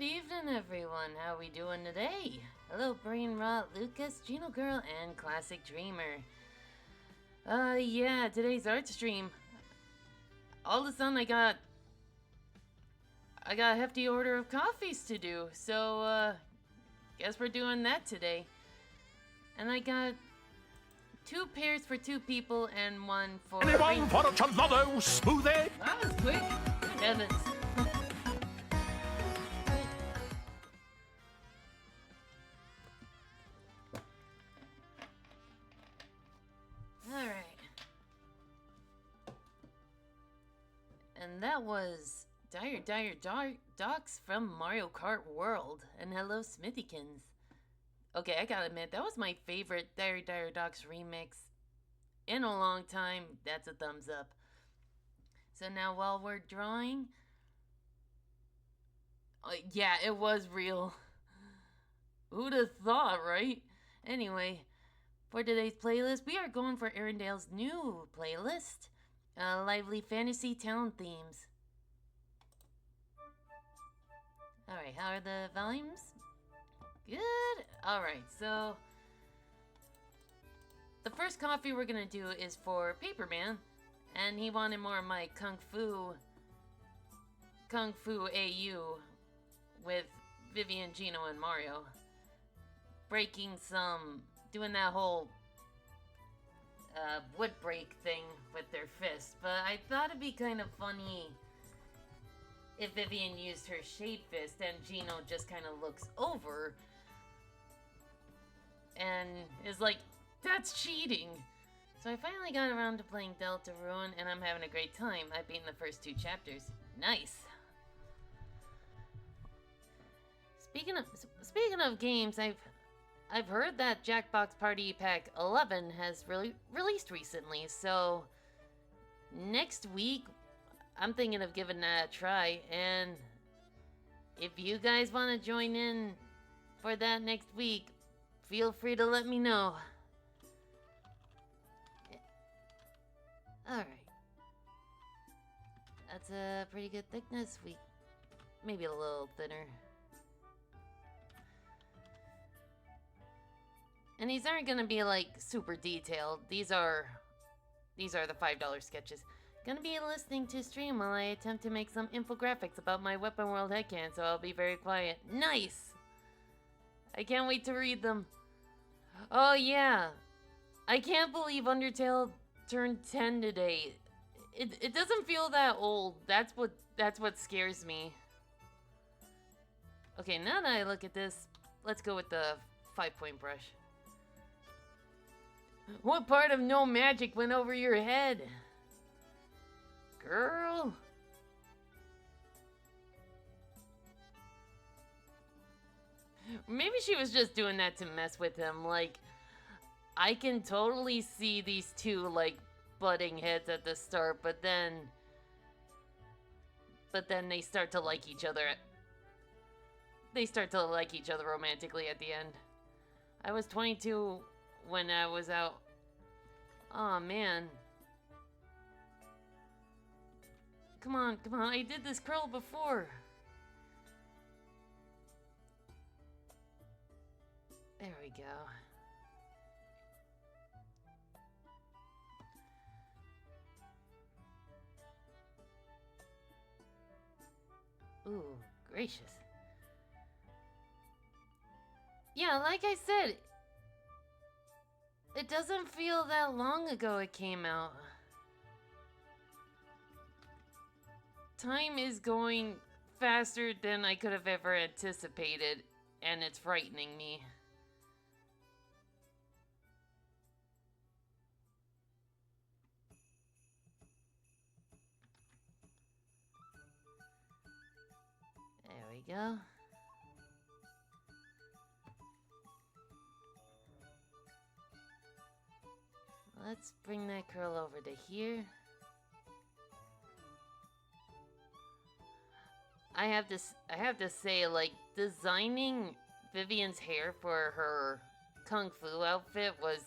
evening, everyone. How we doing today? Hello, Brain Rot, Lucas, Gino Girl, and Classic Dreamer. Yeah, today's art stream. All of a sudden, I got a hefty order of Kofis to do, so guess we're doing that today. And I got 2 pairs for 2 people and 1 for. Anyone for a gelato smoothie? That was quick. Good heavens. Alright. And that was Dire Docs from Mario Kart World. And hello, Smithykins. Okay, I gotta admit, that was my favorite Dire Docs remix in a long time. That's a thumbs up. So now while we're drawing... yeah, it was real. Who'd have thought, right? Anyway, for today's playlist, we are going for Arendale's new playlist. Lively fantasy town themes. Alright, how are the volumes? Good. Alright, so... the first coffee we're gonna do is for Paperman. And he wanted more of my Kung Fu AU with Vivian, Gino, and Mario. Breaking some... doing that whole wood break thing with their fists. But I thought it'd be kind of funny if Vivian used her shade fist and Gino just kind of looks over and is like, that's cheating. So I finally got around to playing Deltarune and I'm having a great time. I've beaten the first 2 chapters. Nice. Speaking of games, I've heard that Jackbox Party Pack 11 has released recently, so next week I'm thinking of giving that a try, and if you guys want to join in for that next week, feel free to let me know. Alright. That's a pretty good thickness. Maybe a little thinner. And these aren't gonna be like super detailed. These are the $5 sketches. Gonna be listening to stream while I attempt to make some infographics about my Weapon World headcanon, so I'll be very quiet. Nice! I can't wait to read them. Oh yeah! I can't believe Undertale turned 10 today. It doesn't feel that old. That's what scares me. Okay, now that I look at this, let's go with the 5-point brush. What part of no magic went over your head? Girl? Maybe she was just doing that to mess with him. Like, I can totally see these two, like, butting heads at the start, but then they start to like each other. They start to like each other romantically at the end. I was 22 when I was out. Aw, man. Come on, I did this curl before. There we go. Ooh, gracious. Yeah, like I said, it doesn't feel that long ago it came out. Time is going faster than I could have ever anticipated, and it's frightening me. There we go. Let's bring that curl over to here. I have to say, like, designing Vivian's hair for her Kung Fu outfit was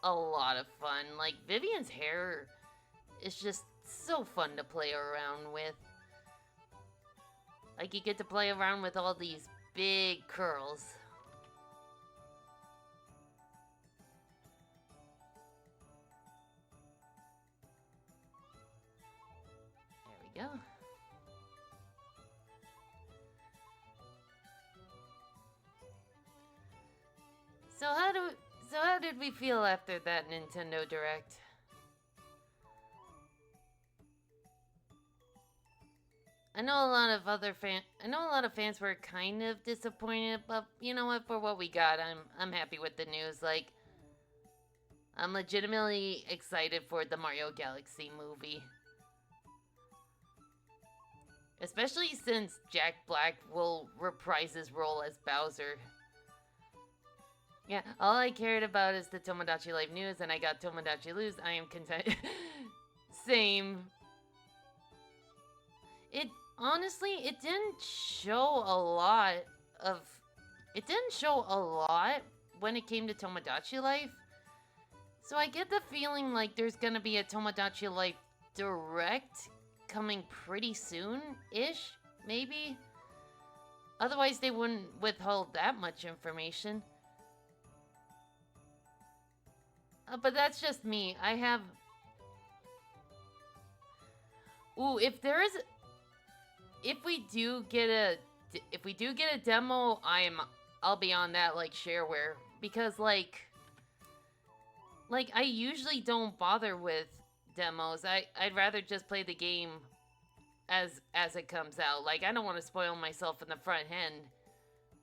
a lot of fun. Like, Vivian's hair is just so fun to play around with. Like, you get to play around with all these big curls. There we go. So how did we feel after that Nintendo Direct? I know a lot of fans were kind of disappointed, but you know what? For what we got, I'm happy with the news. Like, I'm legitimately excited for the Mario Galaxy movie. Especially since Jack Black will reprise his role as Bowser. Yeah, all I cared about is the Tomodachi Life news, and I got Tomodachi News. I am content. Same. Honestly, it didn't show a lot of... It didn't show a lot when it came to Tomodachi Life. So I get the feeling like there's gonna be a Tomodachi Life Direct coming pretty soon-ish, maybe? Otherwise, they wouldn't withhold that much information. But that's just me. I have... Ooh, if we do get a demo, I'll be on that like shareware, because like I usually don't bother with demos. I'd rather just play the game as it comes out. Like, I don't want to spoil myself in the front end.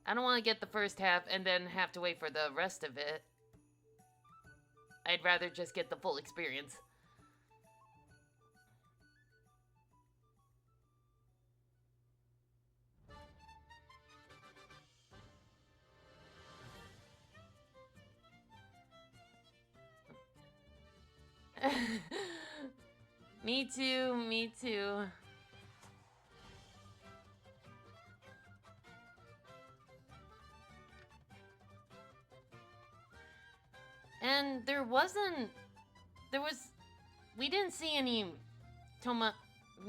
I don't want to get the first half and then have to wait for the rest of it. I'd rather just get the full experience. Me too, me too. And we didn't see any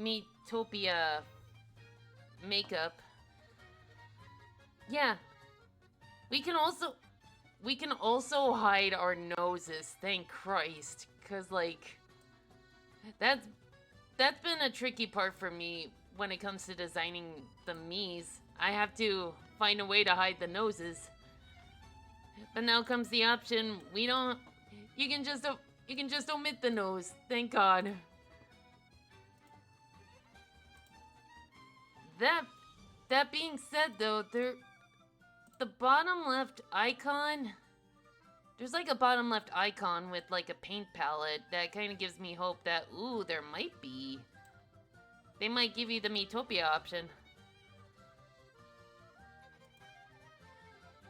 Metopia makeup. Yeah. We can also hide our noses, thank Christ. Cause like, that's been a tricky part for me when it comes to designing the Miis. I have to find a way to hide the noses. But now comes the option, you can just omit the nose, thank God. That being said though, the bottom left icon, there's like a bottom left icon with like a paint palette that kind of gives me hope that, ooh, they might give you the Metopia option.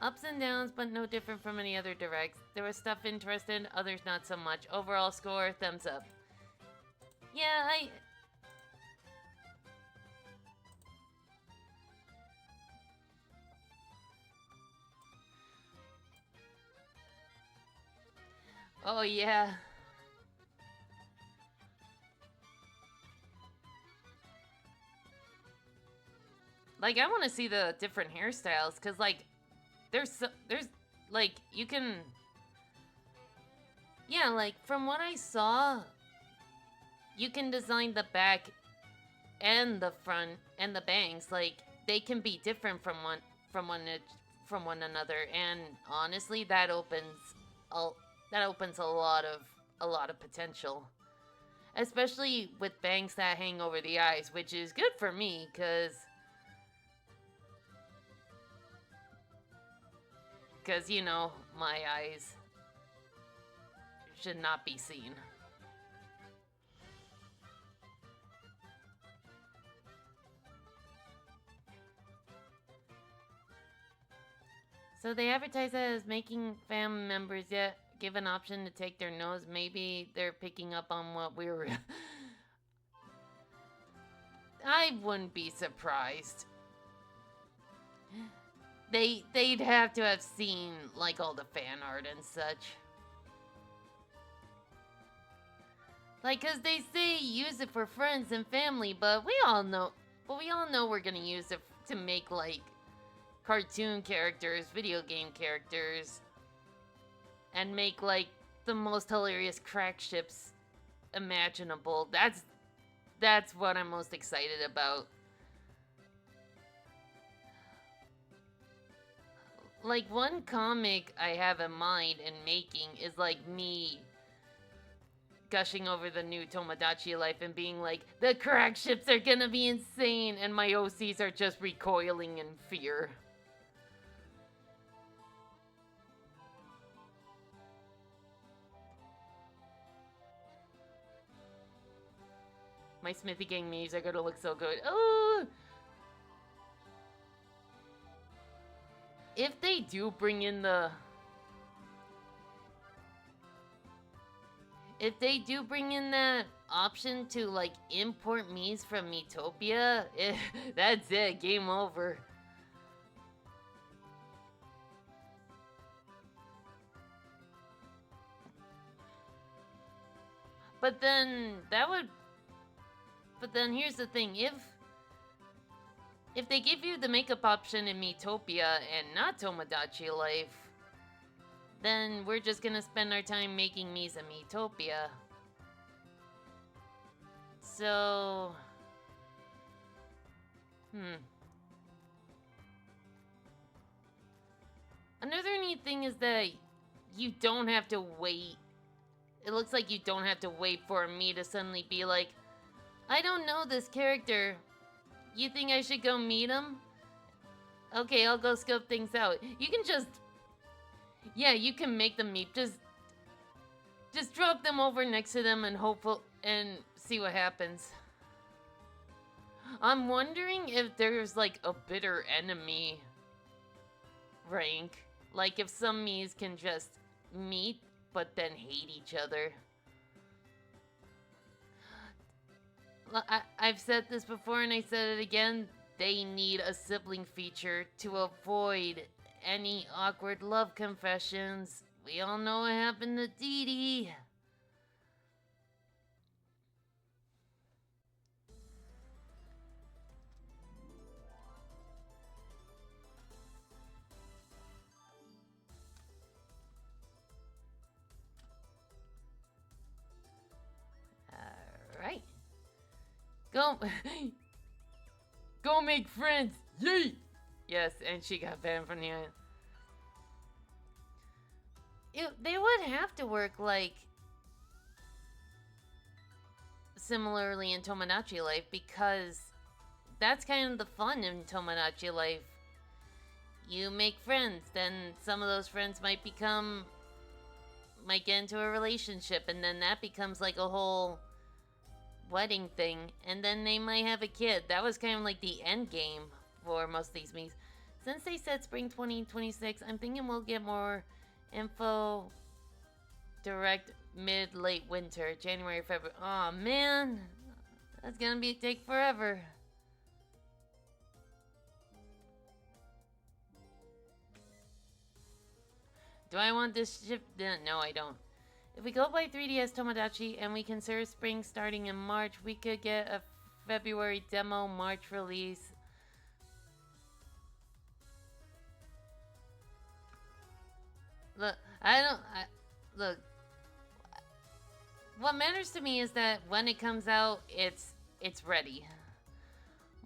Ups and downs, but no different from any other directs. There was stuff interesting, others not so much. Overall score, thumbs up. Yeah, Oh, yeah. Like, I want to see the different hairstyles, because, like, there's, like, you can... Yeah, like, from what I saw, you can design the back and the front and the bangs. Like, they can be different from one another, and honestly, that opens a lot of potential, especially with bangs that hang over the eyes, which is good for me, because you know, my eyes should not be seen. So they advertise it as making fam members yet give an option to take their nose. Maybe they're picking up on what we were... I wouldn't be surprised. They'd have to have seen, like, all the fan art and such. Like, 'cause they say use it for friends and family, but we all know... But we all know we're gonna use it to make, like, cartoon characters, video game characters, and make, like, the most hilarious crack ships imaginable. That's what I'm most excited about. Like, one comic I have in mind and making is, like, me gushing over the new Tomodachi Life and being like, the crack ships are gonna be insane, and my OCs are just recoiling in fear. My Smithy Gang memes are gonna look so good. Oh! If they do bring in the... If they do bring in that option to, like, import Miis from Miitopia, that's it, game over. But then, that would... But then here's the thing, if they give you the makeup option in Miitopia and not Tomodachi Life, then we're just gonna spend our time making Miis in Miitopia. So... Another neat thing is that you don't have to wait. It looks like you don't have to wait for me to suddenly be like, I don't know this character. You think I should go meet him? Okay, I'll go scope things out. You can just... Yeah, you can make them meet. Just drop them over next to them and and see what happens. I'm wondering if there's, like, a bitter enemy rank. Like, if some Miis can just meet, but then hate each other. I've said this before and I said it again. They need a sibling feature to avoid any awkward love confessions. We all know what happened to Dee Dee. Alright. Go make friends! Yeet! Yes, and she got banned from the island. They would have to work, like, similarly in Tomodachi Life, because that's kind of the fun in Tomodachi Life. You make friends, then some of those friends might get into a relationship, and then that becomes like a whole wedding thing, and then they might have a kid. That was kind of like the end game for most of these Miis. Since they said spring 2026, I'm thinking we'll get more info direct mid-late winter, January, February. Aw, man. That's gonna take forever. Do I want this ship? No, I don't. If we go by 3DS Tomodachi and we consider spring starting in March, we could get a February demo, March release. Look, look. What matters to me is that when it comes out, it's ready.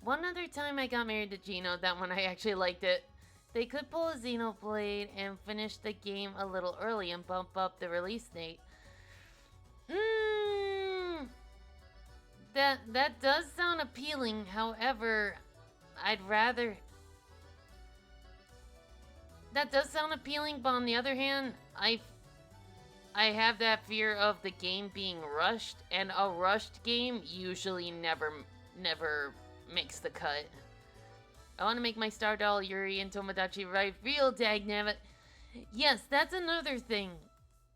One other time I got married to Gino, that one I actually liked it. They could pull a Xenoblade and finish the game a little early and bump up the release date. That does sound appealing. However, I'd rather... That does sound appealing, but on the other hand, I have that fear of the game being rushed, and a rushed game usually never makes the cut. I want to make my Star Doll Yuri and Tomodachi Life real, dagnabbit. Yes, that's another thing.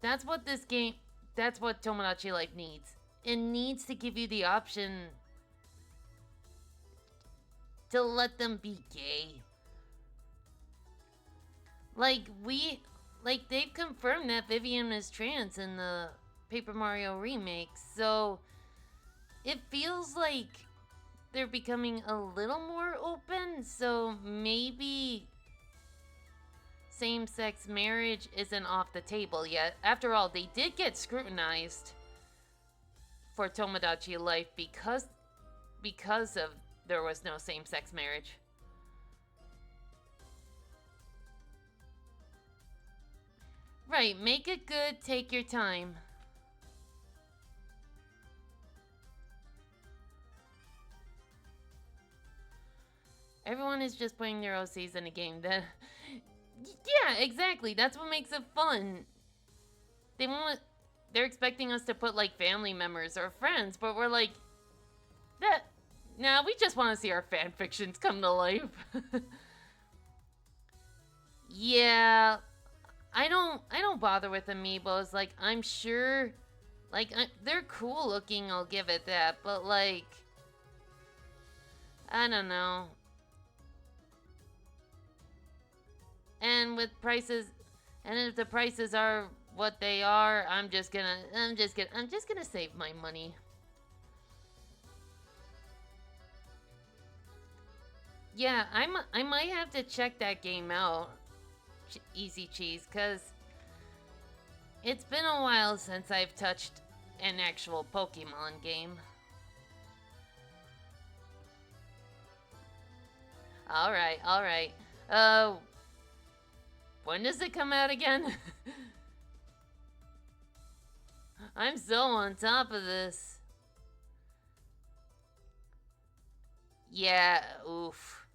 That's what Tomodachi Life needs. It needs to give you the option to let them be gay. They've confirmed that Vivian is trans in the Paper Mario remake, so it feels like they're becoming a little more open, so maybe same-sex marriage isn't off the table yet. After all, they did get scrutinized for Tomodachi Life because of there was no same-sex marriage. Right, make it good, take your time. Everyone is just putting their OCs in a game. Yeah, exactly. That's what makes it fun. They're expecting us to put like family members or friends, but we're like, nah, we just want to see our fan fictions come to life. Yeah, I don't bother with amiibos. Like, I'm sure, like, they're cool looking, I'll give it that, but like, I don't know. And with prices, and if the prices are what they are, I'm just gonna save my money. Yeah, I might have to check that game out, Easy Cheese, cause it's been a while since I've touched an actual Pokemon game. All right. When does it come out again? I'm so on top of this. Yeah, oof.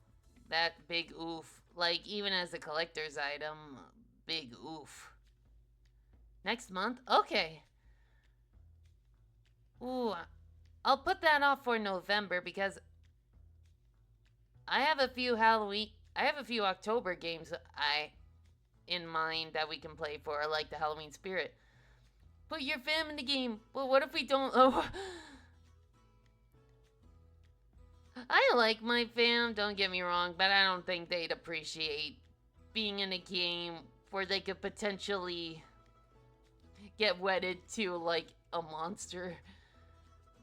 That big oof. Like, even as a collector's item, big oof. Next month? Okay. Ooh, I'll put that off for November because I have a few October games in mind that we can play for, like the Halloween Spirit. Put your fam in the game. But what if we don't? Oh. I like my fam, don't get me wrong, but I don't think they'd appreciate being in a game where they could potentially get wedded to, like, a monster.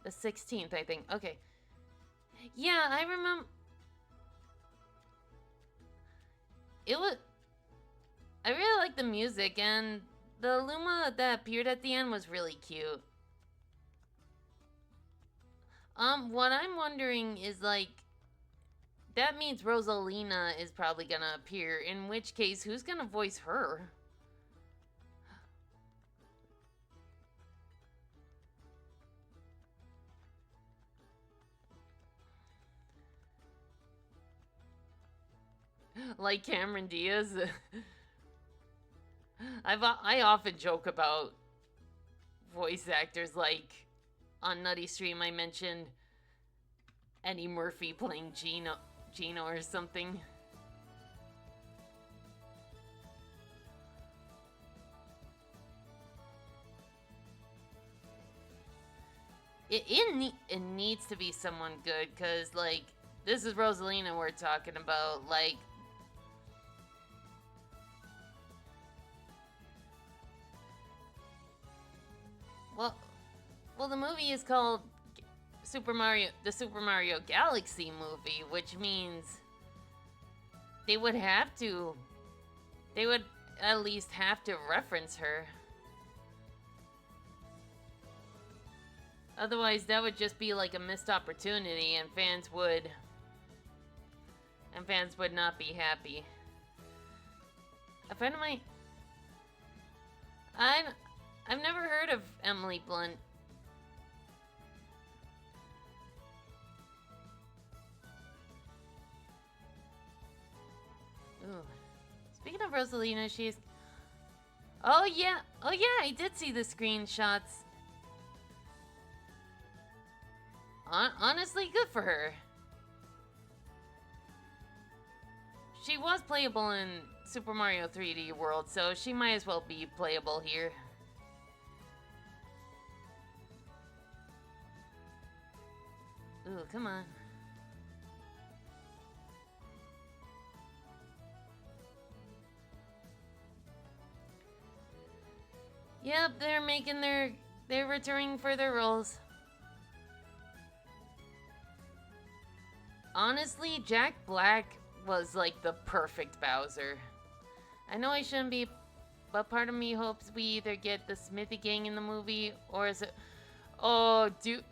The 16th, I think. Okay. Yeah, I remember. I really like the music, and the Luma that appeared at the end was really cute. What I'm wondering is, like, that means Rosalina is probably gonna appear, in which case, who's gonna voice her? Like Cameron Diaz? I often joke about voice actors, like, on Nutty Stream I mentioned Eddie Murphy playing Gino or something. It needs to be someone good, because, like, this is Rosalina we're talking about. Like, well, the movie is called the Super Mario Galaxy movie, which means they would at least have to reference her. Otherwise, that would just be like a missed opportunity, and fans would not be happy. A friend of mine, I've never heard of Emily Blunt. Ooh. Speaking of Rosalina, she's... Oh yeah, I did see the screenshots. Honestly, good for her. She was playable in Super Mario 3D World, so she might as well be playable here. Ooh, come on. Yep, they're returning for their roles. Honestly, Jack Black was like the perfect Bowser. I know I shouldn't be, but part of me hopes we either get the Smithy gang in the movie or is it. Oh, dude.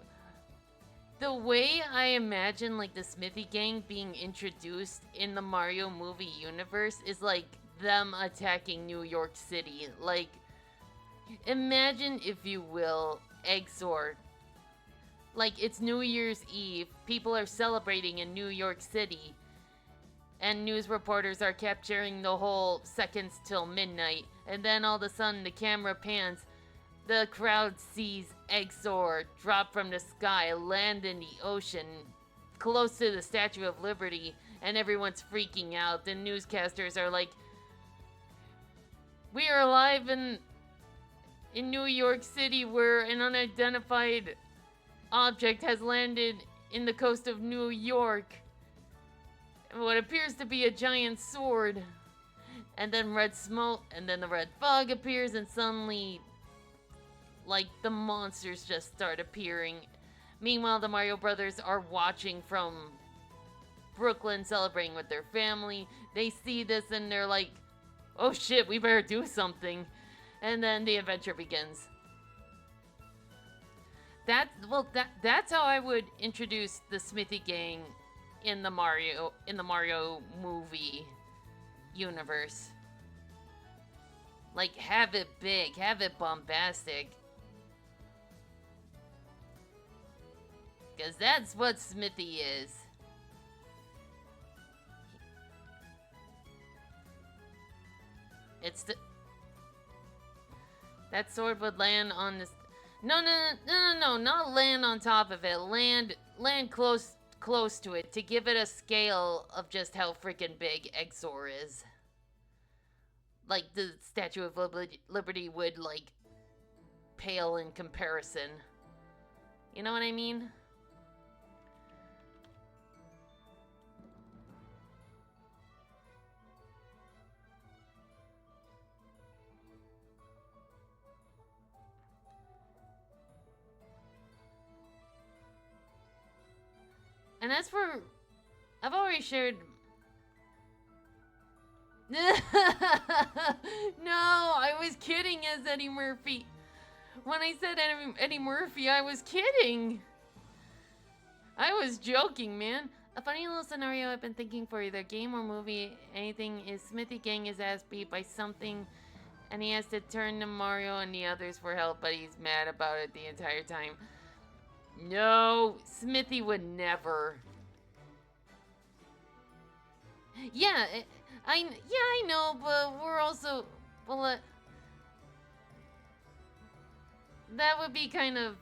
The way I imagine like the Smithy gang being introduced in the Mario movie universe is like them attacking New York City. Like, imagine, if you will, Exor. Like, it's New Year's Eve. People are celebrating in New York City. And news reporters are capturing the whole seconds till midnight. And then all of a sudden the camera pans. The crowd sees Exor drop from the sky, land in the ocean, close to the Statue of Liberty, and everyone's freaking out. The newscasters are like, "We are alive in New York City where an unidentified object has landed in the coast of New York. What appears to be a giant sword." And then red smoke, and then the red fog appears, and suddenly, like, the monsters just start appearing. Meanwhile, the Mario Brothers are watching from Brooklyn, celebrating with their family. They see this and they're like, "Oh shit, we better do something." And then the adventure begins. That's how I would introduce the Smithy gang in the Mario movie universe. Like, have it big, have it bombastic. Because that's what Smithy is. It's the... That sword would land on this... No, not land on top of it. Land close to it to give it a scale of just how freaking big Exor is. Like, the Statue of Liberty would, like, pale in comparison. You know what I mean? And as for... I've already shared... No, I was kidding as Eddie Murphy. When I said Eddie Murphy, I was kidding. I was joking, man. A funny little scenario I've been thinking for either game or movie, anything, is Smithy gang his ass beat by something and he has to turn to Mario and the others for help, but he's mad about it the entire time. No, Smithy would never. Yeah, I know, but we're also, well, that would be kind of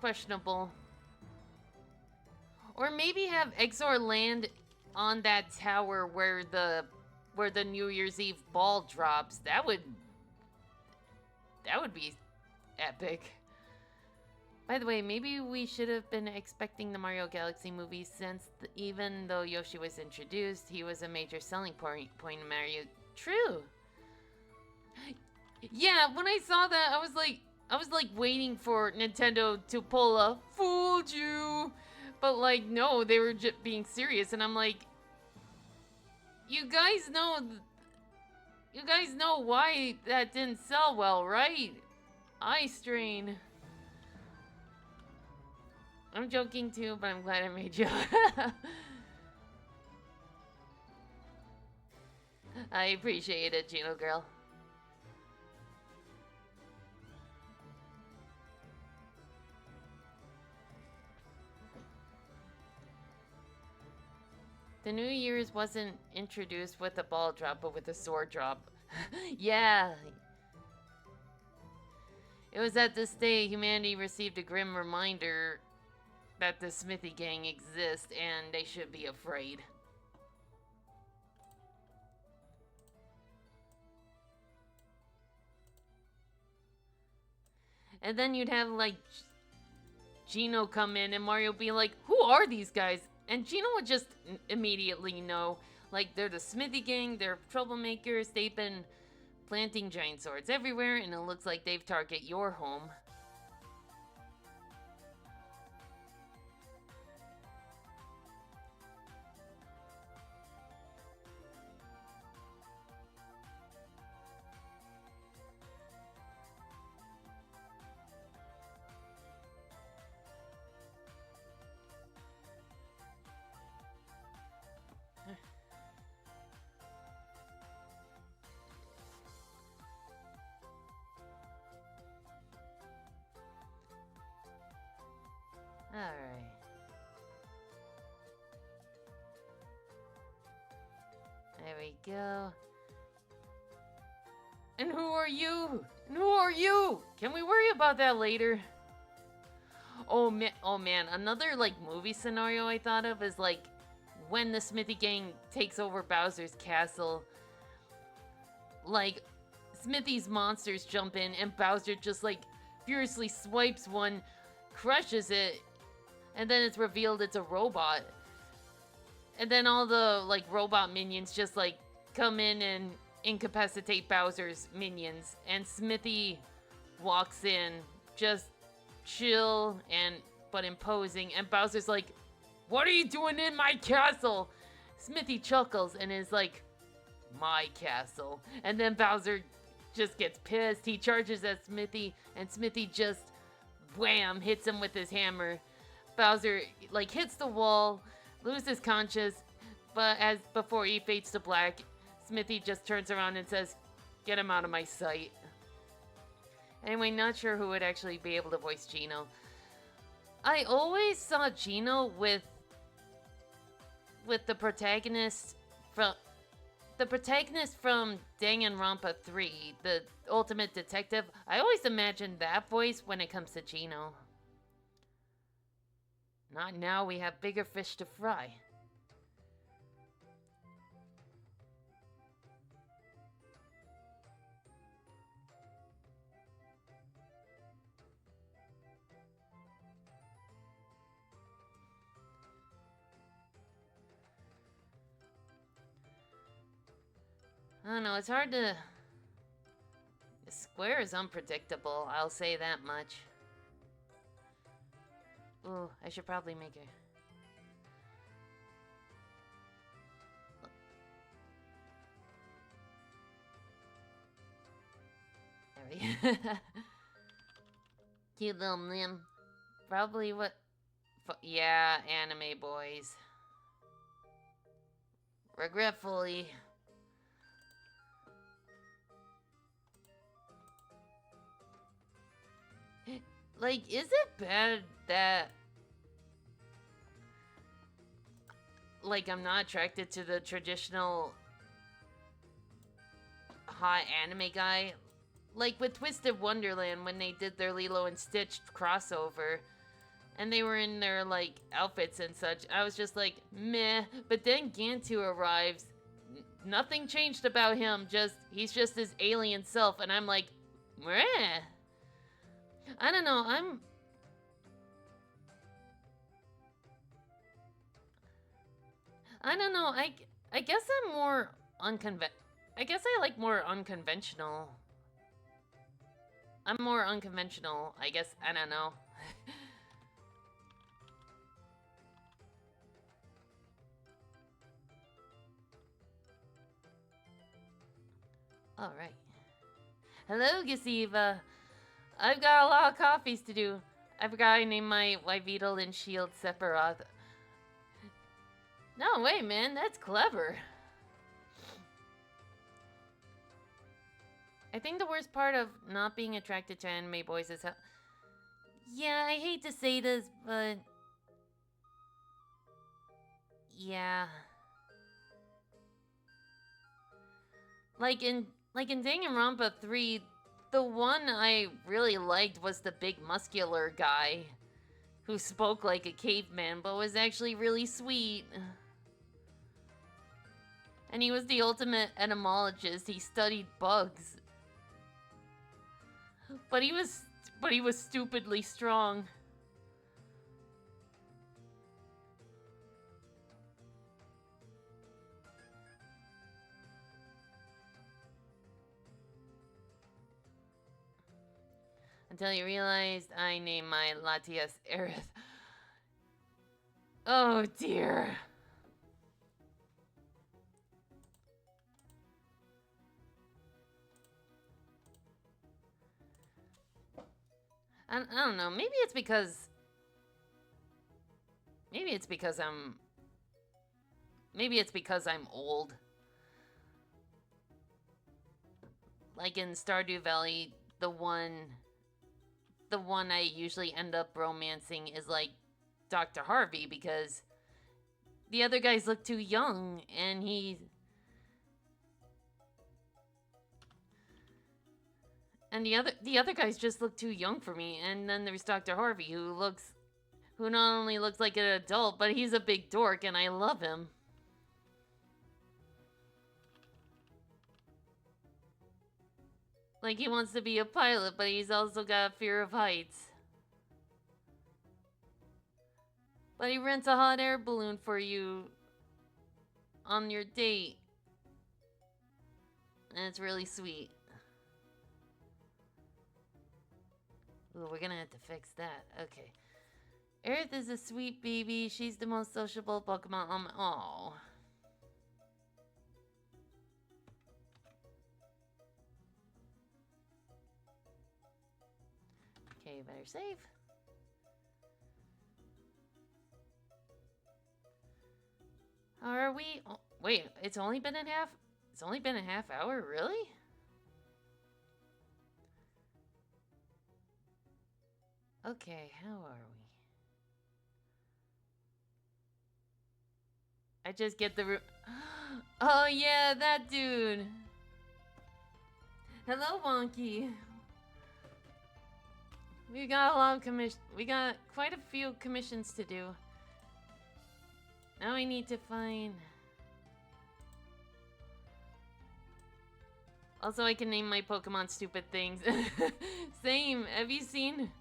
questionable. Or maybe have Exor land on that tower where the New Year's Eve ball drops. That would be epic. By the way, maybe we should have been expecting the Mario Galaxy movie since even though Yoshi was introduced, he was a major selling point in Mario. True. Yeah, when I saw that, I was like waiting for Nintendo to pull a "fooled you," but like no, they were just being serious, and I'm like, you guys know why that didn't sell well, right? Eye strain. I'm joking too, but I'm glad I made you. I appreciate it, Gino girl. The New Year's wasn't introduced with a ball drop, but with a sword drop. Yeah. It was at this day humanity received a grim reminder that the Smithy gang exists and they should be afraid. And then you'd have like Gino come in and Mario be like, "Who are these guys?" And Gino would just immediately know, like, they're the Smithy gang, they're troublemakers, they've been planting giant swords everywhere, and it looks like they've targeted your home. There we go. And who are you? And who are you? Can we worry about that later? Oh man, another like movie scenario I thought of is like when the Smithy gang takes over Bowser's castle. Like Smithy's monsters jump in and Bowser just like furiously swipes one, crushes it, and then it's revealed it's a robot. And then all the like robot minions just like come in and incapacitate Bowser's minions, and Smithy walks in just chill and but imposing, and Bowser's like, "What are you doing in my castle?" Smithy chuckles and is like, "My castle." And then Bowser just gets pissed. He charges at Smithy, and Smithy just wham hits him with his hammer. Bowser like hits the wall, loses conscious, but as before he fades to black, Smithy just turns around and says, "Get him out of my sight." Anyway, not sure who would actually be able to voice Geno. I always saw Geno with the protagonist from Danganronpa 3, the ultimate detective. I always imagined that voice when it comes to Geno. Not now, we have bigger fish to fry. I don't know, it's hard to... The square is unpredictable, I'll say that much. Ooh, I should probably make it... There we go. Cute little limb. Probably what... Yeah, anime boys. Regretfully... Like, is it bad that... Like, I'm not attracted to the traditional... hot anime guy? Like, with Twisted Wonderland, when they did their Lilo and Stitch crossover, and they were in their, like, outfits and such, I was just like, meh. But then Gantu arrives. Nothing changed about him, he's just his alien self, and I'm like, meh. I don't know, I don't know, I guess I'm more I guess I like more unconventional. I'm more unconventional, I guess, I don't know. Alright. Hello, Gasiva. I've got a lot of coffees to do. I forgot I named my Wyveedle and Shield Sephiroth. No, wait, man, that's clever. I think the worst part of not being attracted to anime boys is how... Yeah, I hate to say this, but... Yeah. Like in Danganronpa 3, the one I really liked was the big muscular guy who spoke like a caveman but was actually really sweet. And he was the ultimate entomologist. He studied bugs. But he was stupidly strong. Until you realized I named my Latias Aerith. Oh dear. I don't know, maybe it's because I'm old. Like in Stardew Valley, the one I usually end up romancing is like Dr. Harvey, because the other guys look too young, and And the other guys just look too young for me. And then there's Dr. Harvey, who not only looks like an adult, but he's a big dork, and I love him. Like, he wants to be a pilot, but he's also got a fear of heights. But he rents a hot air balloon for you on your date. And it's really sweet. Ooh, we're gonna have to fix that. Okay. Aerith is a sweet baby. She's the most sociable Pokemon on oh. Okay, better save. How are we? Oh, wait, it's only been a half hour, really? Okay, how are we? I just get the oh yeah, that dude. Hello, Wonky. We got a lot of we got quite a few commissions to do. Now we need to find... Also, I can name my Pokemon stupid things. Same. Have you seen...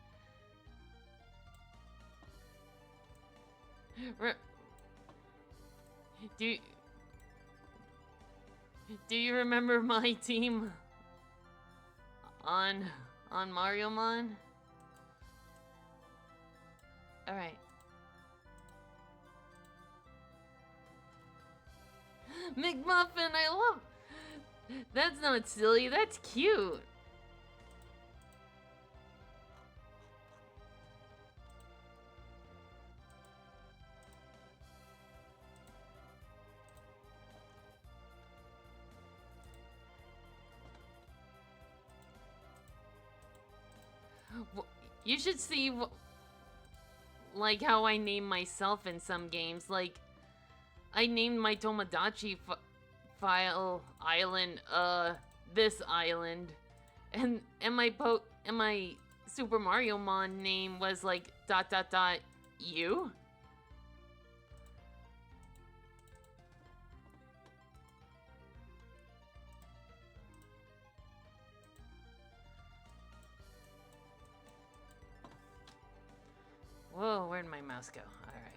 Do you remember my team on Mariomon? All right. McMuffin, I love. That's not silly. That's cute. You should see, like, how I name myself in some games. Like, I named my Tomodachi file island, this island. And my Super Mario Mon name was, like, ... you? Whoa, where'd my mouse go? Alright.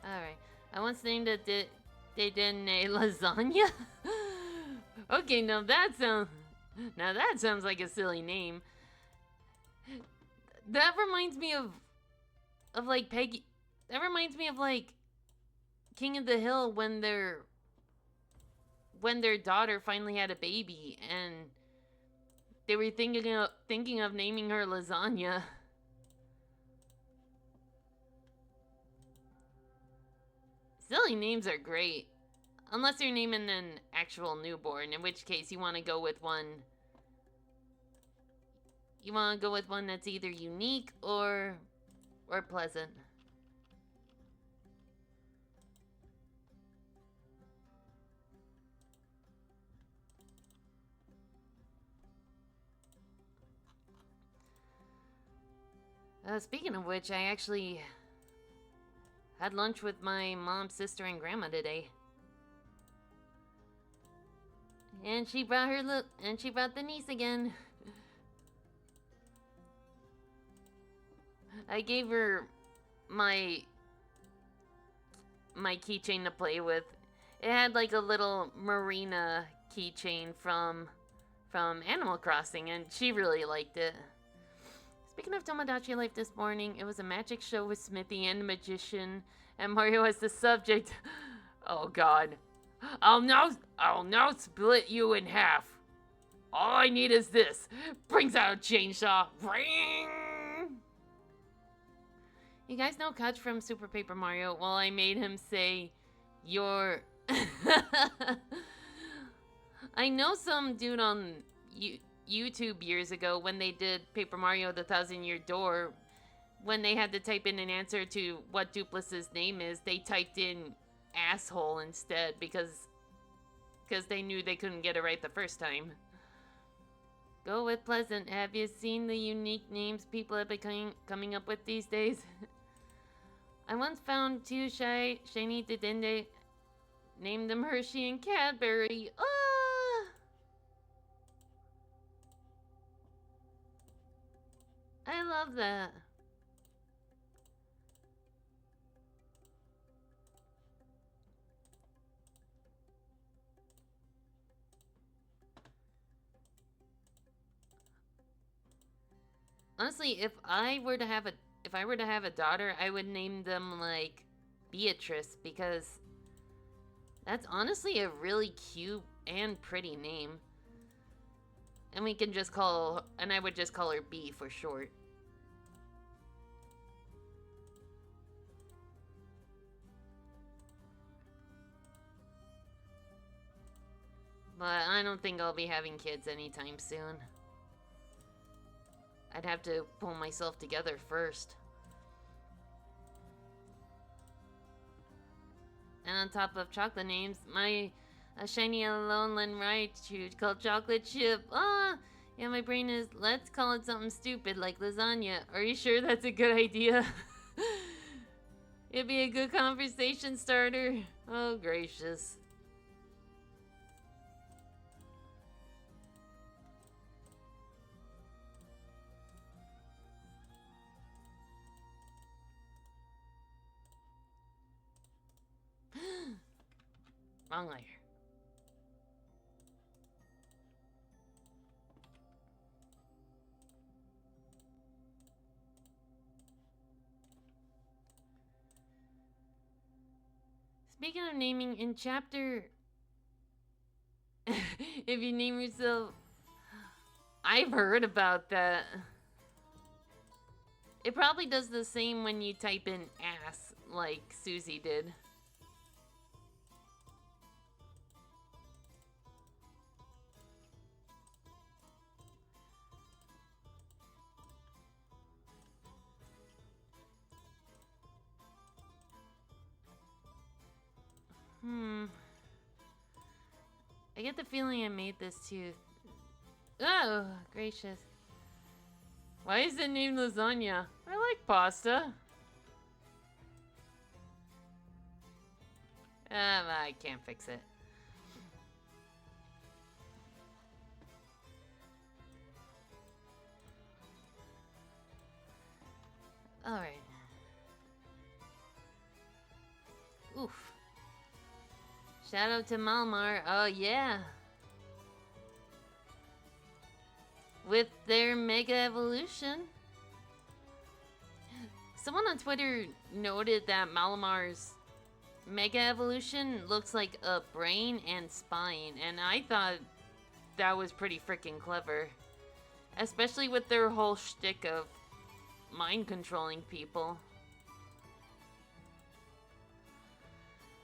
Alright. I once named a they did a lasagna? Okay, now that sounds like a silly name. That reminds me of like Peggy. That reminds me of like King of the Hill when their daughter finally had a baby and they were thinking of naming her Lasagna. Silly names are great. Unless you're naming an actual newborn, in which case you want to go with one... You want to go with one that's either unique or pleasant. Speaking of which, I actually... had lunch with my mom, sister, and grandma today. And she brought the niece again. I gave her my keychain to play with. It had like a little Marina keychain from Animal Crossing, and she really liked it. Speaking of Tomodachi Life this morning, it was a magic show with Smithy and the Magician, and Mario as the subject. Oh god. I'll now split you in half. All I need is this. Brings out a chainsaw. Ring! You guys know Kutch from Super Paper Mario? Well, I made him say, "Your." I know some dude on YouTube years ago when they did Paper Mario: The Thousand Year Door. When they had to type in an answer to what Duplus's name is, they typed in asshole instead because they knew they couldn't get it right the first time. Go with Pleasant. Have you seen the unique names people have been coming up with these days? I once found two shiny Didende, named them Hershey and Cadbury. Ah! I love that. Honestly, if I were to have a daughter, I would name them like Beatrice because that's honestly a really cute and pretty name. And I would just call her B for short. But I don't think I'll be having kids anytime soon. I'd have to pull myself together first. And on top of chocolate names, a shiny Alolan Raichu called Chocolate Chip. Yeah, my brain is, let's call it something stupid like lasagna. Are you sure that's a good idea? It'd be a good conversation starter. Oh, gracious. Wrong layer. Speaking of naming, in chapter... if you name yourself... I've heard about that. It probably does the same when you type in ass, like Susie did. I get the feeling I made this too. Oh, gracious. Why is it named lasagna? I like pasta. I can't fix it. Alright. Oof. Shout out to Malmar. Oh, yeah. With their Mega Evolution. Someone on Twitter noted that Malamar's Mega Evolution looks like a brain and spine, and I thought that was pretty freaking clever. Especially with their whole shtick of mind controlling people.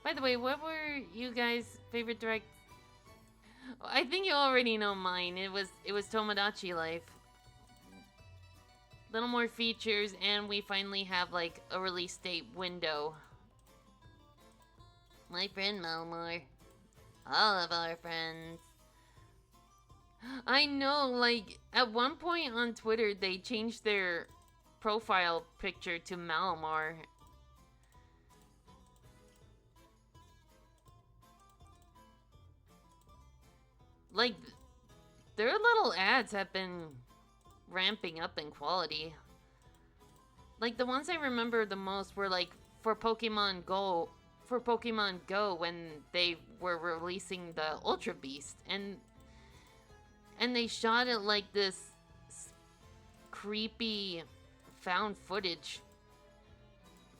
By the way, what were you guys' favorite direct? I think you already know mine. It was Tomodachi Life. Little more features, and we finally have like a release date window. My friend Malmar. All of our friends. I know, like, at one point on Twitter, they changed their profile picture to Malamar. Like, their little ads have been ramping up in quality. Like, the ones I remember the most were, like, for Pokemon Go when they were releasing the Ultra Beast. And they shot it like this creepy found footage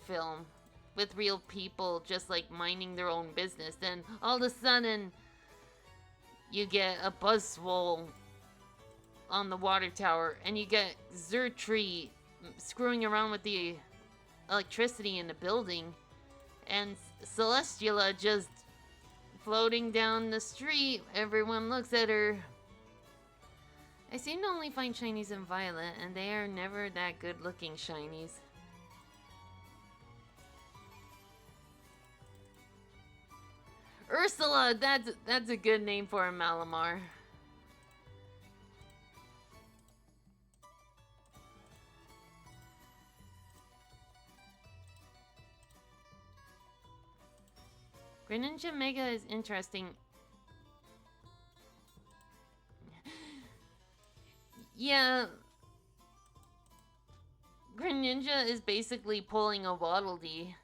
film. with real people just like minding their own business. Then all of a sudden, you get a Buzzwole on the water tower, and you get Zertree screwing around with the electricity in the building, and Celestiala just floating down the street. Everyone looks at her. I seem to only find shinies in Violet, and they are never that good looking shinies. Ursula, that's a good name for a Malamar. Greninja Mega is interesting. Yeah. Greninja is basically pulling a Waddle Dee.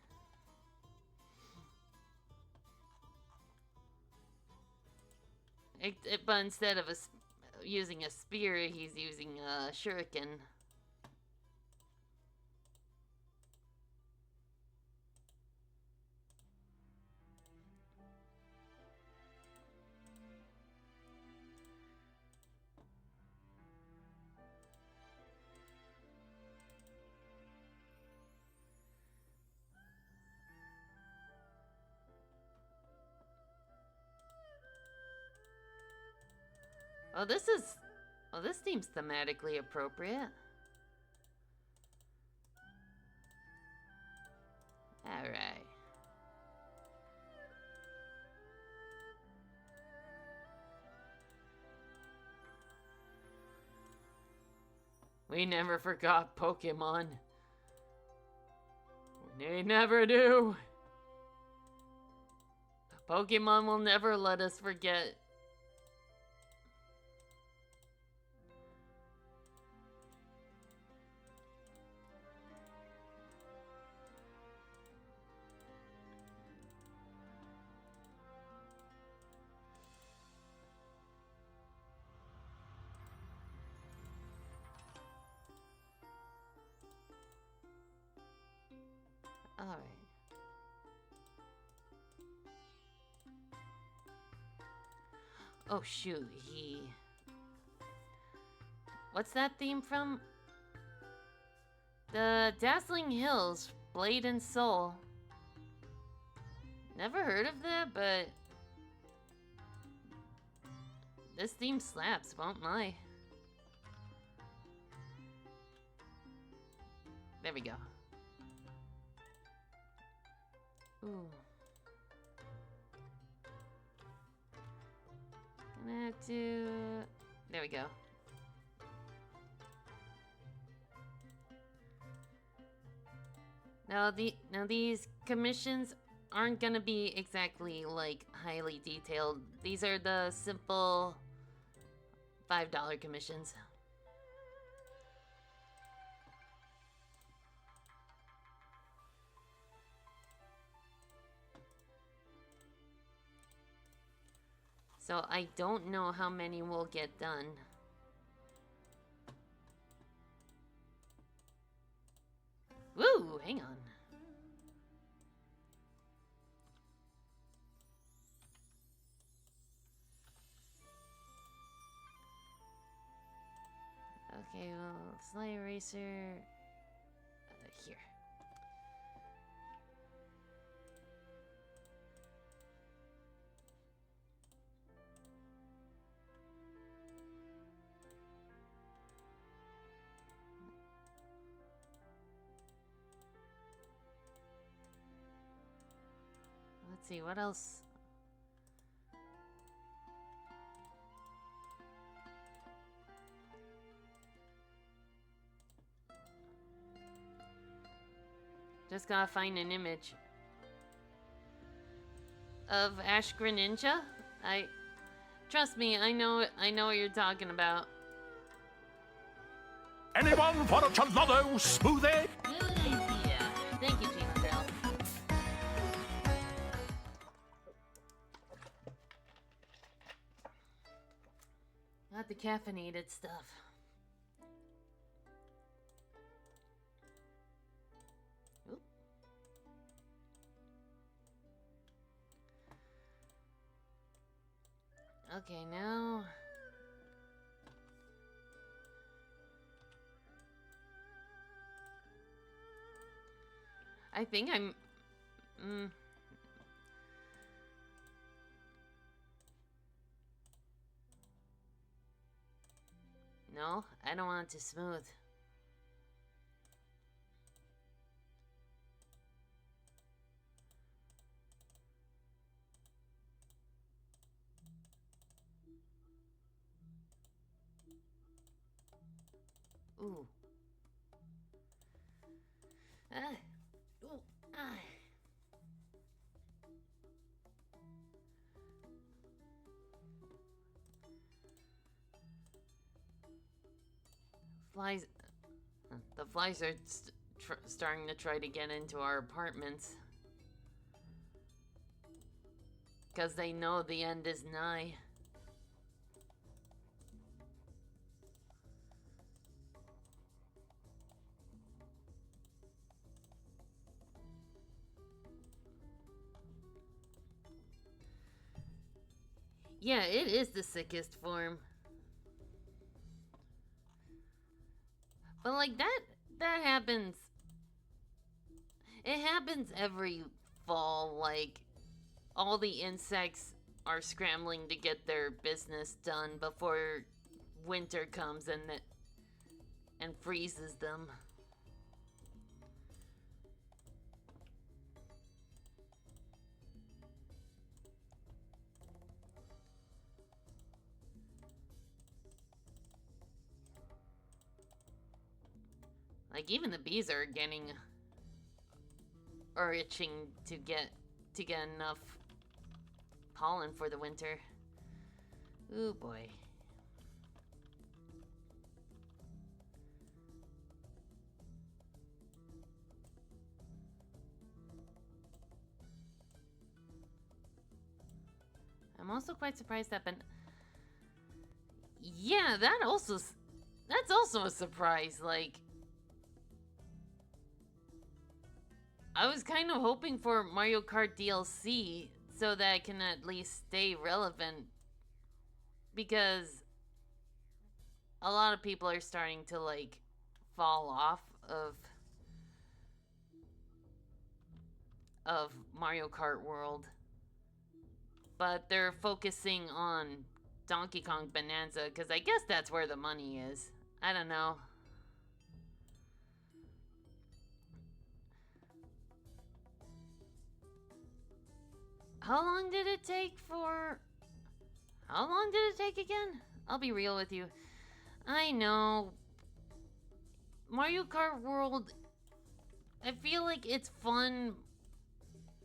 But instead of using a spear, he's using a shuriken. Oh, this seems thematically appropriate. Alright. We never forgot Pokemon. They never do. Pokemon will never let us forget. Alright. Oh shoot, What's that theme from? The Dazzling Hills, Blade and Soul. Never heard of that, but this theme slaps, won't lie. There we go. Ooh. Gonna have to... There we go. Now these commissions aren't gonna be exactly like highly detailed. These are the simple $5 commissions. So I don't know how many will get done. Woo, hang on. Okay, well, Sly Eraser here. Let's see, what else? Just gotta find an image of Ash Greninja. Trust me, I know what you're talking about. Anyone for a Chalado smoothie? Good idea. Thank you, Gina Girl. Not the caffeinated stuff. Oop. Okay, now... I think I'm... No, I don't want it to smooth. Ooh. Ah. Ooh. Ah. Flies. The flies are starting to try to get into our apartments. Because they know the end is nigh. Yeah, it is the sickest form. But like that happens. It happens every fall. Like all the insects are scrambling to get their business done before winter comes and freezes them. Like even the bees are itching to get enough pollen for the winter. Ooh boy. I'm also quite surprised that yeah, that's also a surprise. Like I was kind of hoping for Mario Kart DLC so that I can at least stay relevant, because a lot of people are starting to like fall off of Mario Kart World, but they're focusing on Donkey Kong Bonanza because I guess that's where the money is. I don't know. How long did it take for... How long did it take again? I'll be real with you. I know. Mario Kart World, I feel like it's fun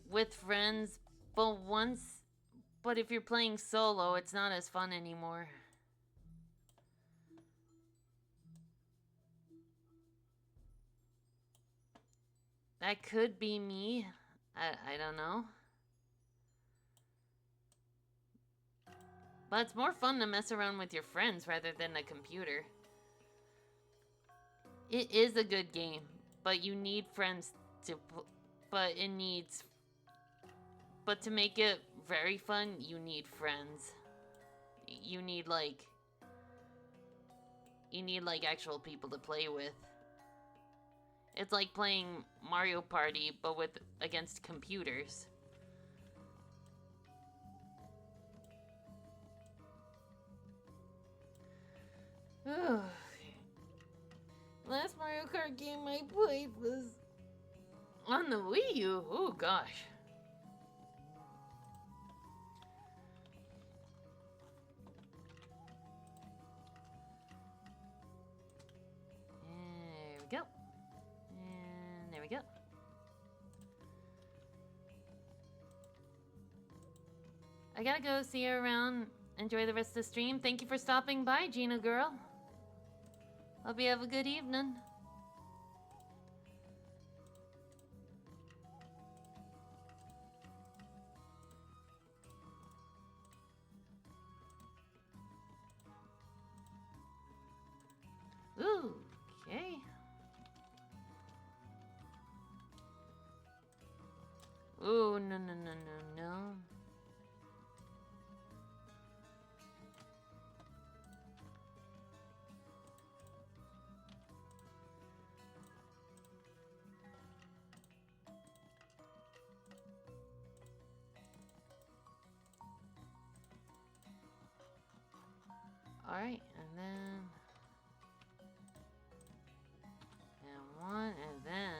with friends, but if you're playing solo, it's not as fun anymore. That could be me. I don't know. But it's more fun to mess around with your friends rather than a computer. It is a good game, but you need friends to... But it needs... But to make it very fun, you need friends. You need, like... You need, like, actual people to play with. It's like playing Mario Party, but against computers. Last Mario Kart game I played was on the Wii U. Oh gosh. There we go. And there we go. I gotta go, see you around. Enjoy the rest of the stream. Thank you for stopping by, Gina girl. Hope you have a good evening. Ooh, okay. Ooh, no. Alright, and then... And one, and then...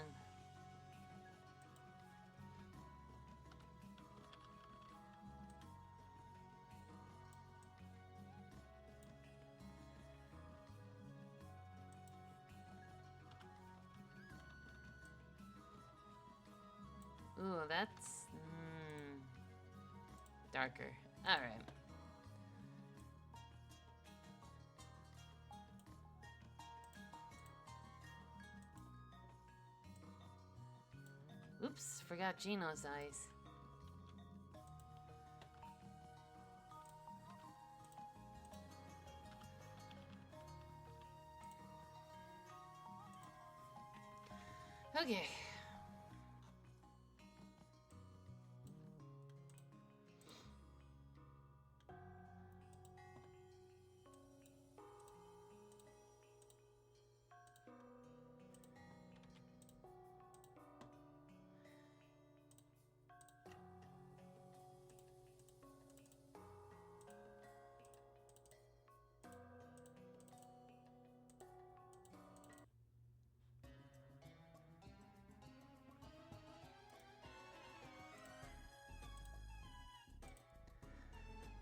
Ooh, that's... darker. Alright. Oops, forgot Gino's eyes. Okay.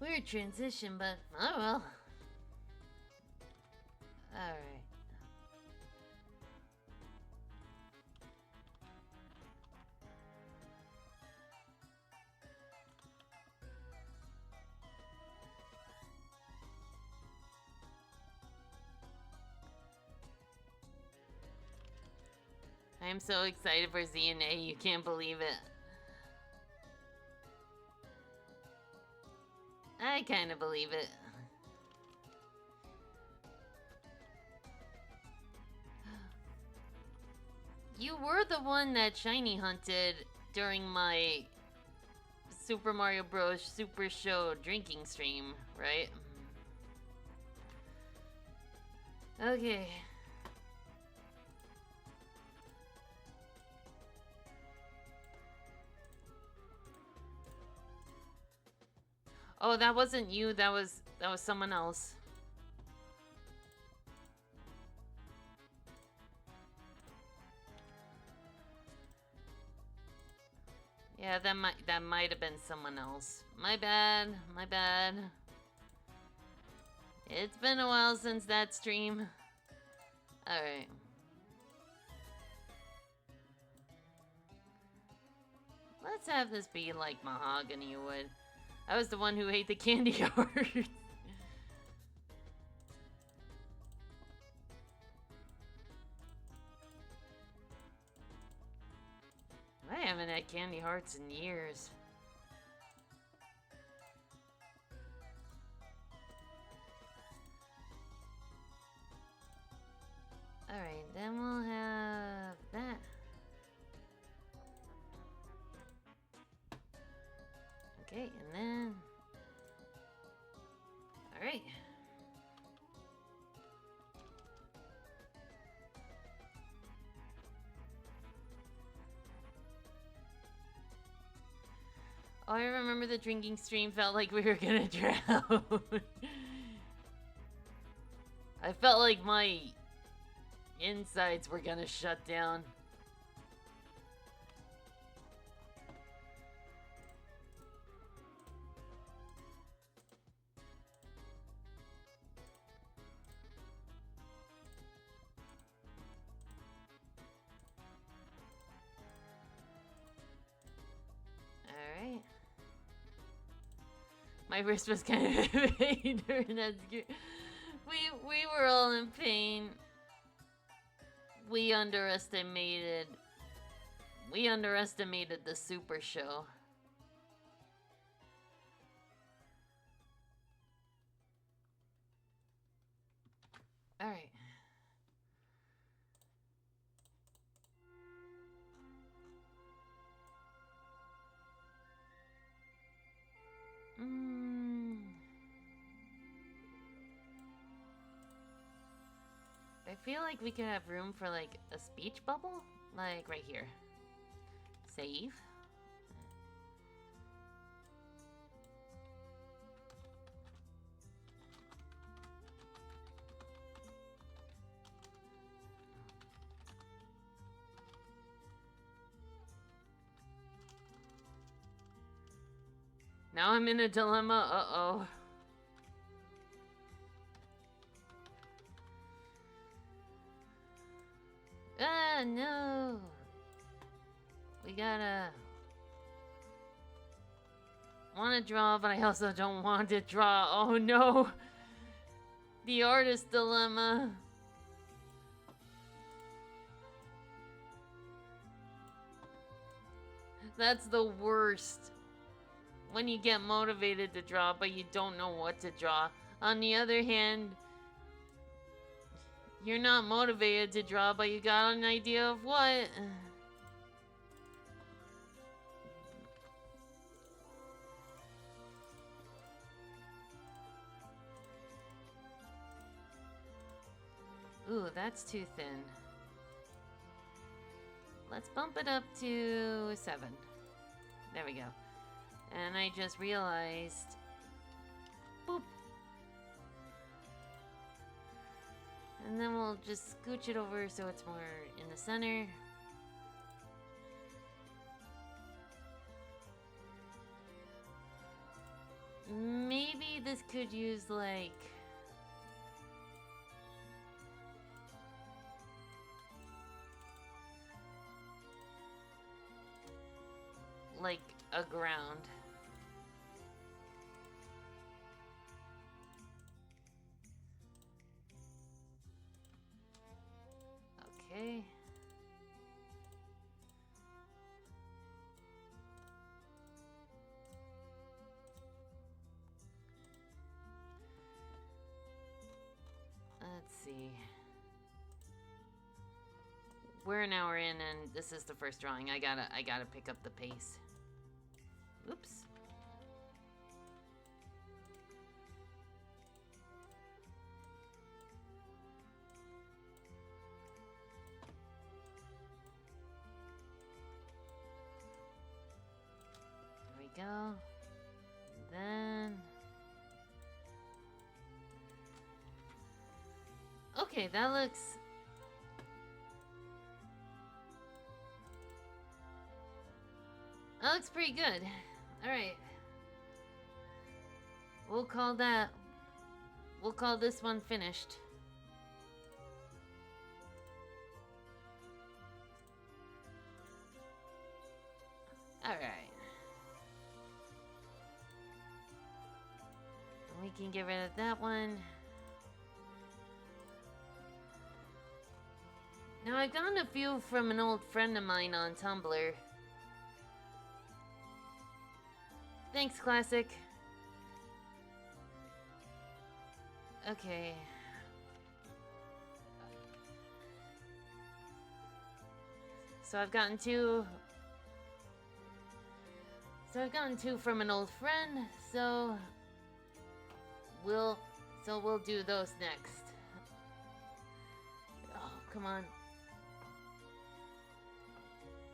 Weird transition, but oh well. Alright. I am so excited for Z and A, you can't believe it. I kind of believe it. You were the one that shiny hunted during my Super Mario Bros. Super Show drinking stream, right? Okay. Oh, that wasn't you. That was someone else. Yeah, that might have been someone else. My bad. My bad. It's been a while since that stream. All right. Let's have this be like mahogany wood. I was the one who ate the candy hearts. I haven't had candy hearts in years. Alright, then we'll have that. Okay, and then... Alright. Oh, I remember the drinking stream felt like we were gonna drown. I felt like my insides were gonna shut down. Alright. My wrist was kind of in pain during that. We were all in pain. We underestimated the Super Show. All right. I feel like we could have room for like a speech bubble, like right here. Save. Now I'm in a dilemma. Uh-oh. Ah, no. We gotta... want to draw, but I also don't want to draw. Oh, no. The artist dilemma. That's the worst. When you get motivated to draw, but you don't know what to draw. On the other hand, you're not motivated to draw, but you got an idea of what. Ooh, that's too thin. Let's bump it up to 7. There we go. And I just realized... boop. And then we'll just scooch it over so it's more in the center. Maybe this could use like... a ground. Okay. Let's see. We're an hour in and this is the first drawing. I gotta pick up the pace. Oops. There we go. Then... okay, that looks... that looks pretty good. Alright. We'll call this one finished. Alright. We can get rid of that one. Now I've gotten a few from an old friend of mine on Tumblr. Thanks, Classic. Okay. So I've gotten two. From an old friend. So we'll do those next. Oh, come on.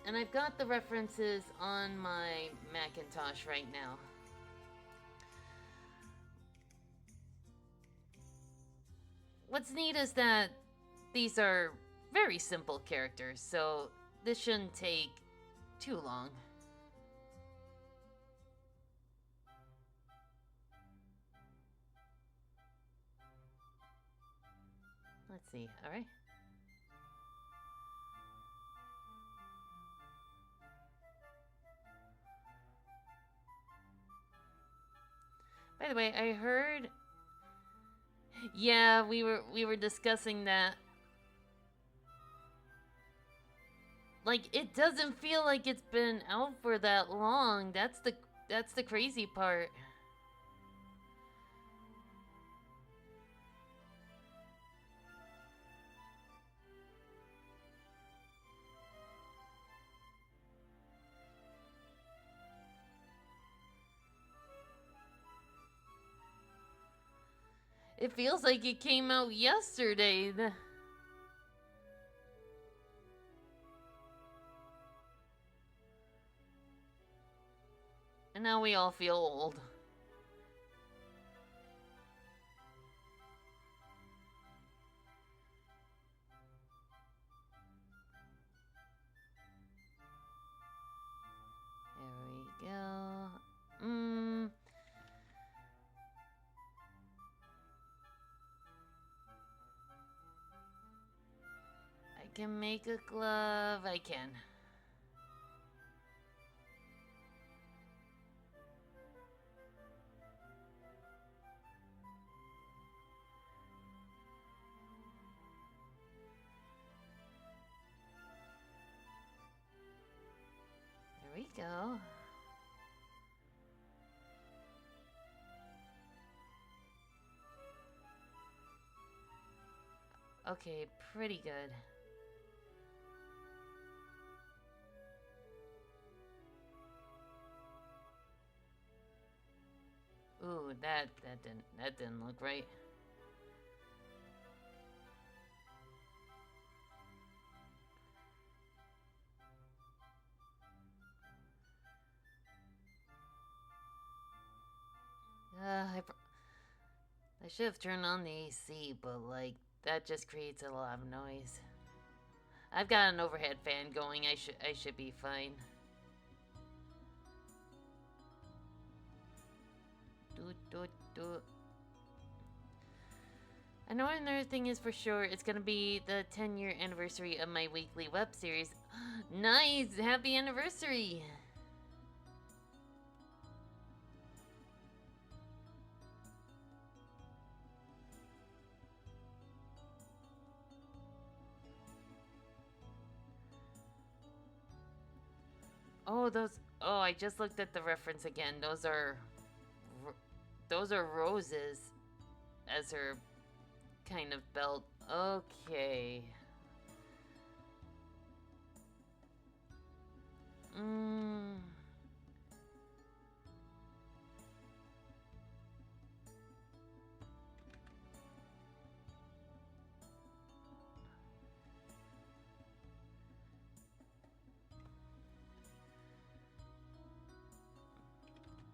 And I've got the references on my Macintosh right now. What's neat is that these are very simple characters, so this shouldn't take too long. Let's see, alright. By the way, I heard... yeah, we were discussing that. Like, it doesn't feel like it's been out for that long. That's the crazy part. It feels like it came out yesterday. And now we all feel old. There we go. can make a glove. I can. There we go. Okay, pretty good. Ooh, that didn't look right. I should have turned on the AC, but like that just creates a lot of noise. I've got an overhead fan going. I should be fine. I know another thing is for sure. It's gonna be the 10-year anniversary of my weekly web series. Nice! Happy anniversary! Oh, oh, I just looked at the reference again. Those are roses as her kind of belt. Okay.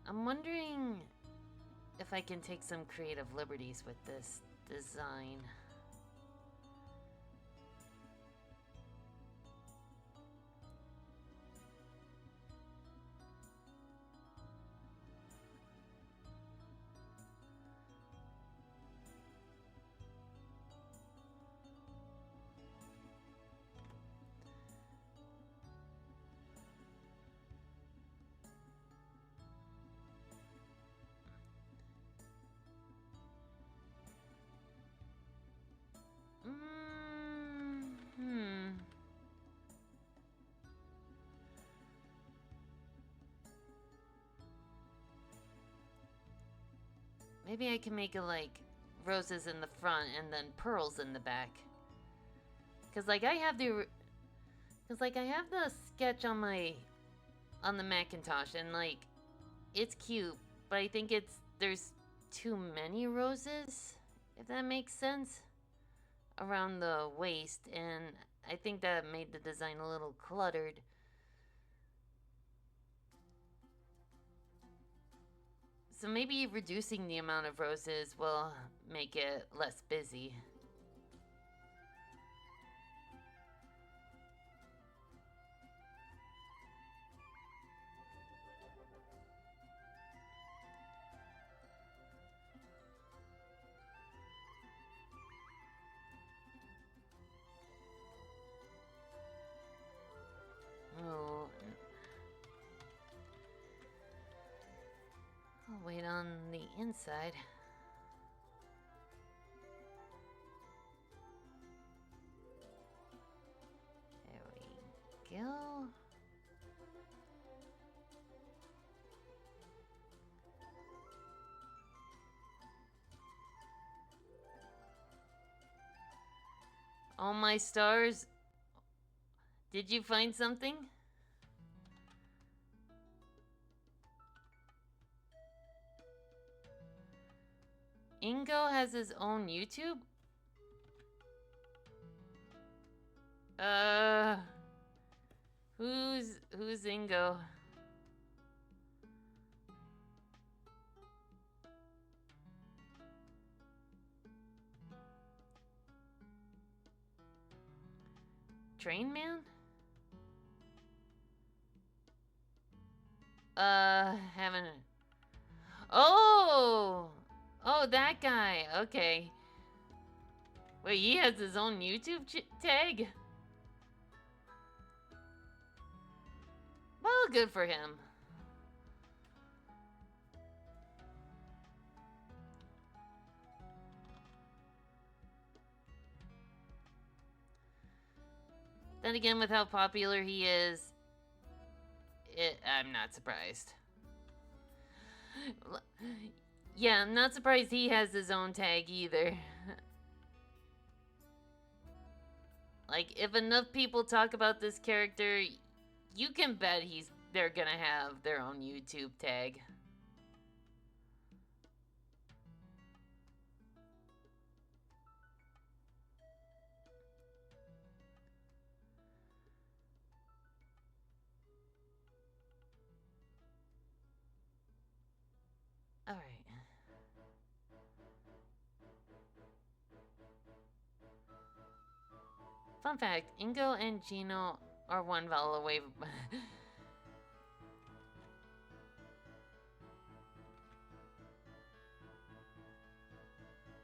I'm wondering if I can take some creative liberties with this design. Maybe I can make it like roses in the front and then pearls in the back. Cause like I have the sketch on the Macintosh and like it's cute, but I think there's too many roses, if that makes sense, around the waist, and I think that made the design a little cluttered. So maybe reducing the amount of roses will make it less busy. Oh. I'll wait on the inside. There we go. All my stars. Did you find something? Ingo has his own YouTube? Who's Ingo? Train Man? Haven't. Oh! Oh, that guy. Okay. Wait, he has his own YouTube tag? Well, good for him. Then again, with how popular he is, I'm not surprised. Yeah, I'm not surprised he has his own tag either. Like, if enough people talk about this character, you can bet they're gonna have their own YouTube tag. Alright. Fun fact, Ingo and Gino are one vowel away.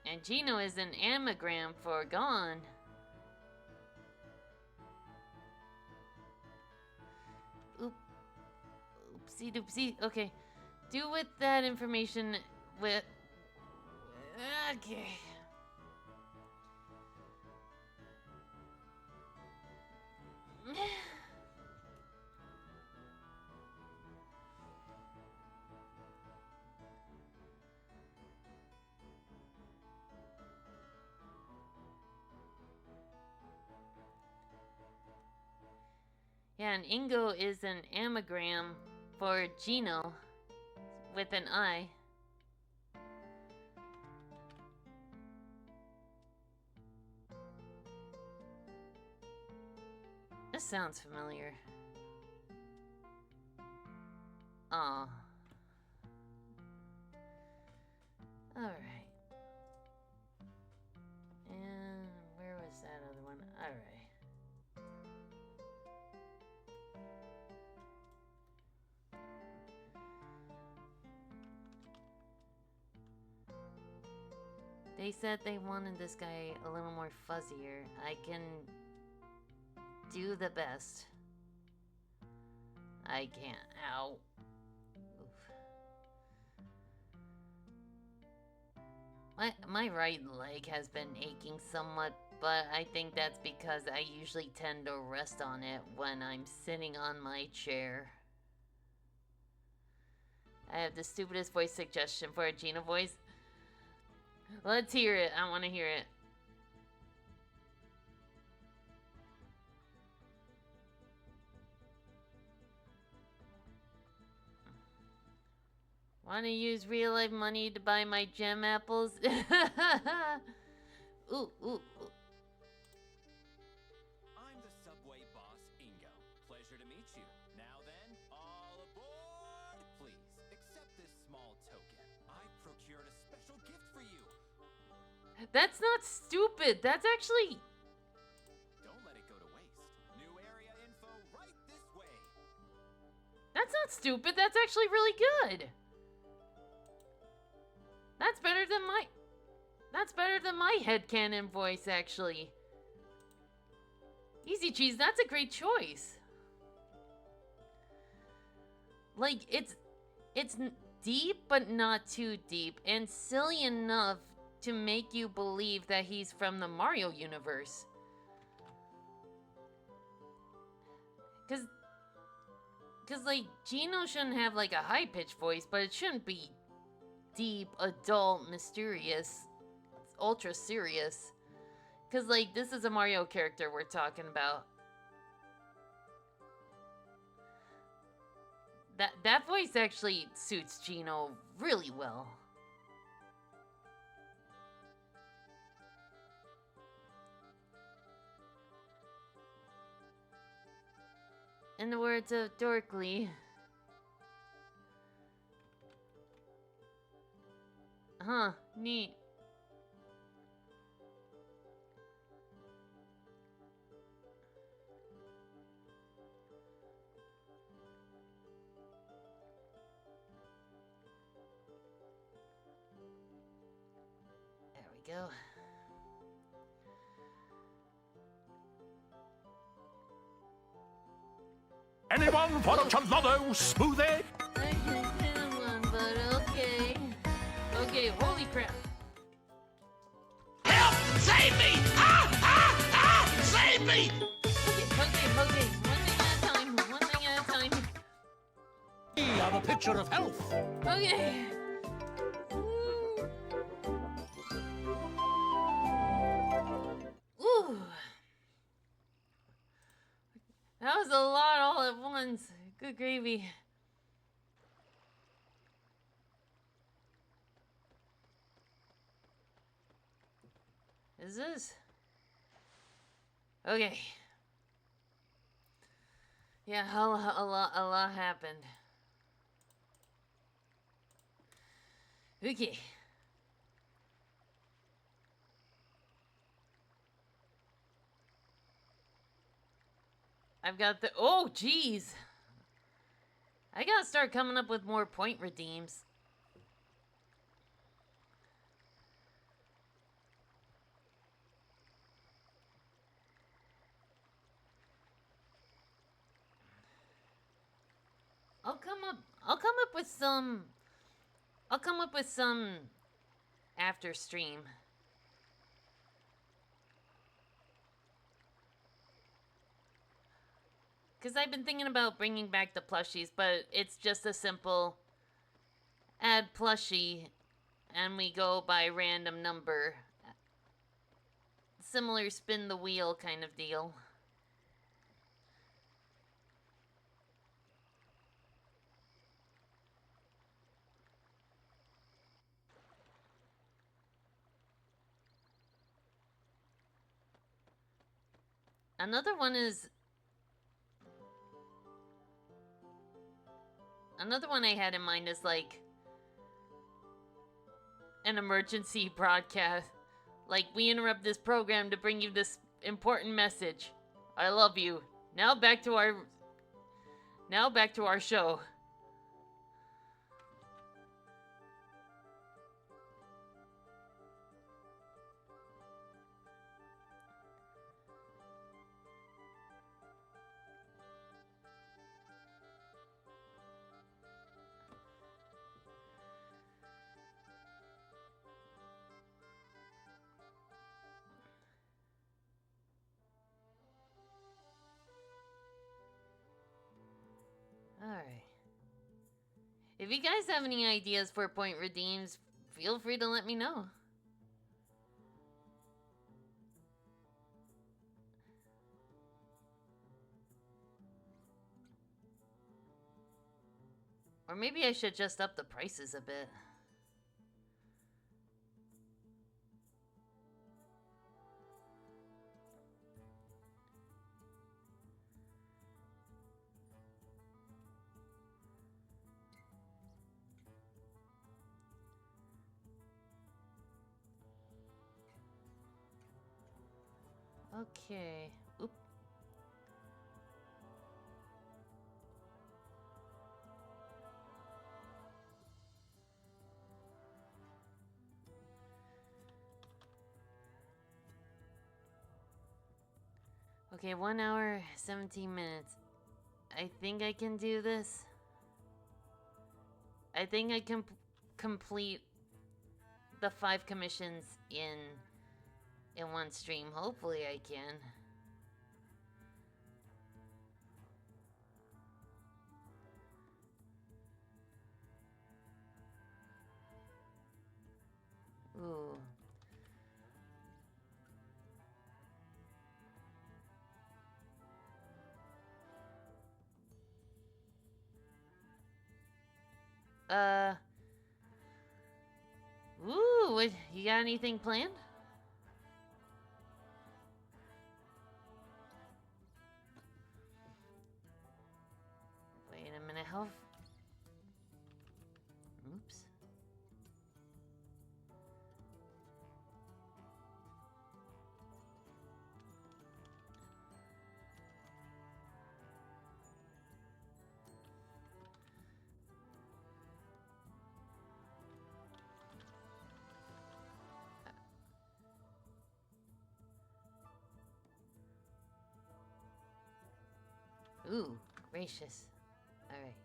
And Gino is an anagram for gone. Oopsie doopsie. Okay. Do with that information with... Okay. Yeah, and Ingo is an anagram for Gino with an I. This sounds familiar. Aw. Alright. And where was that other one? Alright. They said they wanted this guy a little more fuzzier. I can do the best. I can't. Ow. My right leg has been aching somewhat, but I think that's because I usually tend to rest on it when I'm sitting on my chair. I have the stupidest voice suggestion for a Gina voice. Let's hear it. I want to hear it. Want to use real life money to buy my gem apples? Ooh, ooh, ooh. I'm the subway boss, Ingo. Pleasure to meet you. Now then, all aboard! Please, accept this small token. I procured a special gift for you. That's not stupid. That's actually... Don't let it go to waste. New area info right this way. That's not stupid. That's actually really good. That's better than my... That's better than my headcanon voice, actually. Easy Cheese, that's a great choice. Like, it's deep, but not too deep, and silly enough to make you believe that he's from the Mario universe. Cause, like, Gino shouldn't have, like, a high-pitched voice, but it shouldn't be deep, adult, mysterious, ultra serious. Cause like this is a Mario character we're talking about. That voice actually suits Gino really well. In the words of Dorkly. Huh, neat. There we go. Anyone for a gelato smoothie? I can have one, but okay. Okay, holy crap. Help! Save me! Save me! Okay. One thing at a time. We are a picture of health. Okay. Ooh. That was a lot all at once. Good gravy. Is this? Okay. Yeah, a lot happened. Okay. I've got the... Oh, jeez. I gotta start coming up with more point redeems. I'll come up with some... I'll come up with some after stream. Because I've been thinking about bringing back the plushies, but it's just a simple add plushie and we go by random number. Similar spin the wheel kind of deal. Another one I had in mind is like an emergency broadcast. Like, we interrupt this program to bring you this important message. I love you. Now back to our show. Alright. If you guys have any ideas for point redeems, feel free to let me know. Or maybe I should just up the prices a bit. Okay. Oop. Okay, 1 hour, 17 minutes. I think I can do this. I think I can complete the 5 commissions in one stream. Hopefully I can. Ooh. Ooh, what, you got anything planned? Wait a minute, how... Oops. Ooh. Gracious. Alright.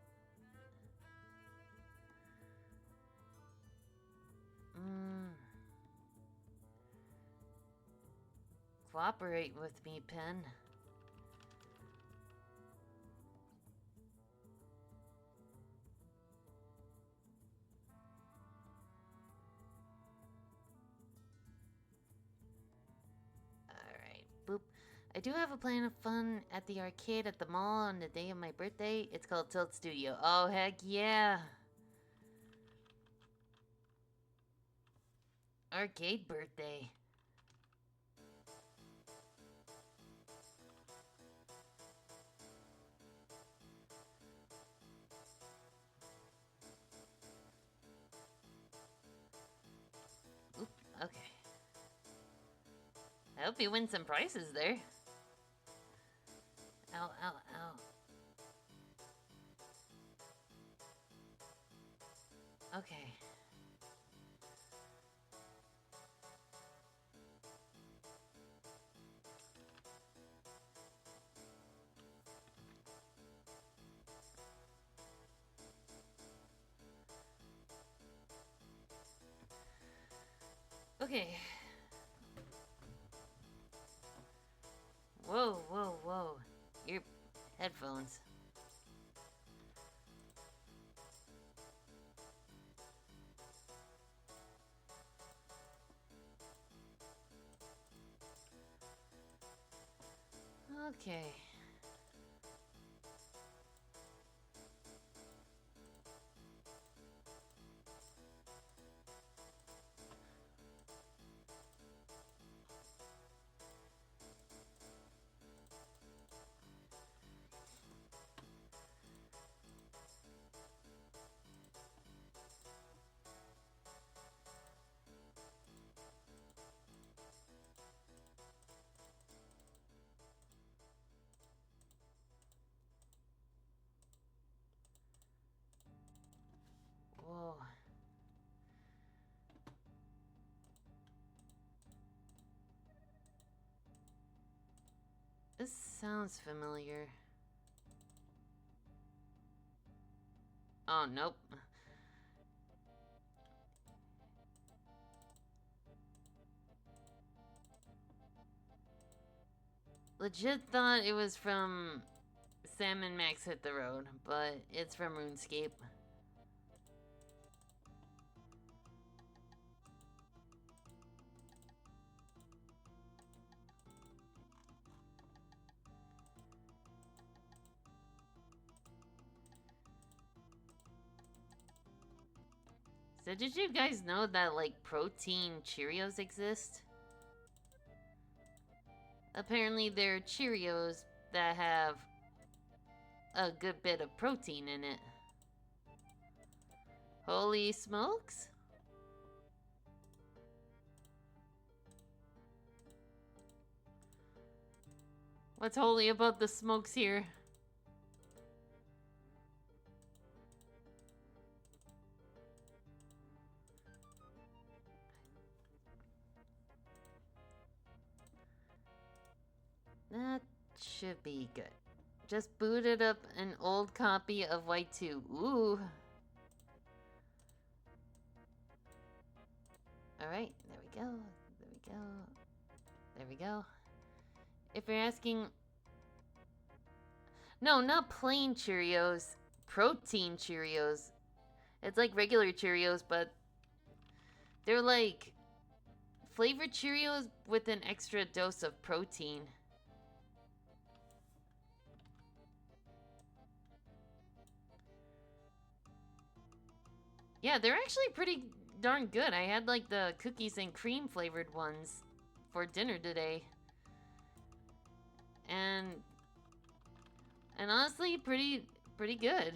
Cooperate with me, Pen. Alright, boop. I do have a plan of fun at the arcade at the mall on the day of my birthday. It's called Tilt Studio. Oh, heck yeah. Arcade birthday. Oop, okay. I hope you win some prizes there. Ow, ow, ow. Okay. Okay. Whoa, whoa, whoa. Your headphones. Okay. Whoa. This sounds familiar. Oh, nope. Legit thought it was from Sam and Max Hit the Road, but it's from RuneScape. So did you guys know that, like, protein Cheerios exist? Apparently they're Cheerios that have a good bit of protein in it. Holy smokes! What's holy about the smokes here? That should be good. Just booted up an old copy of White 2. Ooh. Alright, there we go. There we go. There we go. If you're asking... No, not plain Cheerios. Protein Cheerios. It's like regular Cheerios, but they're like flavored Cheerios with an extra dose of protein. Yeah, they're actually pretty darn good. I had like the cookies and cream flavored ones for dinner today. And honestly, pretty good.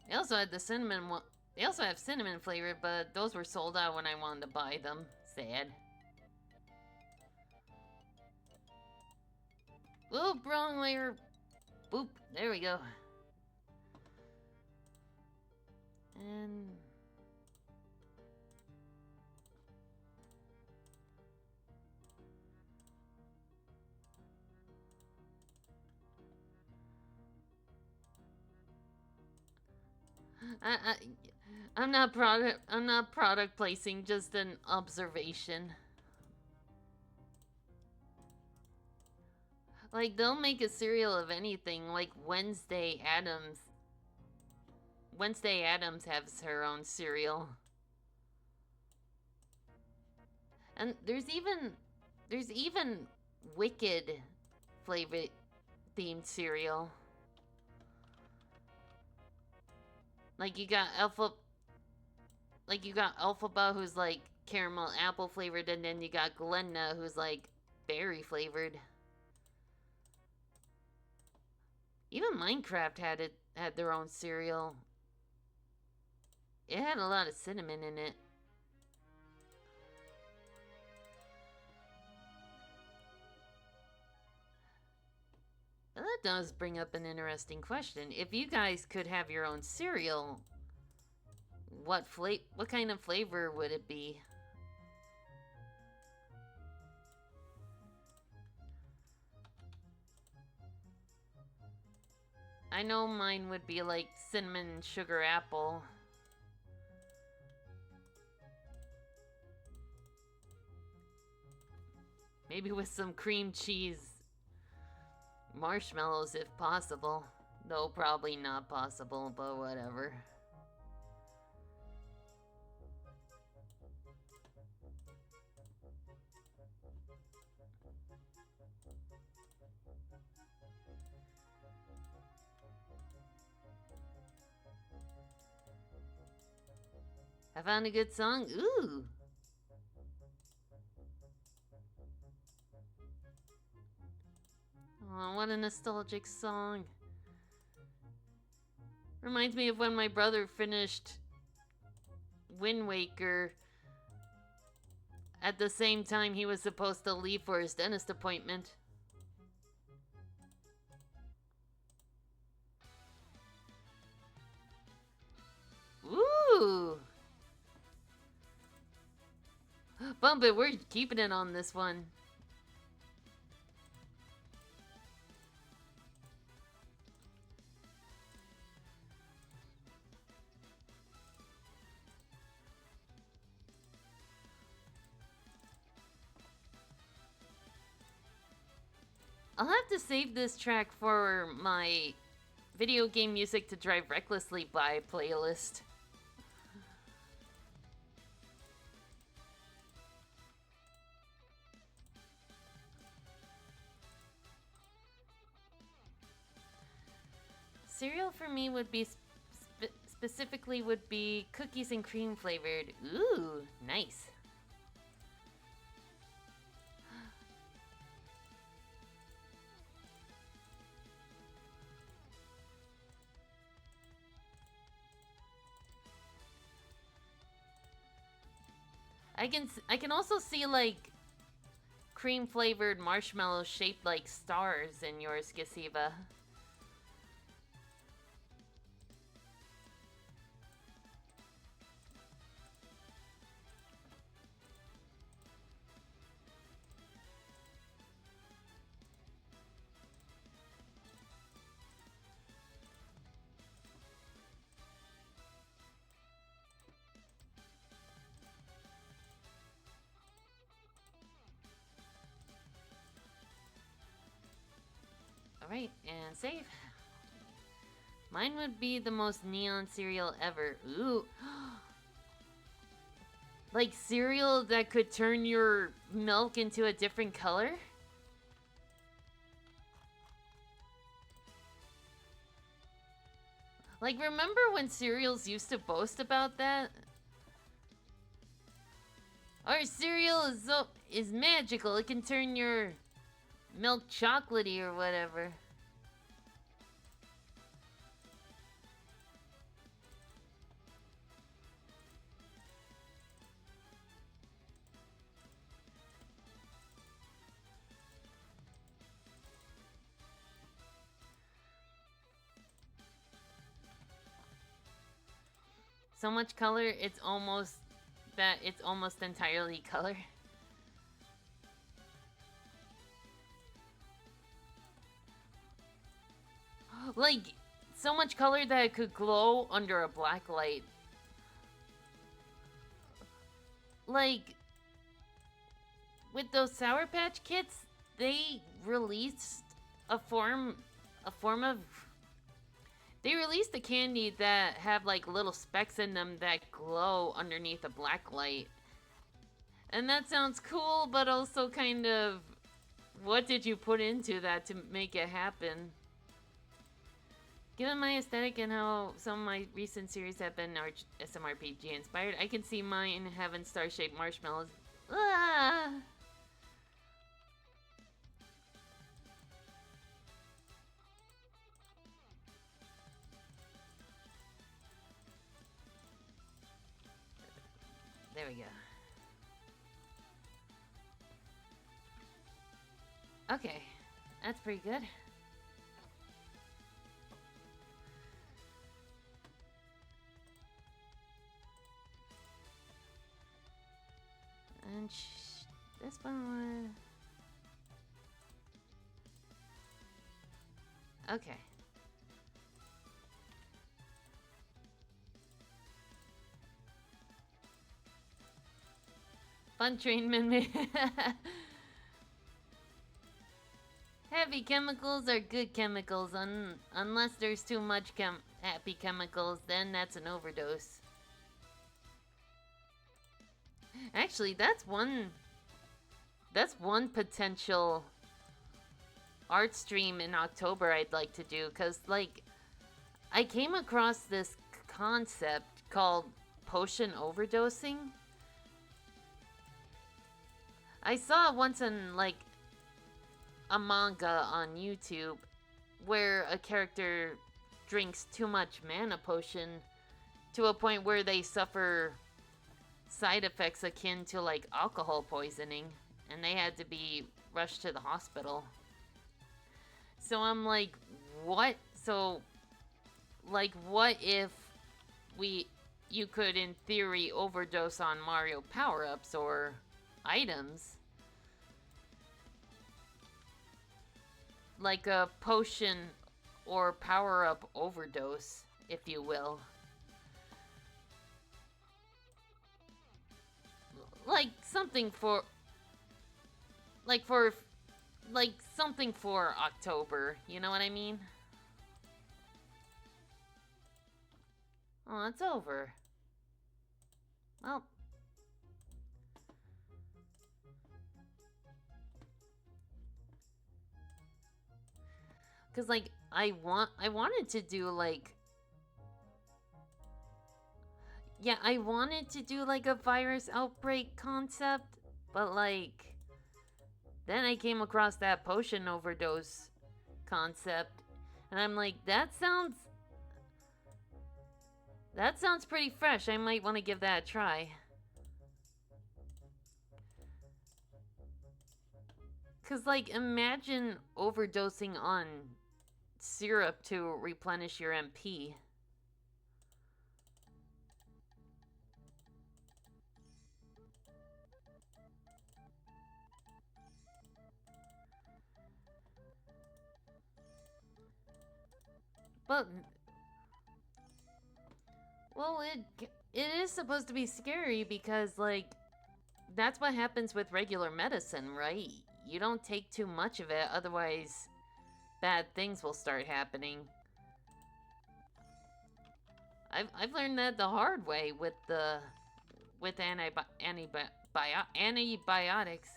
They also had the cinnamon one. They also have cinnamon flavored, but those were sold out when I wanted to buy them. Sad. Oop, wrong layer. Boop, there we go. And... I, I, I'm not product placing, just an observation. Like, they'll make a cereal of anything, like Wednesday Adams. Wednesday Adams has her own cereal. And there's even Wicked flavored themed cereal. Like you got Alphaba, who's like caramel apple flavored, and then you got Glenna, who's like berry flavored. Even Minecraft had their own cereal. It had a lot of cinnamon in it. Well, that does bring up an interesting question. If you guys could have your own cereal, what kind of flavor would it be? I know mine would be like cinnamon sugar apple. Maybe with some cream cheese marshmallows if possible. Though probably not possible, but whatever. I found a good song. Ooh. Oh, what a nostalgic song. Reminds me of when my brother finished Wind Waker at the same time he was supposed to leave for his dentist appointment. Ooh! Bump it, we're keeping it on this one. I'll have to save this track for my video game music to drive recklessly by playlist. Cereal for me would be specifically would be cookies and cream flavored. Ooh, nice. I can also see like cream flavored marshmallows shaped like stars in yours, Gasiva. Alright, and save. Mine would be the most neon cereal ever. Ooh. Like cereal that could turn your milk into a different color? Like, remember when cereals used to boast about that? Our cereal is magical. It can turn your milk chocolatey or whatever. So much color, it's almost entirely color. Like, so much color that it could glow under a black light. Like, with those Sour Patch Kids, they released a form of... They released a candy that have, like, little specks in them that glow underneath a black light. And that sounds cool, but also kind of... What did you put into that to make it happen? Given my aesthetic and how some of my recent series have been SMRPG inspired, I can see mine having star-shaped marshmallows. Ah! There we go. Okay, that's pretty good. And this one was... Okay. Fun train man. Heavy chemicals are good chemicals, unless there's too much happy chemicals, then that's an overdose. Actually, that's one potential art stream in October I'd like to do, cause like I came across this concept called potion overdosing. I saw it once in like a manga on YouTube where a character drinks too much mana potion to a point where they suffer side effects akin to like alcohol poisoning and they had to be rushed to the hospital. So I'm like, what? So like what if you could in theory overdose on Mario power-ups or items? Like a potion or power-up overdose, if you will. Like something for... Like something for October, you know what I mean? Oh, it's over. Well... Cause like I wanted to do like, yeah, I wanted to do like a virus outbreak concept, but like then I came across that potion overdose concept and I'm like, that sounds pretty fresh. I might want to give that a try. Cause like imagine overdosing on syrup to replenish your MP. But well, it is supposed to be scary because like that's what happens with regular medicine, right? You don't take too much of it, otherwise bad things will start happening. I've learned that the hard way with antibiotics.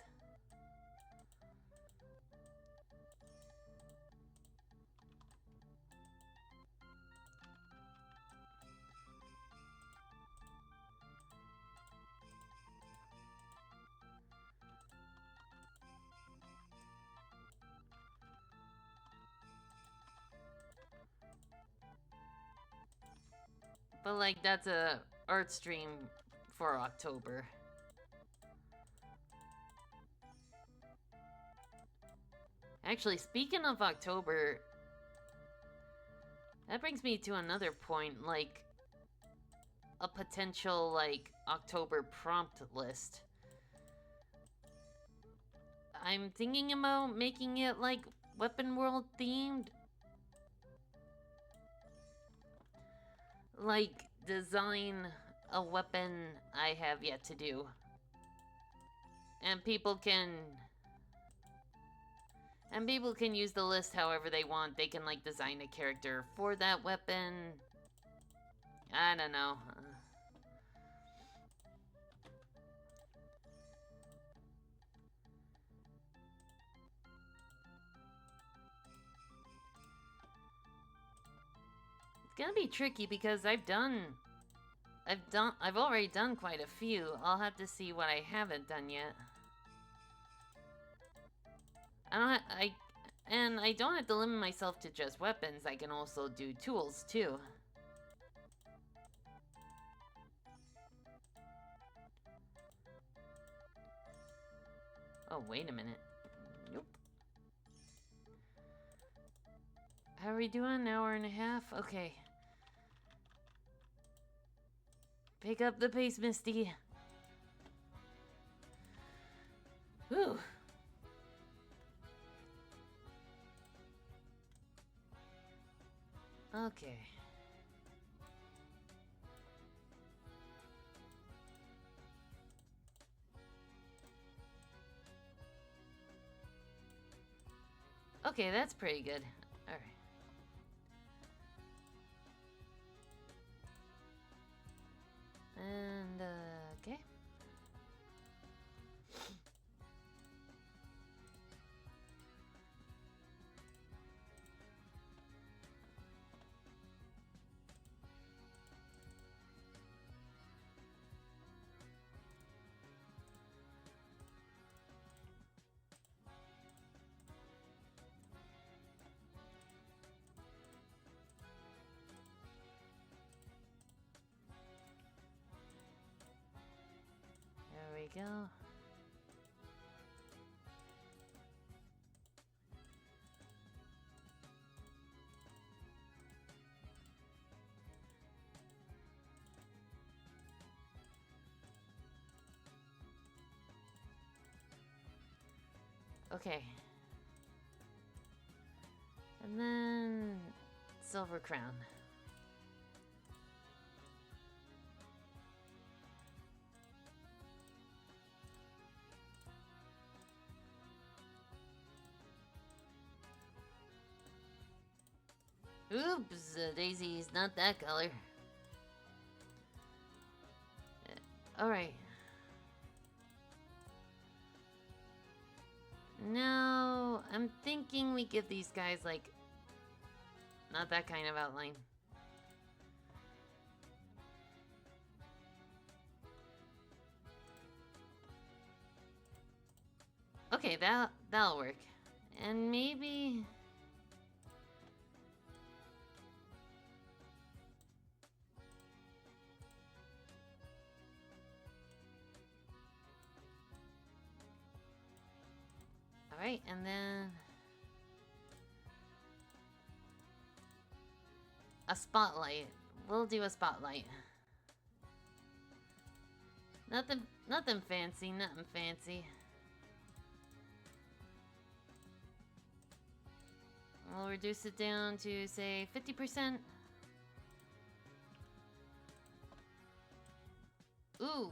But like that's a art stream for October. Actually, speaking of October, that brings me to another point, like a potential like October prompt list. I'm thinking about making it like Weapon World themed. like, design a weapon I have yet to do. And people can... And people can use the list however they want. They can, like, design a character for that weapon. I don't know. It's gonna be tricky because I've already done quite a few. I'll have to see what I haven't done yet. I don't have to limit myself to just weapons. I can also do tools too. Oh, wait a minute. Nope. How are we doing? An hour and a half? Okay. Pick up the pace, Misty. Whew. Okay. Okay, that's pretty good. Alright. And, okay. There we go. Okay. And then silver crown. Oops, Daisy's not that color. Alright. Now, I'm thinking we give these guys, like, not that kind of outline. Okay, that'll work. And maybe... Alright, and then... a spotlight. We'll do a spotlight. Nothing fancy, nothing fancy. We'll reduce it down to, say, 50%. Ooh.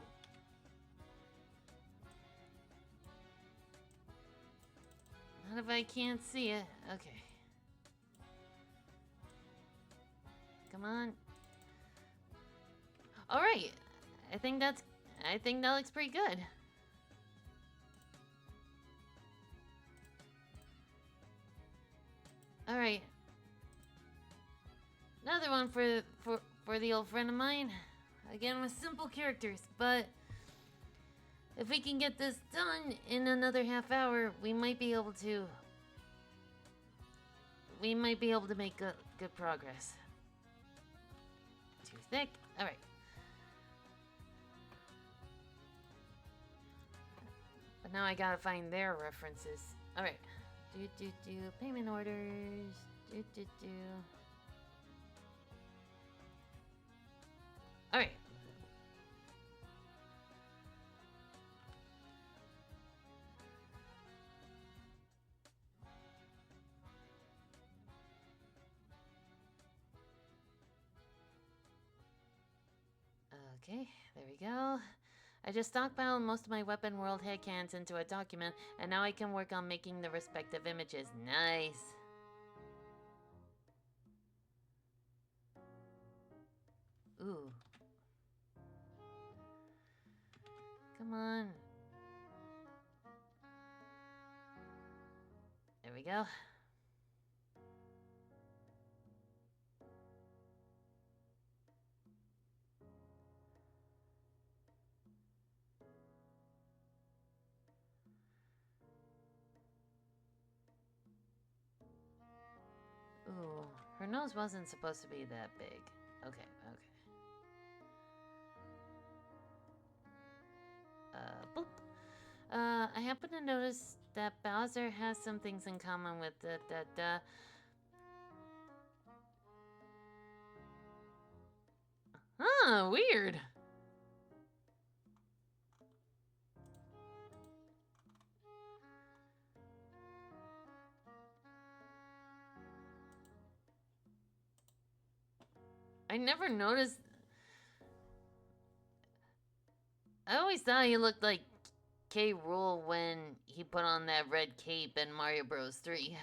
Not if I can't see it. Okay. Come on. Alright. I think that looks pretty good. Alright. Another one for the old friend of mine. Again with simple characters, but if we can get this done in another half hour, we might be able to make good progress. Too thick. Alright. But now I gotta find their references. Alright. Payment orders. Alright. Okay, there we go. I just stockpiled most of my Weapon World headcans into a document, and now I can work on making the respective images. Nice. Ooh. Come on. There we go. Ooh, her nose wasn't supposed to be that big. Okay, okay. Boop. I happen to notice that Bowser has some things in common with Huh, weird. I never noticed. I always thought he looked like K. Rool when he put on that red cape in Mario Bros. 3.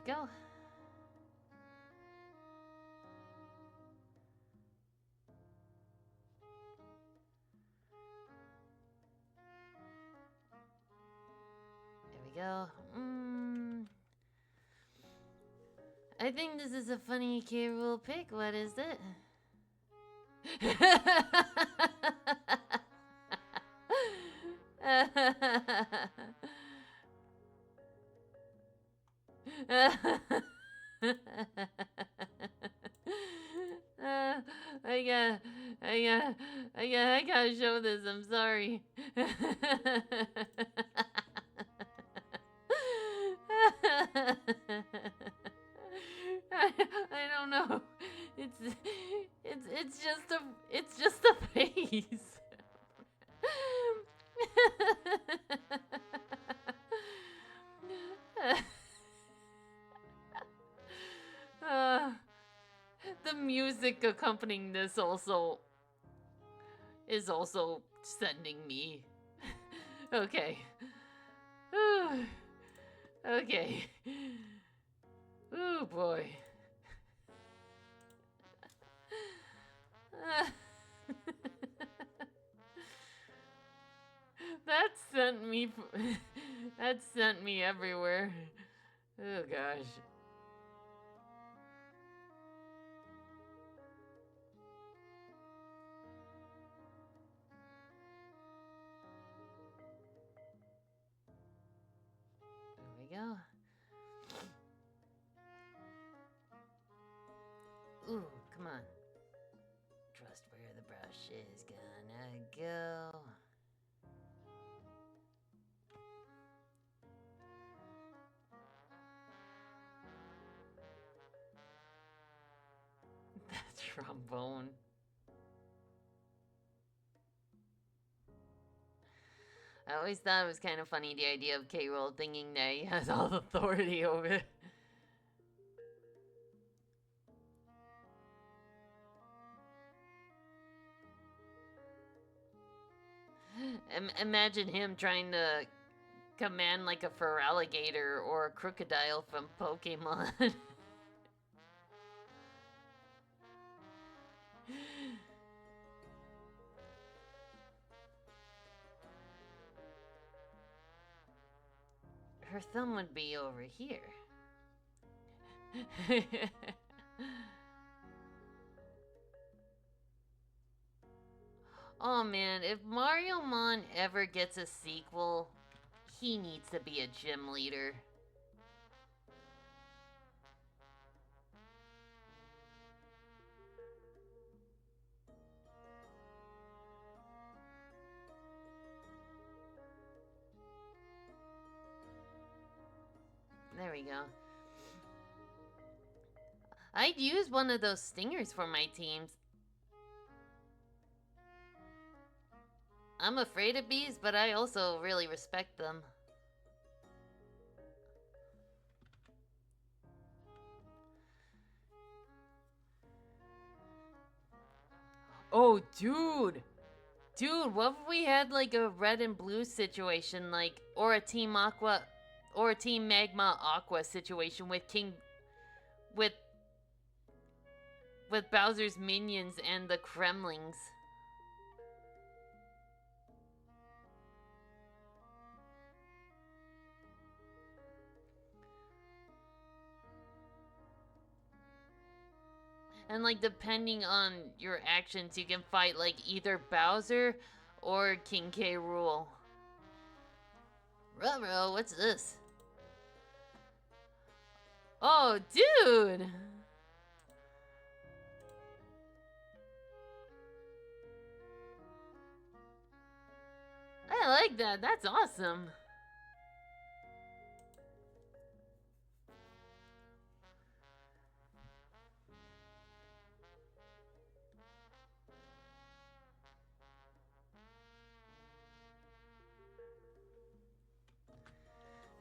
There we go. There we go. I think this is a funny K. Rool pick. What is it? I gotta show this. I'm sorry. I don't know. It's just a face. The music accompanying this is also sending me. Okay. Okay. Ooh boy. That sent me everywhere. Oh gosh. There we go. Ooh, come on. Trust where the brush is gonna go. That trombone. I always thought it was kind of funny, the idea of K. Rool thinking that he has all the authority over it. Imagine him trying to command like a Feraligatr or a crocodile from Pokemon. Her thumb would be over here. Oh man, if Mario Mon ever gets a sequel, he needs to be a gym leader. There we go. I'd use one of those stingers for my teams. I'm afraid of bees, but I also really respect them. Oh, dude. Dude, what if we had like a red and blue situation, like, or a Team Aqua, or a Team Magma Aqua situation with with with Bowser's minions and the Kremlings. And like depending on your actions, you can fight like either Bowser or King K. Rool. Ruh-roh, what's this? Oh, dude! I like that. That's awesome.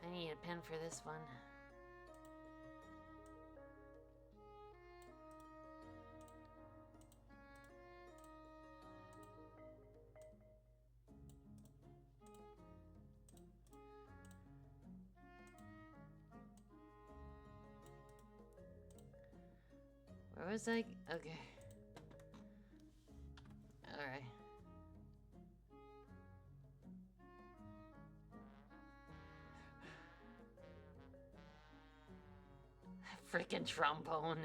I need a pen for this one. Where was I? Okay. Alright. Freaking trombone.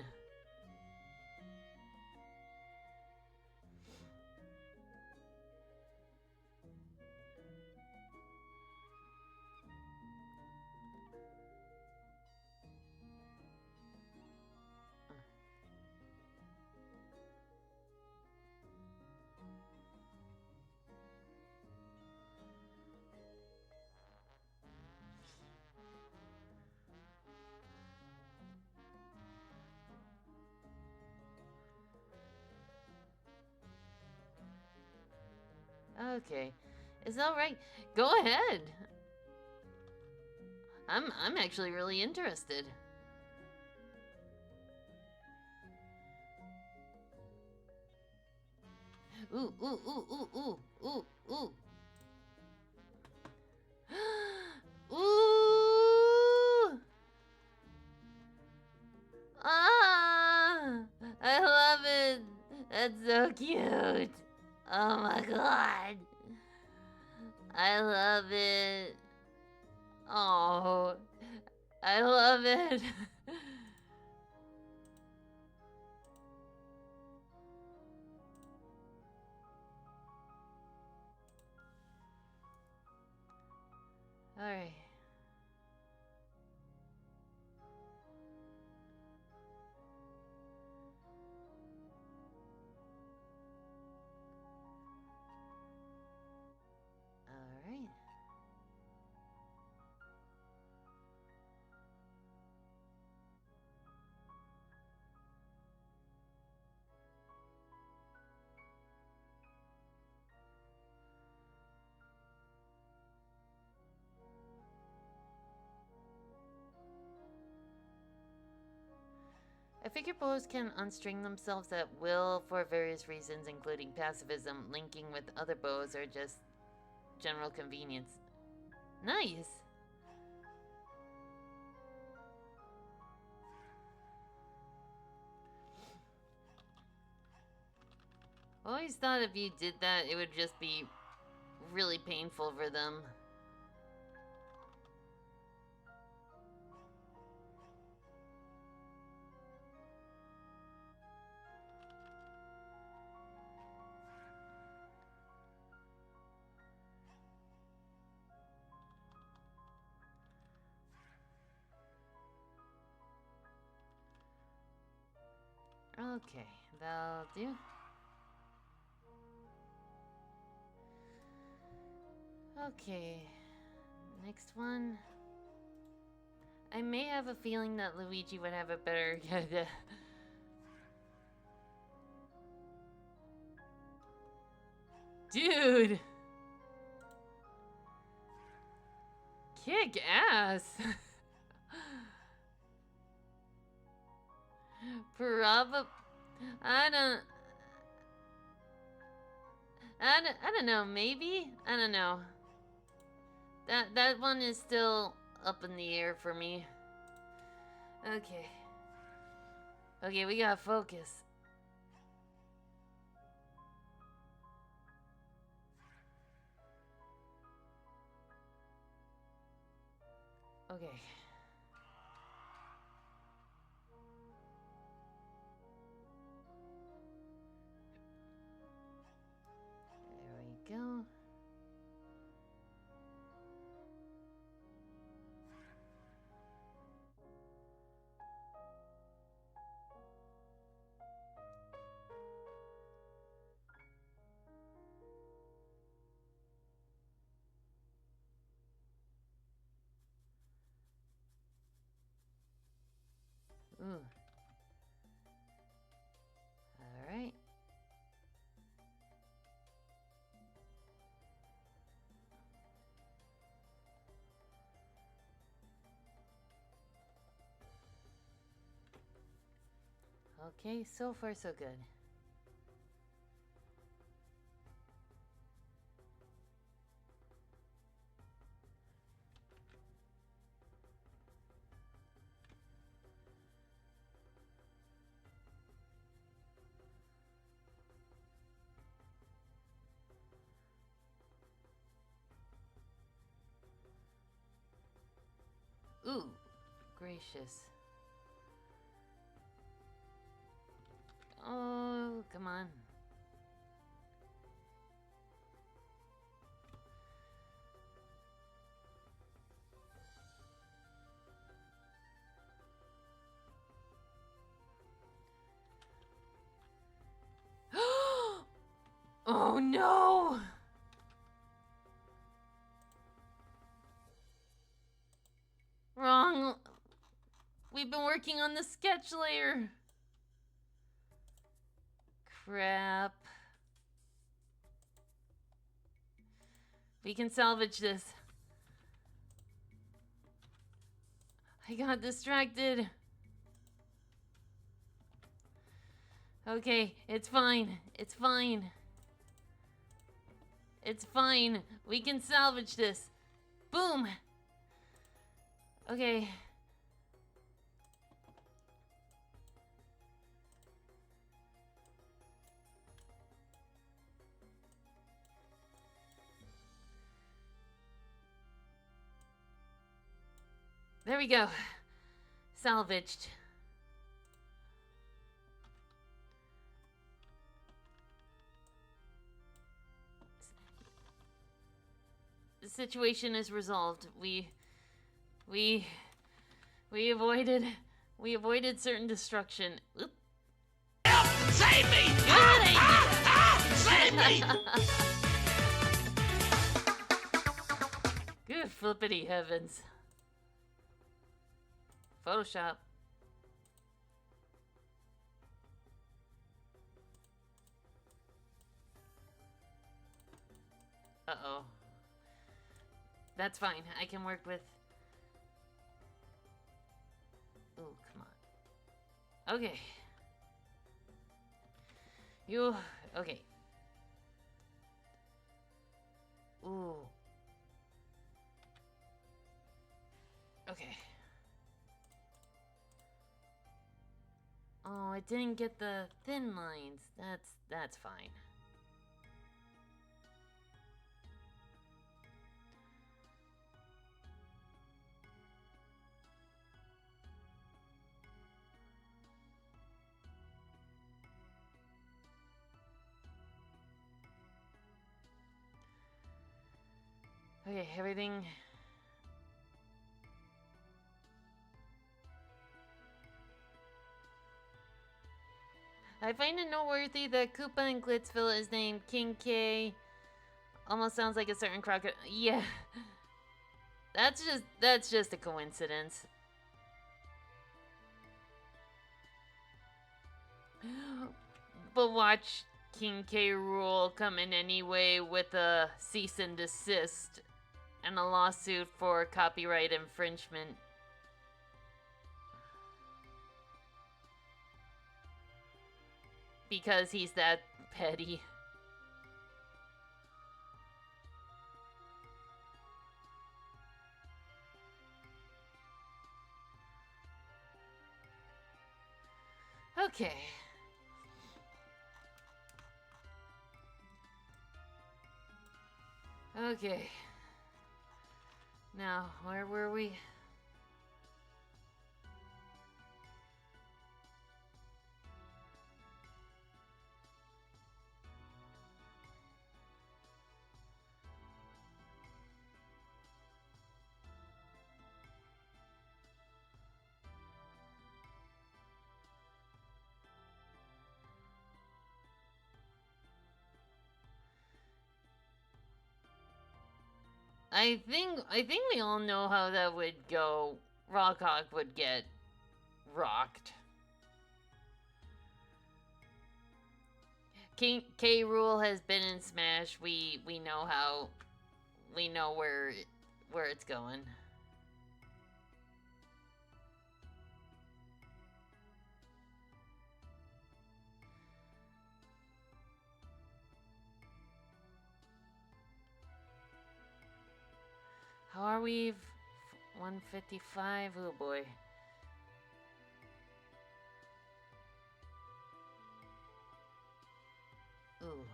Okay. It's alright. Go ahead. I'm actually really interested. Ooh, ooh, ooh, ooh, ooh, ooh, ooh. Ooh! Ah! I love it. That's so cute. Oh my god. I love it. Oh, I love it. All right. All right. I figure bows can unstring themselves at will for various reasons, including pacifism, linking with other bows, or just general convenience. Nice! I always thought if you did that, it would just be really painful for them. Okay, that'll do. Okay, next one. I may have a feeling that Luigi would have a better Dude! Kick ass! Probably. I don't. I don't know, maybe? I don't know. That one is still up in the air for me. Okay. Okay, we gotta focus. Okay. There we go. Ooh. Alright. Okay, so far so good. Ooh, gracious. Oh, come on. Oh no! Wrong. We've been working on the sketch layer. Crap. We can salvage this. I got distracted. Okay, it's fine. It's fine. It's fine. We can salvage this. Boom. Okay. There we go. Salvaged. The situation is resolved. We avoided certain destruction. Oop. Help! Save me! Good idea. Save me! Good flippity heavens. Photoshop. Uh-oh. That's fine. I can work with... Oh, come on. Okay. You... Okay. Ooh. Okay. Oh, I didn't get the thin lines. That's fine. Okay, everything... I find it noteworthy that Koopa in Glitzville is named King K. Almost sounds like a certain crocodile. Yeah. That's just a coincidence. But watch King K. Rool come in anyway with a cease and desist and a lawsuit for copyright infringement. Because he's that petty. Okay. Okay. Now, where were we? I think we all know how that would go. Rockhawk would get rocked. King K. Rule has been in Smash. We know how. We know where it's going. How are we? 155. Oh boy. Ooh.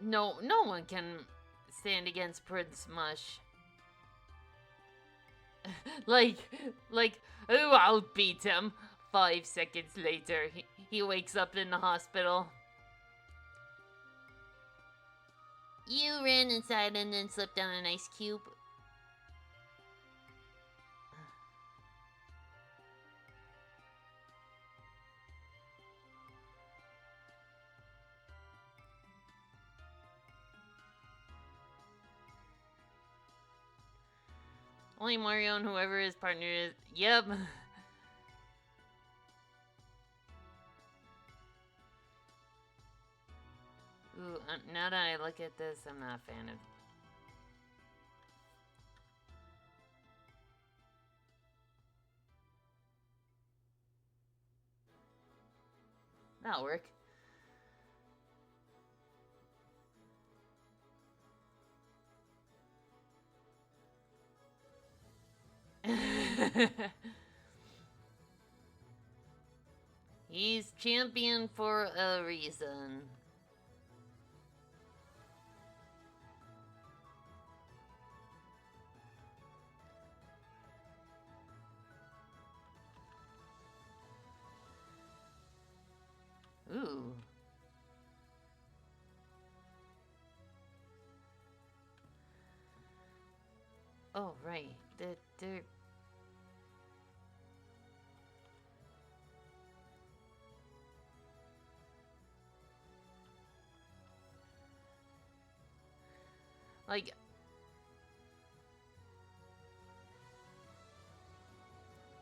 No one can stand against Prince Mush. like, oh, I'll beat him. 5 seconds later, he wakes up in the hospital. You ran inside and then slipped down an ice cube. Only Mario and whoever his partner is. Yep. Ooh, now that I look at this, I'm not a fan of. That'll work. He's champion for a reason. Ooh. Oh, right. They're... Like...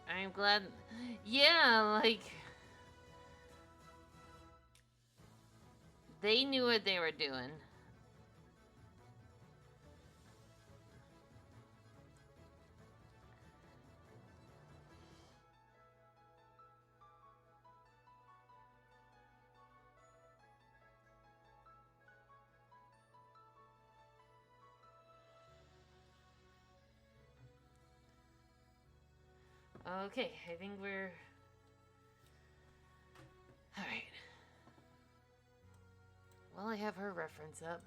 I'm glad... Yeah, like... They knew what they were doing. Okay, I think we're... Alright. Well, I have her reference up.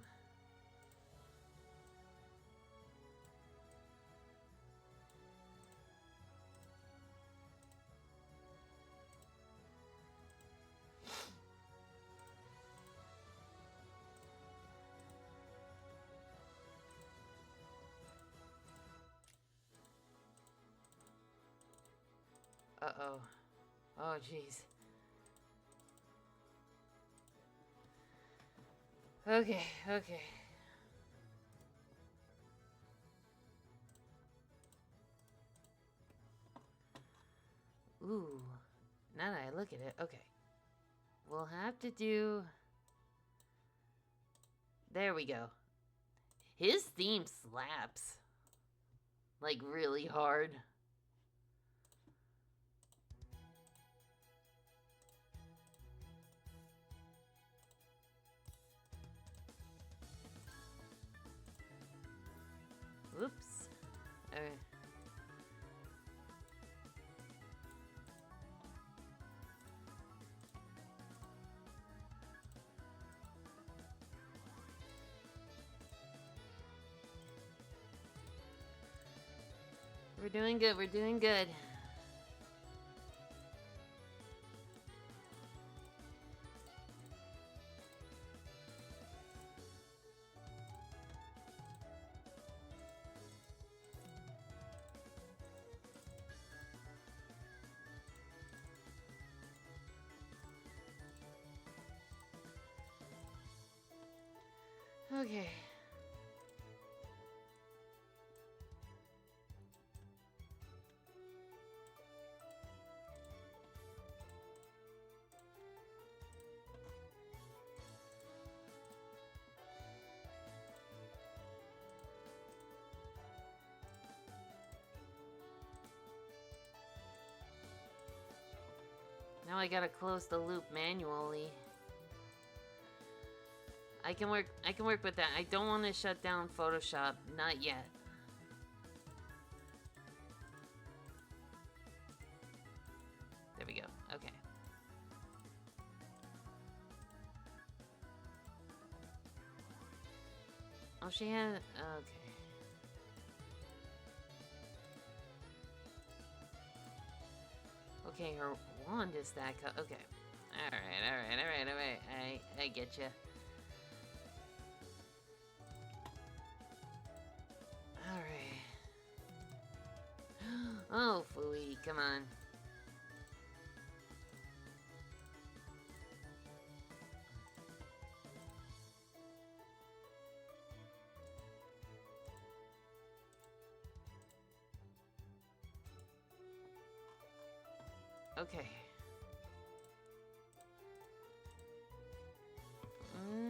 Uh-oh. Oh, jeez. Okay, okay. Ooh. Now that I look at it, okay. We'll have to do... There we go. His theme slaps. Like, really hard. Okay. We're doing good, we're doing good. Okay. Now I gotta close the loop manually. I can work with that. I don't want to shut down Photoshop, not yet. There we go. Okay. Oh, she had okay. Okay, her wand is that okay. Alright. I get you. Alright. Oh, Fooey, come on. Okay.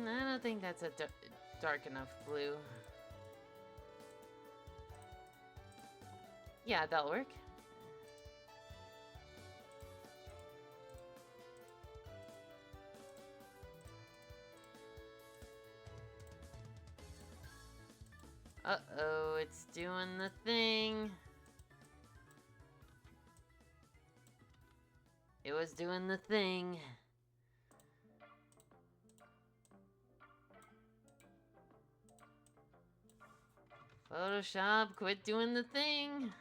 I don't think that's a dark enough blue. Yeah, that'll work. Uh-oh, it's doing the thing. It was doing the thing. Photoshop, quit doing the thing.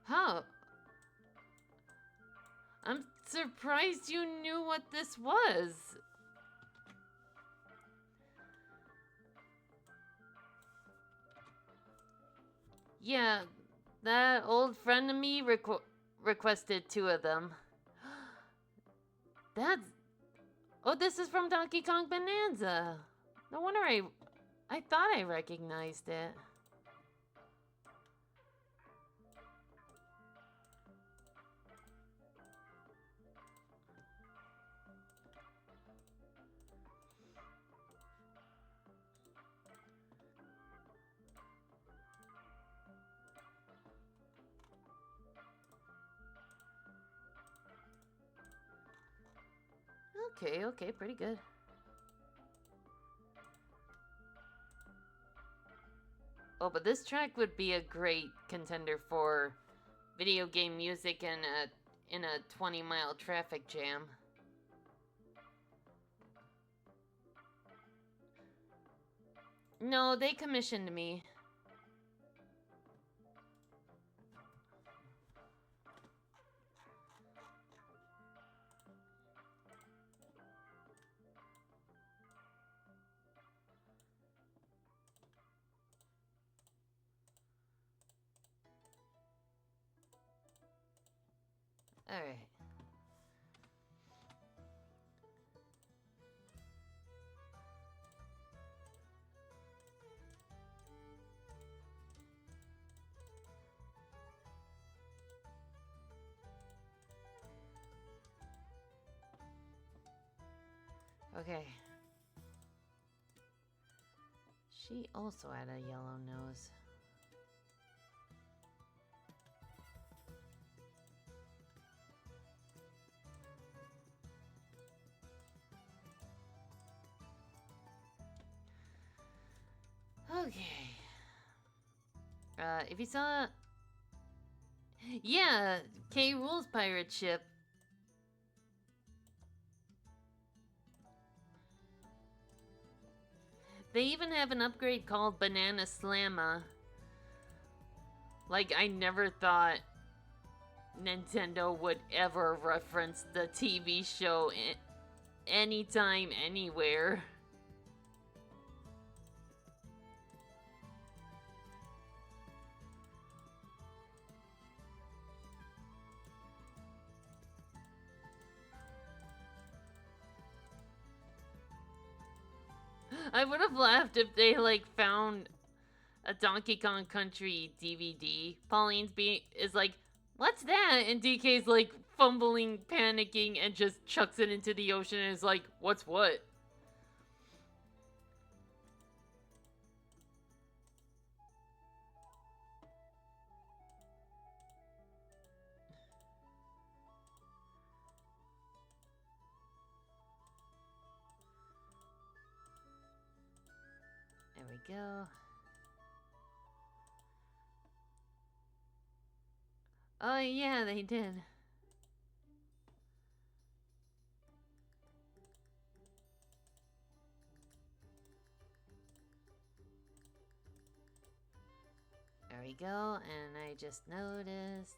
Huh. I'm surprised you knew what this was. Yeah, that old friend of me requested 2 of them. That's... Oh, this is from Donkey Kong Bonanza. No wonder I thought I recognized it. Okay, pretty good. Oh, but this track would be a great contender for video game music in a 20-mile traffic jam. No, they commissioned me. All right. Okay. She also had a yellow nose. Okay. If you saw... Yeah, K. Rool's pirate ship. They even have an upgrade called Banana Slamma. Like, I never thought Nintendo would ever reference the TV show anytime, anywhere. I would have laughed if they, like, found a Donkey Kong Country DVD. Is like, what's that? And DK's like fumbling, panicking, and just chucks it into the ocean and is like, what's what? There we go. Oh, yeah, they did. There we go, and I just noticed.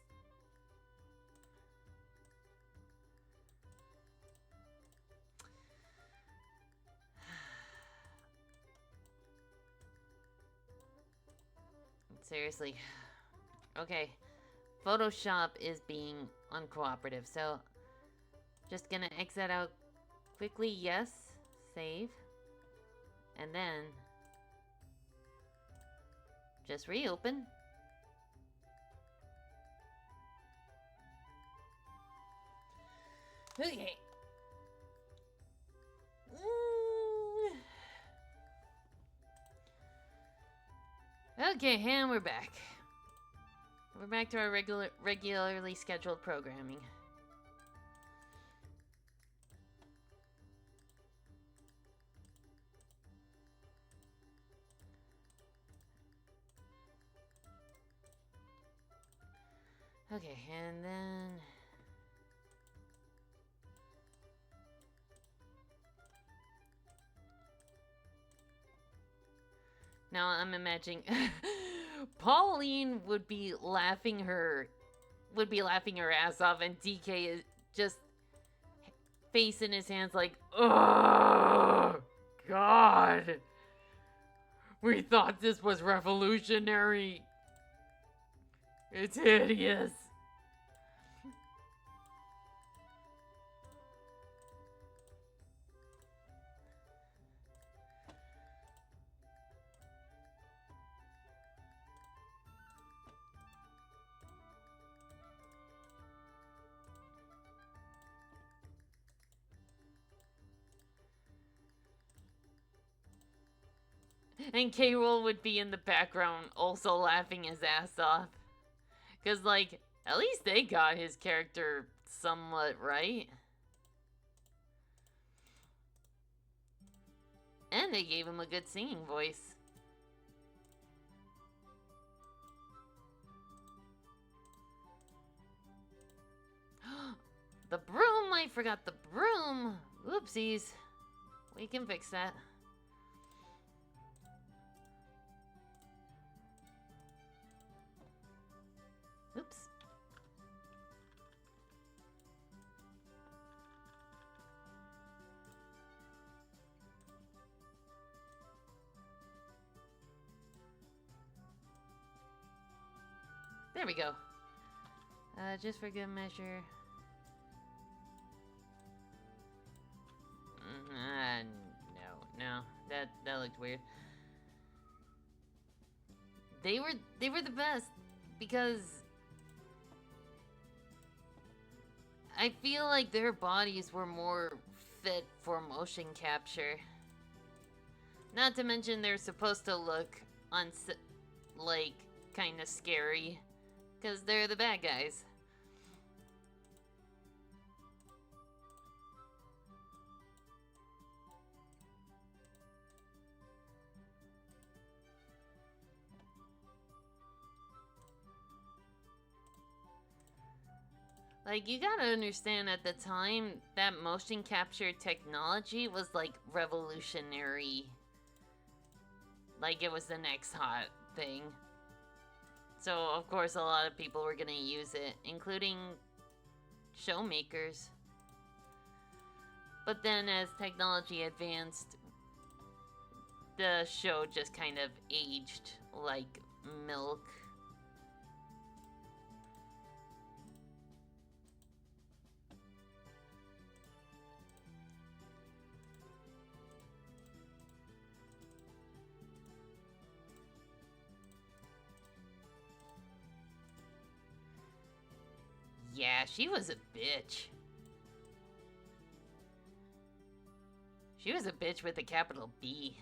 Seriously. Okay. Photoshop is being uncooperative, so just gonna exit out quickly. Yes. Save. And then just reopen. Okay. Okay, and we're back. We're back to our regularly scheduled programming. Okay, and then... Now I'm imagining Pauline would be laughing her ass off, and DK is just face in his hands like, oh God, we thought this was revolutionary. It's hideous. And K-Rool would be in the background also laughing his ass off. Because, like, at least they got his character somewhat right. And they gave him a good singing voice. The broom! I forgot the broom! Oopsies. We can fix that. Oops. There we go. Just for good measure. No, that looked weird. They were the best because I feel like their bodies were more fit for motion capture. Not to mention they're supposed to look like kind of scary, because they're the bad guys. Like, you gotta understand, at the time, that motion capture technology was, like, revolutionary. Like, it was the next hot thing. So, of course, a lot of people were gonna use it, including showmakers. But then, as technology advanced, the show just kind of aged like milk. Yeah, she was a bitch. She was a bitch with a capital B.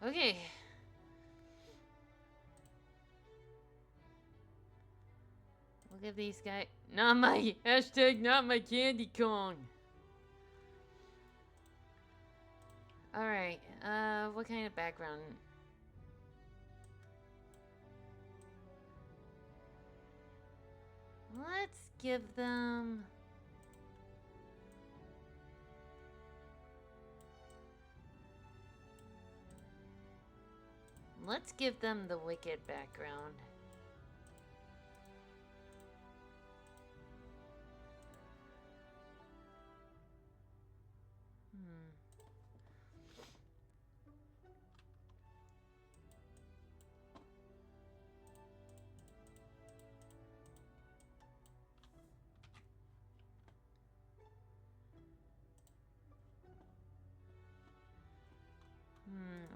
Okay. We'll give these guys... Not my... Hashtag not my candy Kong. Alright, what kind of background? Let's give them... Let's give them the Wicked background.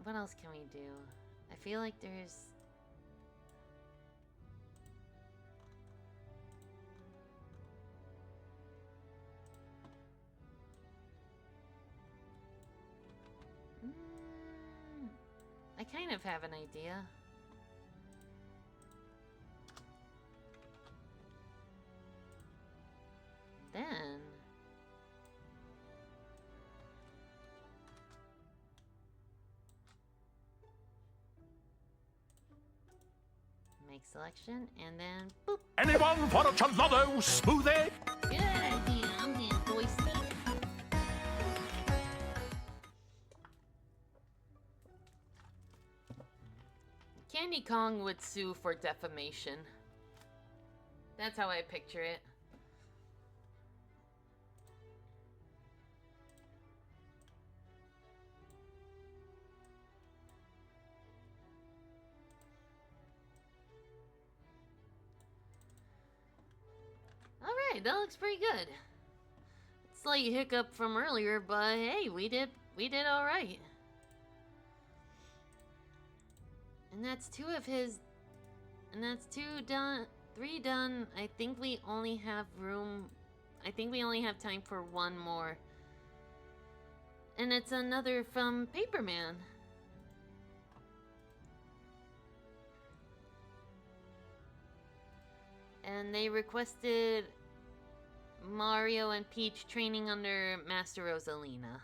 What else can we do? I feel like there's... I kind of have an idea. Then... Make selection, and then boop. Anyone for a chelado smoothie? Good idea, I'm being boisty. Candy Kong would sue for defamation. That's how I picture it. Alright, that looks pretty good. Slight hiccup from earlier, but hey, we did alright. And that's two of his... And that's two done... 3 done. I think we only have room... I think we only have time for one more. And it's another from Paperman. And they requested Mario and Peach training under Master Rosalina.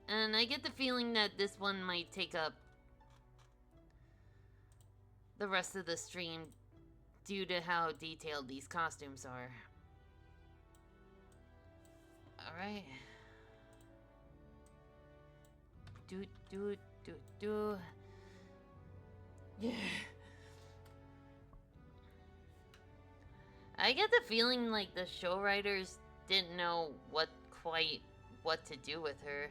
And I get the feeling that this one might take up the rest of the stream due to how detailed these costumes are. Alright. Do. Yeah. I get the feeling like the show writers didn't know what to do with her.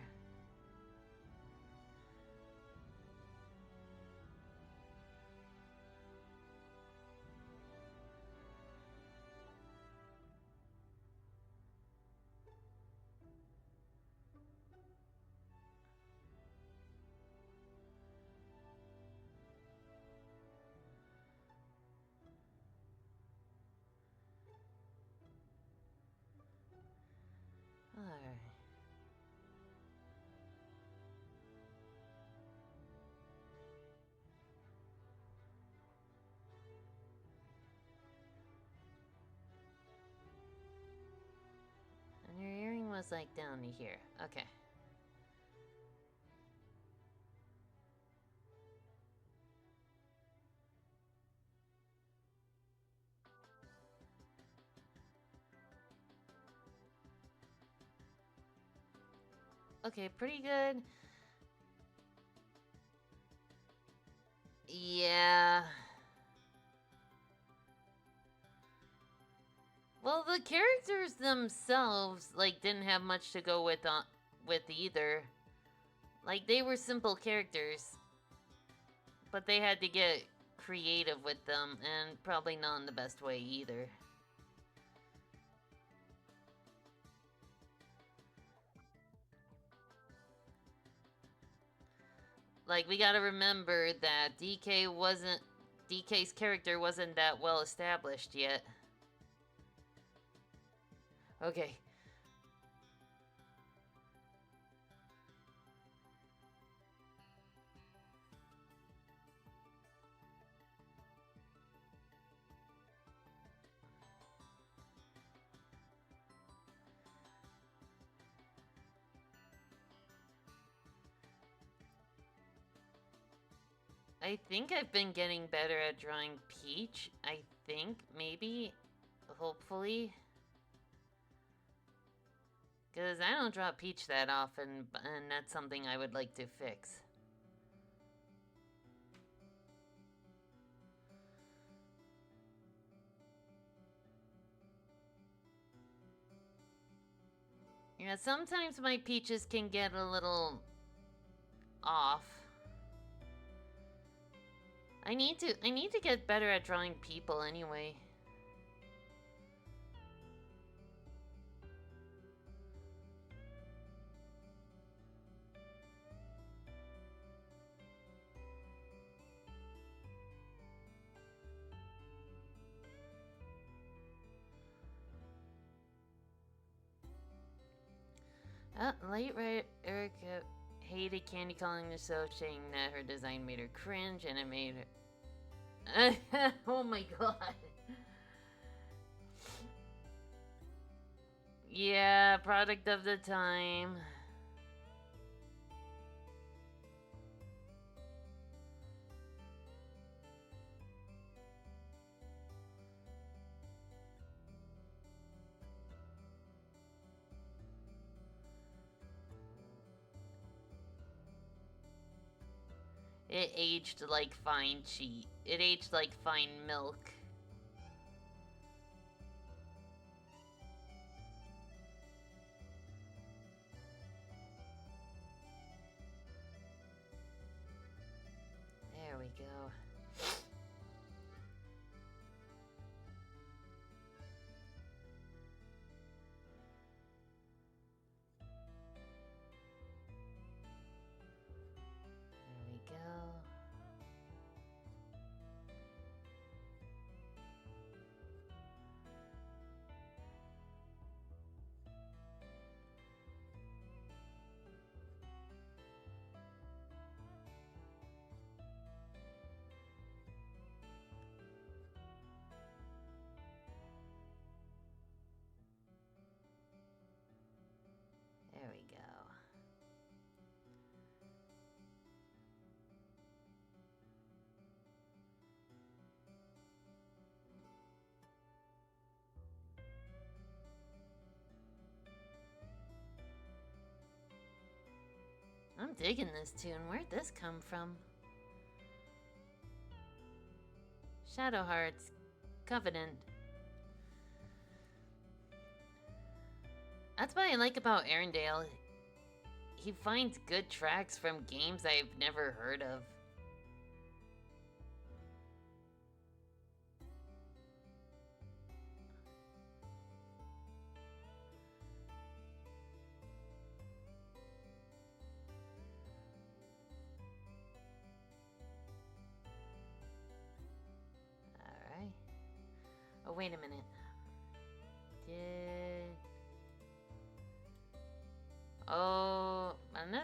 And your earring was like down to here. Okay. Okay, pretty good. Yeah. Well, the characters themselves like didn't have much to go with either. Like they were simple characters, but they had to get creative with them, and probably not in the best way either. Like we gotta remember that DK's character wasn't that well established yet. Okay. I think I've been getting better at drawing Peach. I think, maybe, hopefully. Because I don't draw Peach that often, and that's something I would like to fix. Yeah, sometimes my Peaches can get a little off. I need to get better at drawing people anyway. Late right Erica hated Candy calling her so, saying that her design made her cringe and it made her. Oh my god. Yeah, product of the time. It aged like fine cheese. It aged like fine milk. There we go. There we go. There we go. I'm digging this tune. Where'd this come from? Shadow Hearts. Covenant. That's what I like about Arendelle. He finds good tracks from games I've never heard of. Alright. Oh, wait a minute. Did...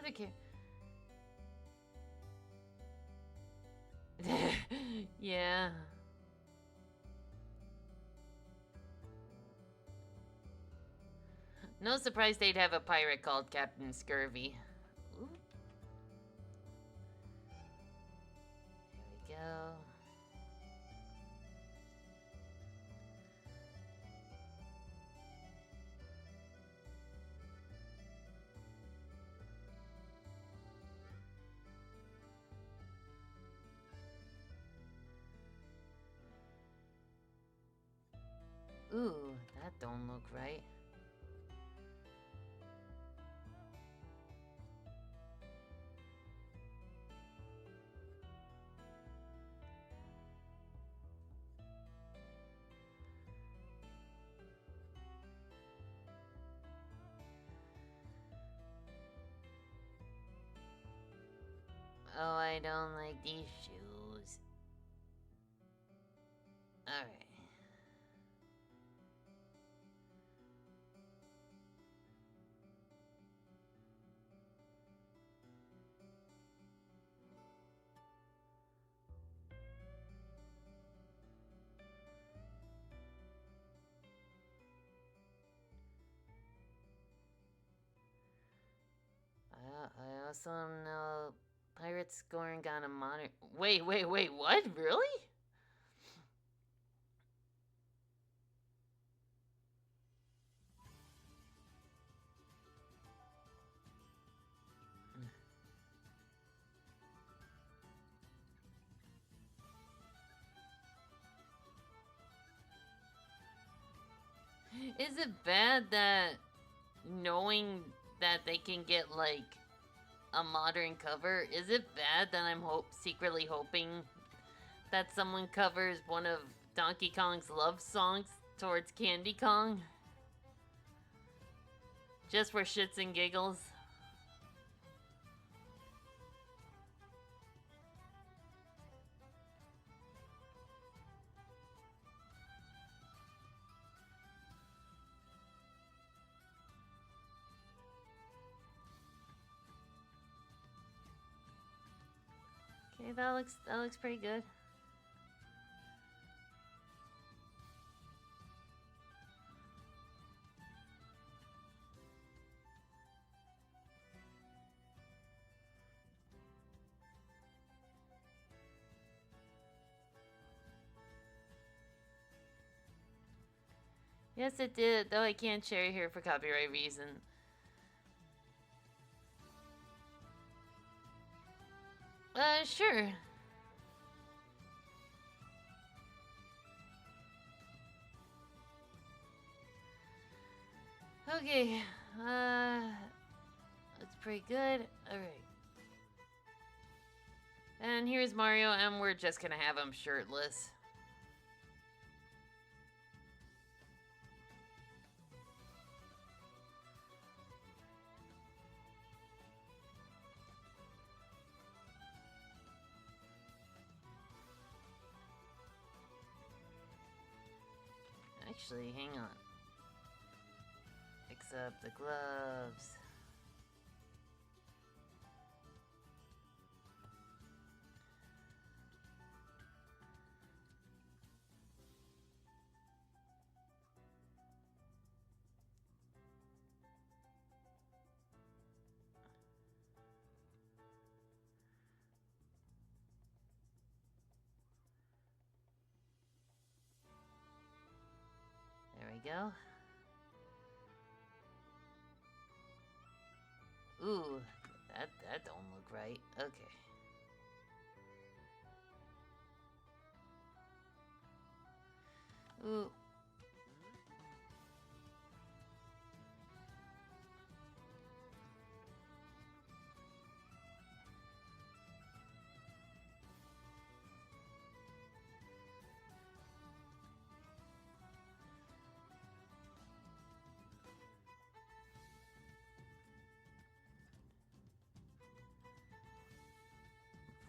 other yeah. No surprise they'd have a pirate called Captain Scurvy. Ooh. There we go. Ooh, that don't look right. Oh, I don't like these shoes. Alright. I also know Pirates scoring got a modern. Wait, what? Really? Is it bad that knowing that they can get like a modern cover, is it bad that I'm secretly hoping that someone covers one of Donkey Kong's love songs towards Candy Kong? Just for shits and giggles? Okay, that looks pretty good. Yes, it did, though I can't share it here for copyright reason. Sure. Okay, that's pretty good. Alright. And here's Mario, and we're just gonna have him shirtless. Actually, hang on. Fix up the gloves. There we go. Ooh, that don't look right. Okay. Ooh.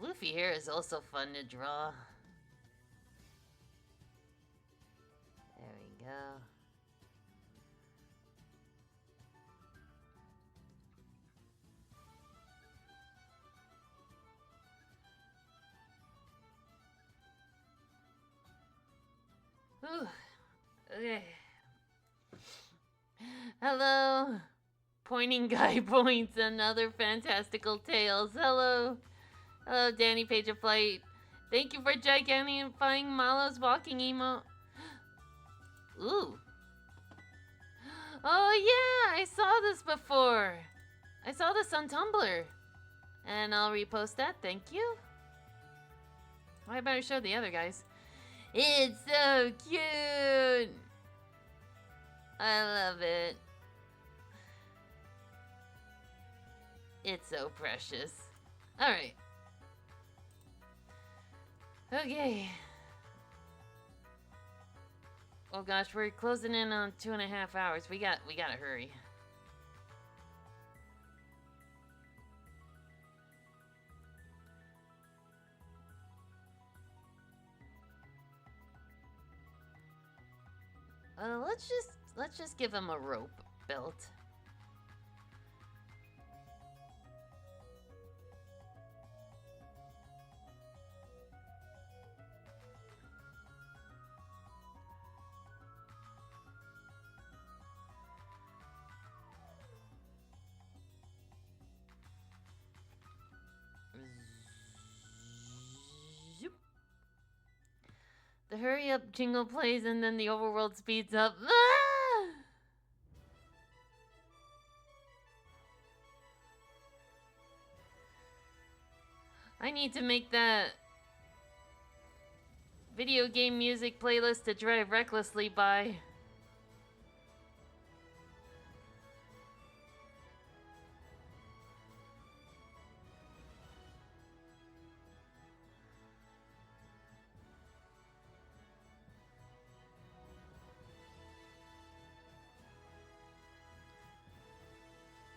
Floofy hair is also fun to draw. There we go. Okay. Hello. Pointing guy points and other fantastical tales. Hello. Hello, Danny Page of Flight. Thank you for gigantifying Malo's walking emo. Ooh. Oh yeah, I saw this before. I saw this on Tumblr. And I'll repost that, thank you. Well, I better show the other guys. It's so cute. I love it. It's so precious. Alright. Okay. Oh gosh, we're closing in on 2.5 hours. We gotta hurry. Let's just give him a rope belt. Zoop. The hurry up jingle plays and then the overworld speeds up. Ah! I need to make that video game music playlist to drive recklessly by.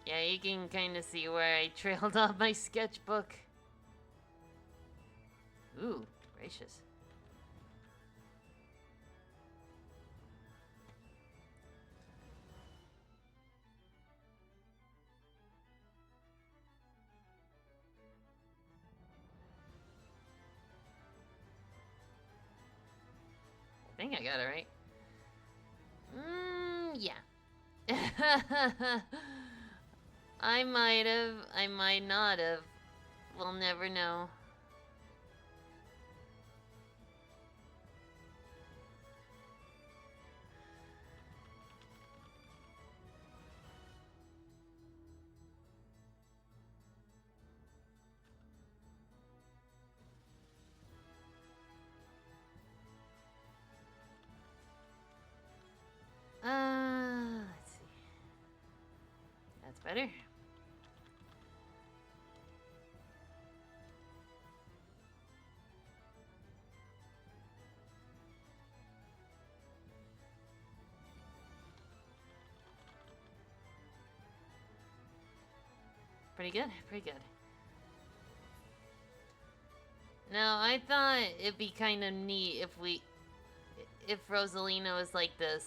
Yeah, you can kind of see where I trailed off my sketchbook. Ooh, gracious. I think I got it right. Yeah. I might have, I might not have. We'll never know. Let's see. That's better. Pretty good, pretty good. Now, I thought it'd be kind of neat if Rosalina was like this,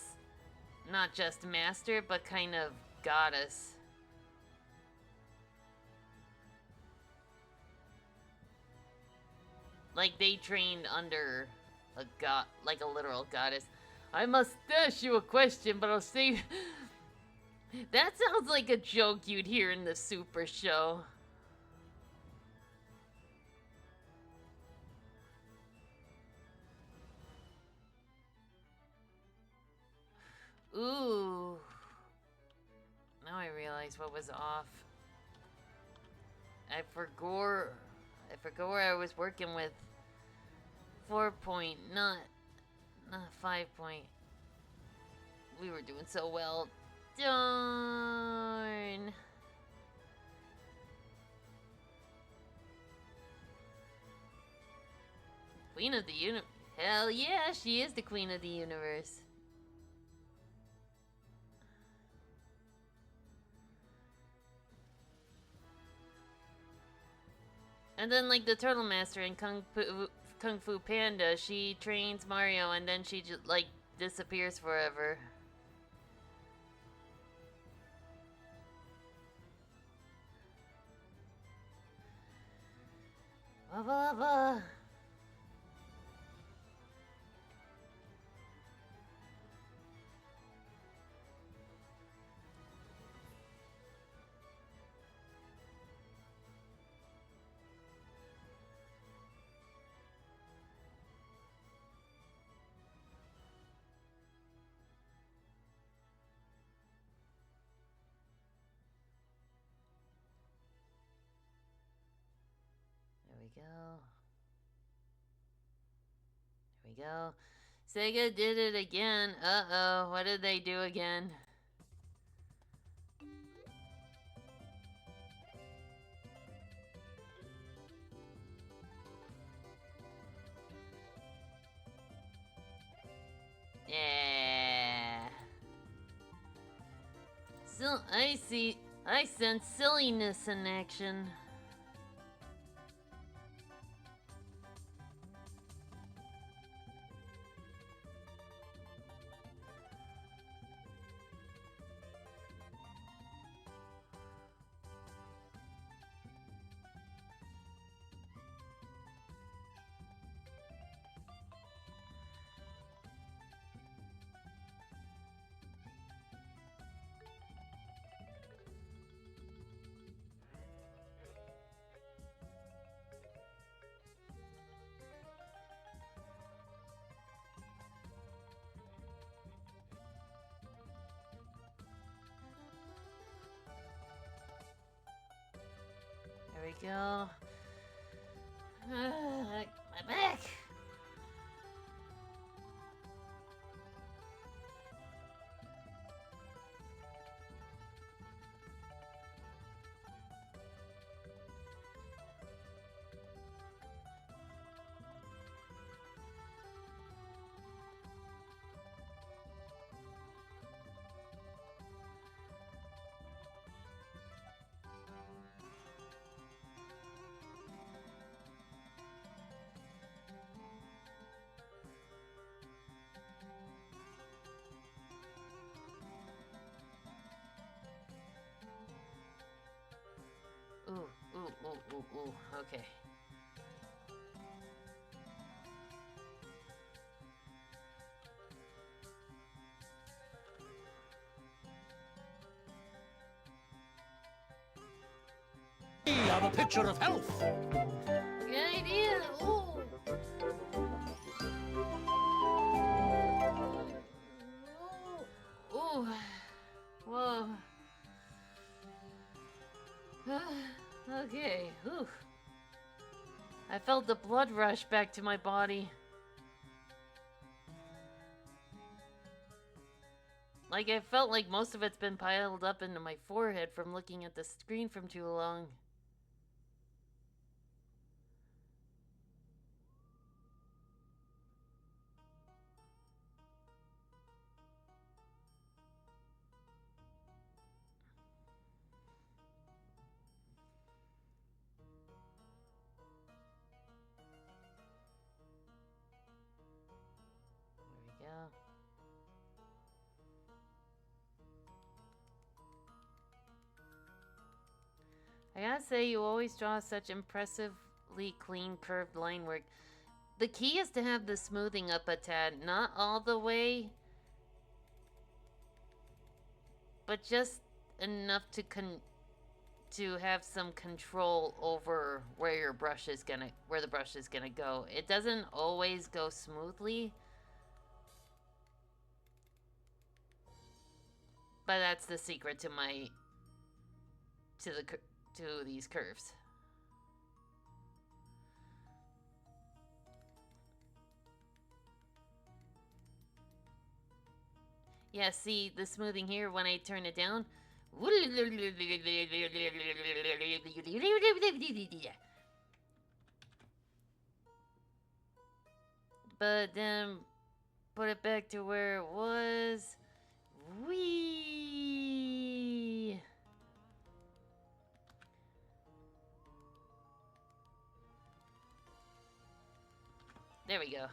not just master, but kind of goddess. Like they trained under a god, like a literal goddess. I must ask you a question, but I'll save. That sounds like a joke you'd hear in the Super Show. Ooh. Now I realize what was off. I forgot where I was working with 4 point, not 5 point. We were doing so well. Darn. Queen of the universe. Hell yeah, she is the queen of the universe. And then, like the Turtle Master in Kung Fu Panda, she trains Mario and then she just like disappears forever. Blah blah blah. we go. There we go. Sega did it again. Uh-oh, what did they do again? Yeah. So I see. I sense silliness in action. There we go. My back. Ooh, okay. I'm a picture of health. Good idea. Ooh. Ooh. Whoa. Okay. Whew. I felt the blood rush back to my body. Like, I felt like most of it's been piled up into my forehead from looking at the screen from too long. There we go. I gotta say, you always draw such impressively clean curved line work. The key is to have the smoothing up a tad, not all the way, but just enough to have some control over where the brush is gonna go. It doesn't always go smoothly, but that's the secret to these curves. Yeah, see the smoothing here when I turn it down. But then put it back to where it was. Whee! There we go.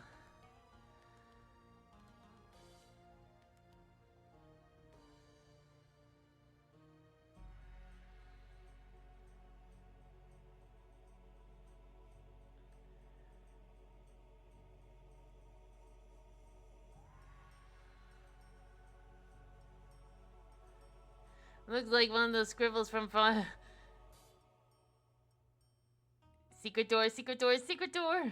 Looks like one of those scribbles from Secret door, secret door, secret door!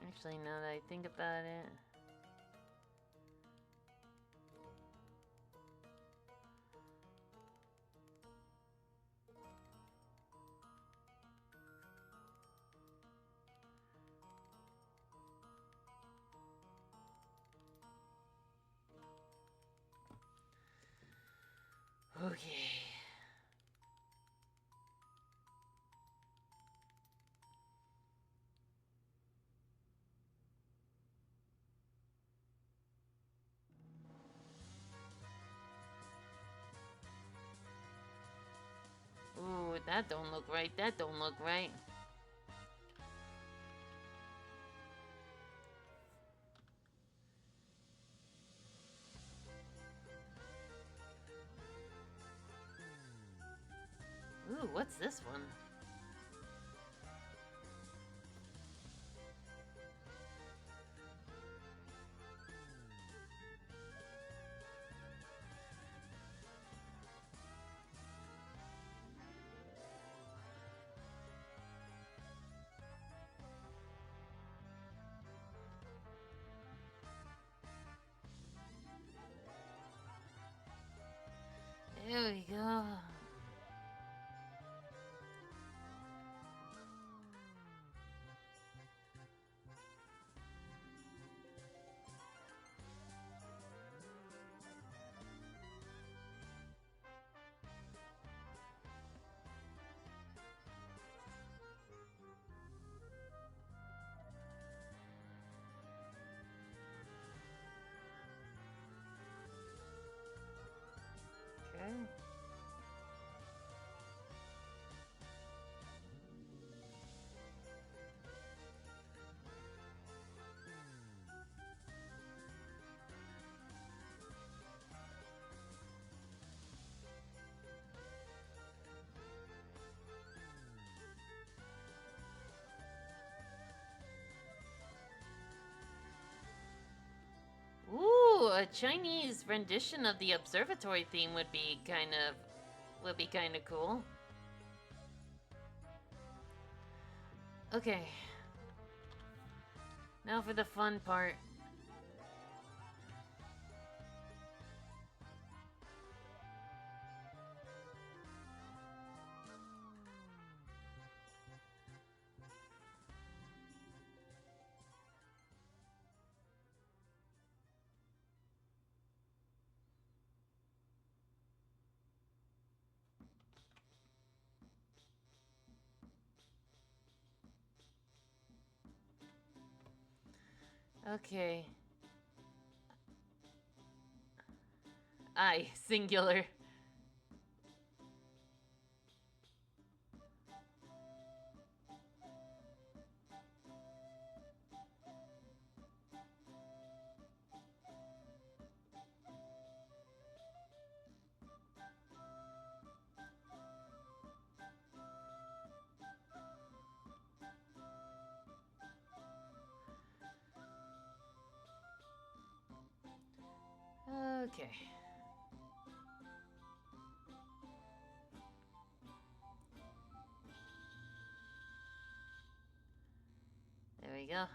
Actually, now that I think about it... Okay. Ooh, that don't look right. That don't look right. Ooh, what's this one? There we go. Okay. Ooh, a Chinese rendition of the observatory theme would be kind of cool. Okay. Now for the fun part. Okay. Aye, singular. Okay. There we go.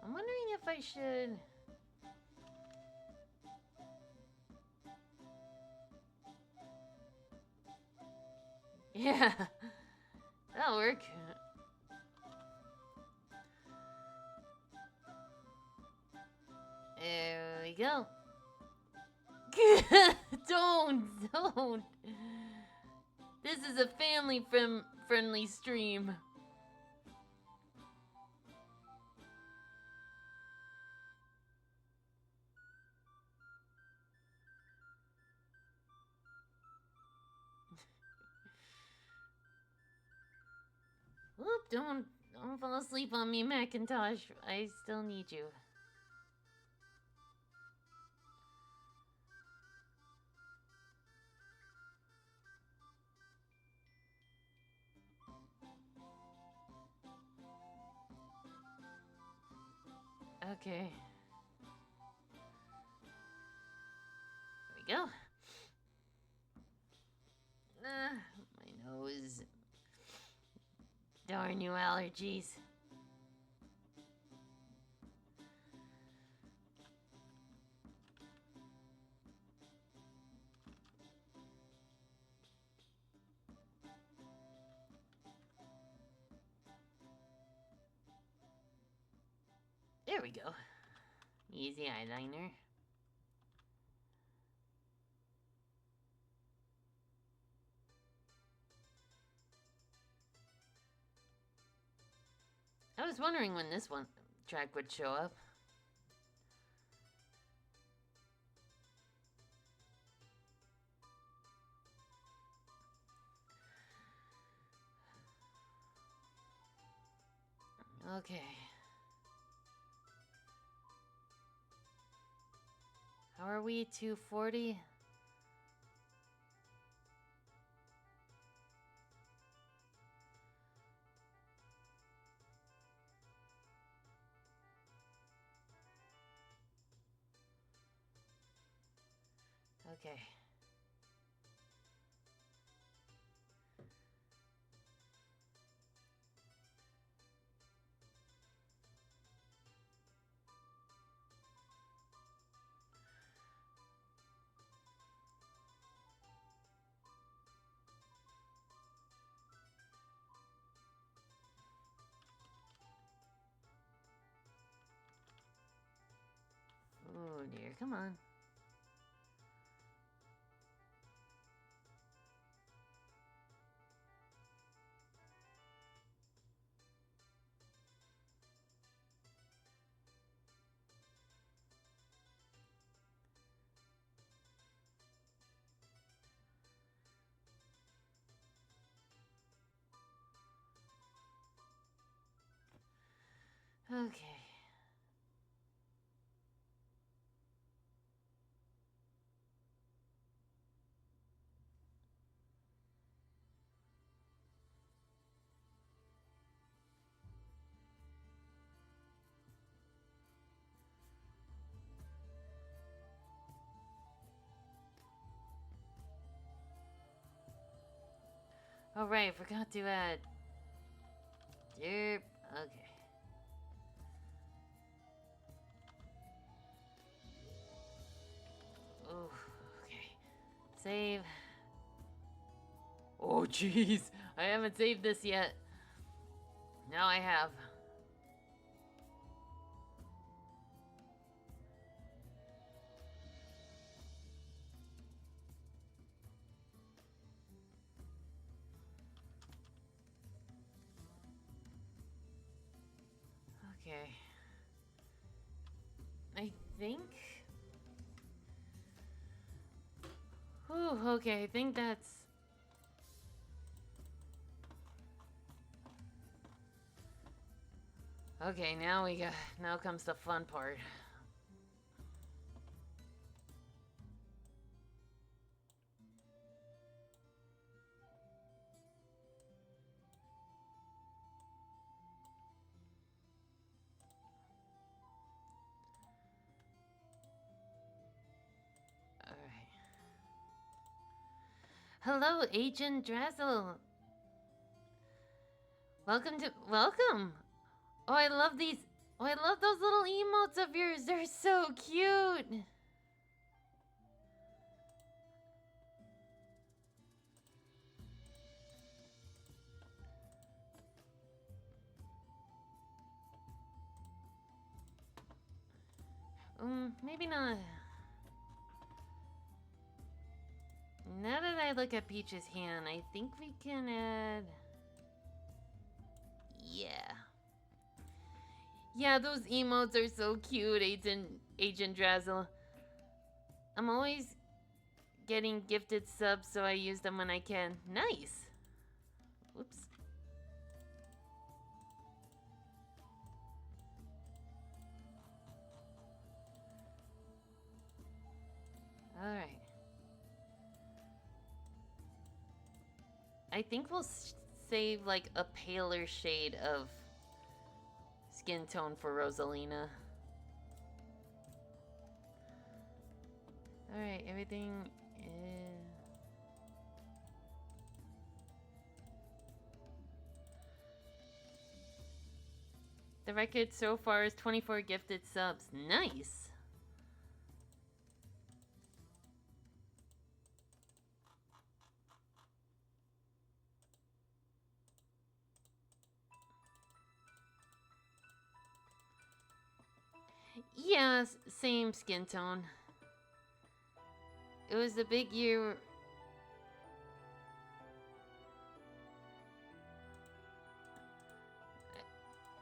I'm wondering if I should... Yeah. That'll work. There we go. Don't. This is a family friendly stream. Whoop, don't fall asleep on me, Macintosh. I still need you. Okay. There we go. My nose. Darn you, allergies. There we go. Easy eyeliner. I was wondering when this one track would show up. Okay. How are we? 240? Okay. Oh dear, come on. Okay. Oh right, forgot to add. Derp. Okay. Oh, okay. Save. Oh jeez, I haven't saved this yet. Now I have. Okay. I think. Ooh, okay, I think that's. Okay, now comes the fun part. Alright. Hello, Agent Drazzle. Welcome. Oh, I love these. Oh, I love those little emotes of yours. They're so cute. Maybe not. Now that I look at Peach's hand, I think we can add. Yeah. Yeah, those emotes are so cute, Agent Drazzle. I'm always getting gifted subs, so I use them when I can. Nice. Whoops. Alright. I think we'll save like a paler shade of skin tone for Rosalina. Alright, everything is... The record so far is 24 gifted subs. Nice! Yeah, same skin tone. It was the big year.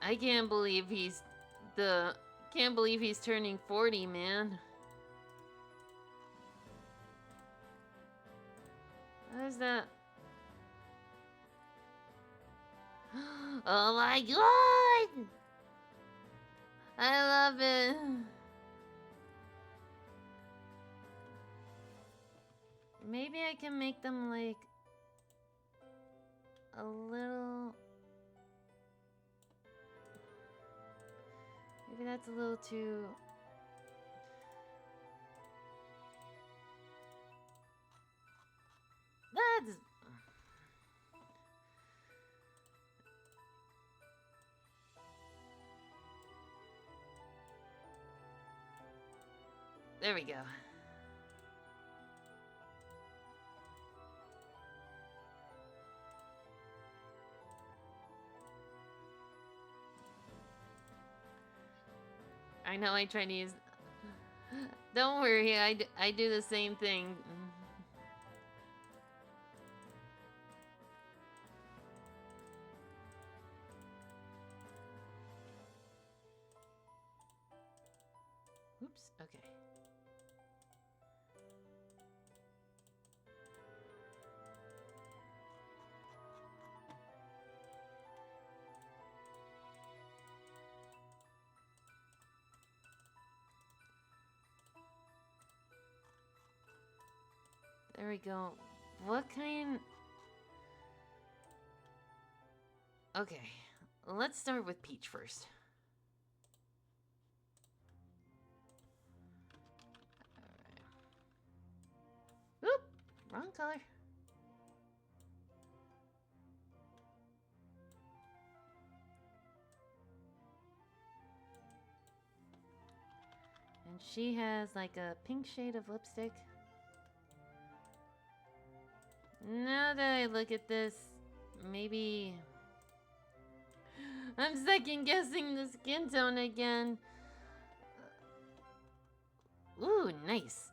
I can't believe he's the. Can't believe he's turning 40, man. What is that? Oh my god! I love it. Maybe I can make them like a little. Maybe that's a little too. That's. There we go. I know I try to use. Don't worry, I do the same thing. Oops, okay. There we go. What kind? Okay, let's start with Peach first. Alright. Oop! Wrong color. And she has like a pink shade of lipstick. Now that I look at this, maybe... I'm second guessing the skin tone again. Ooh, nice.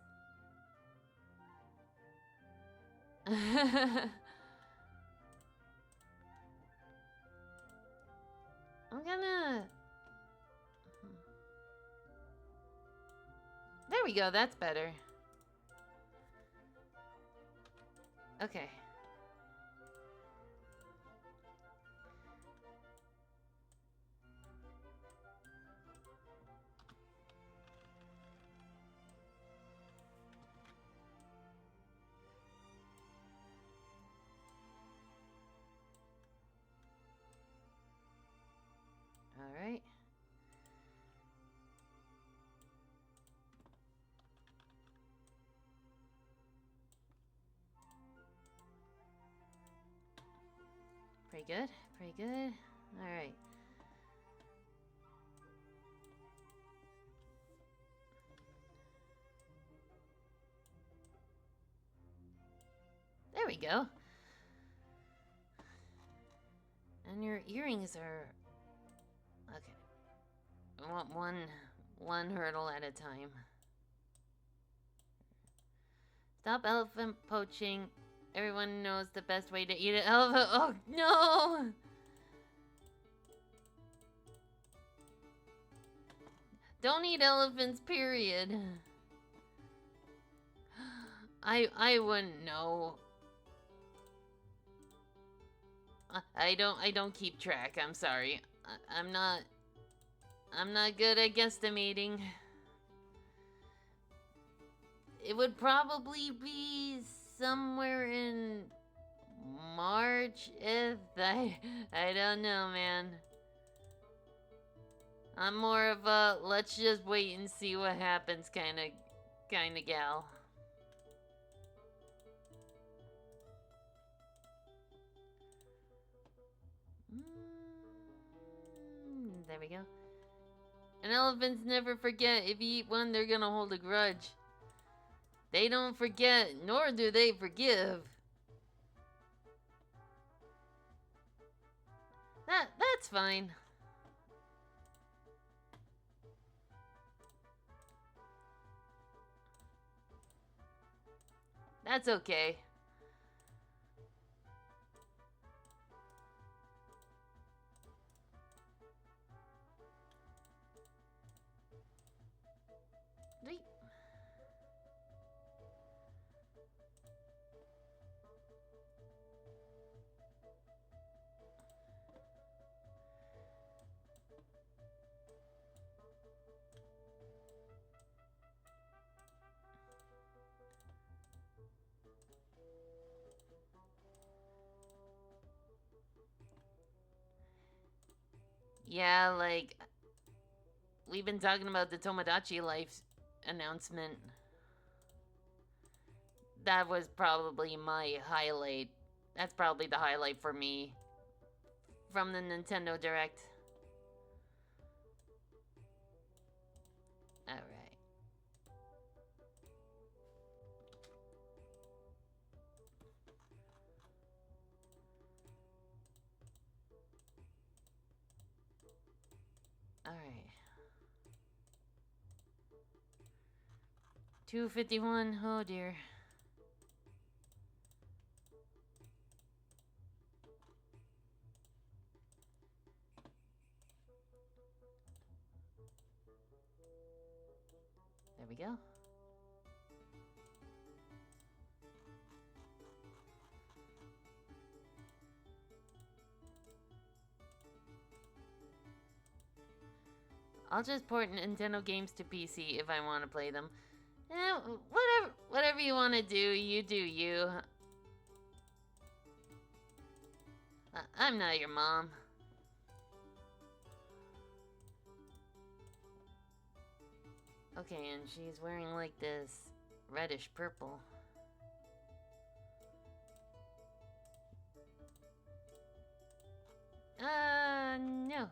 I'm gonna... There we go, that's better. Okay. All right. Pretty good, pretty good. All right. There we go. And your earrings are... Okay. I want one hurdle at a time. Stop elephant poaching. Everyone knows the best way to eat an elephant. Oh, no! Don't eat elephants, period. I wouldn't know. I don't keep track. I'm sorry. I'm not good at guesstimating. It would probably be somewhere in March if I don't know, man. I'm more of a let's just wait and see what happens kind of gal. There we go. And elephants never forget. If you eat one, they're gonna hold a grudge. They don't forget, nor do they forgive. That's fine. That's okay. Right. Yeah, like, we've been talking about the Tomodachi Life announcement. That was probably my highlight. That's probably the highlight for me from the Nintendo Direct. Alright. Alright. 251. Oh dear. There we go. I'll just port Nintendo games to PC if I want to play them. Whatever you want to do, you do you. I'm not your mom. Okay, and she's wearing like this reddish purple. No.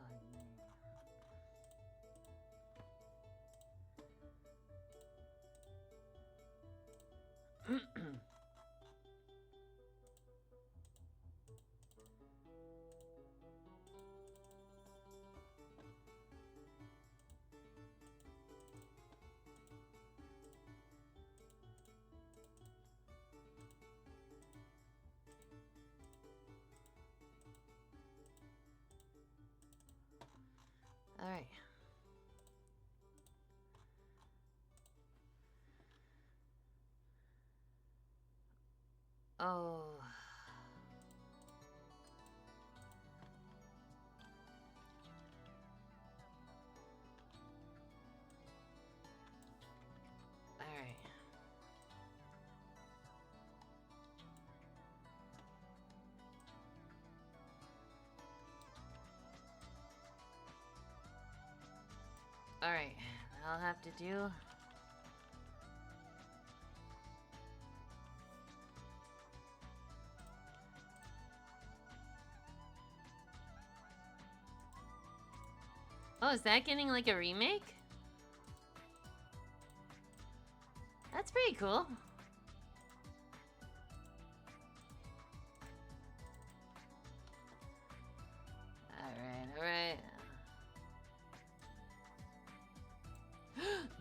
Alright. Oh. Alright. Alright. I'll have to do. Oh, is that getting like a remake? That's pretty cool. Alright.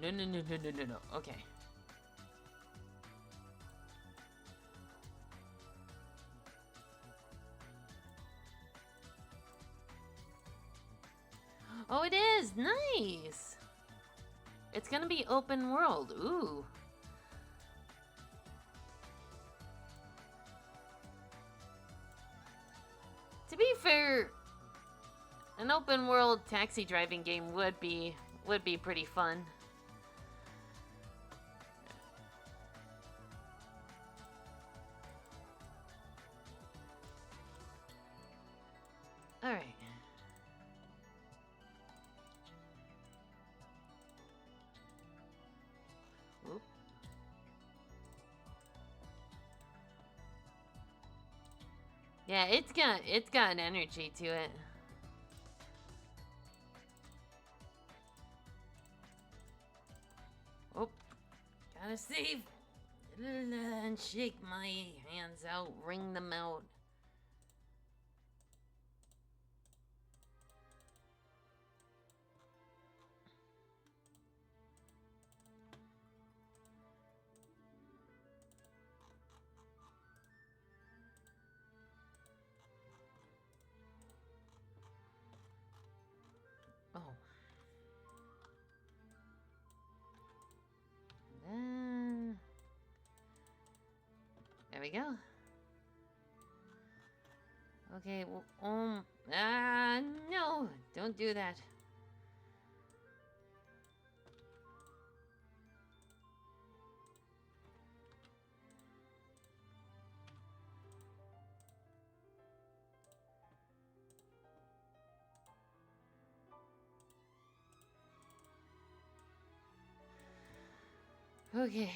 No. Okay. Oh, it is! Nice! It's gonna be open world. Ooh. To be fair, an open world taxi driving game would be pretty fun. All right. Oop. Yeah, it's got an energy to it. Oh, gotta save and shake my hands out, wring them out. we go. Okay, no! Don't do that. Okay.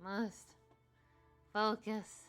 Must focus.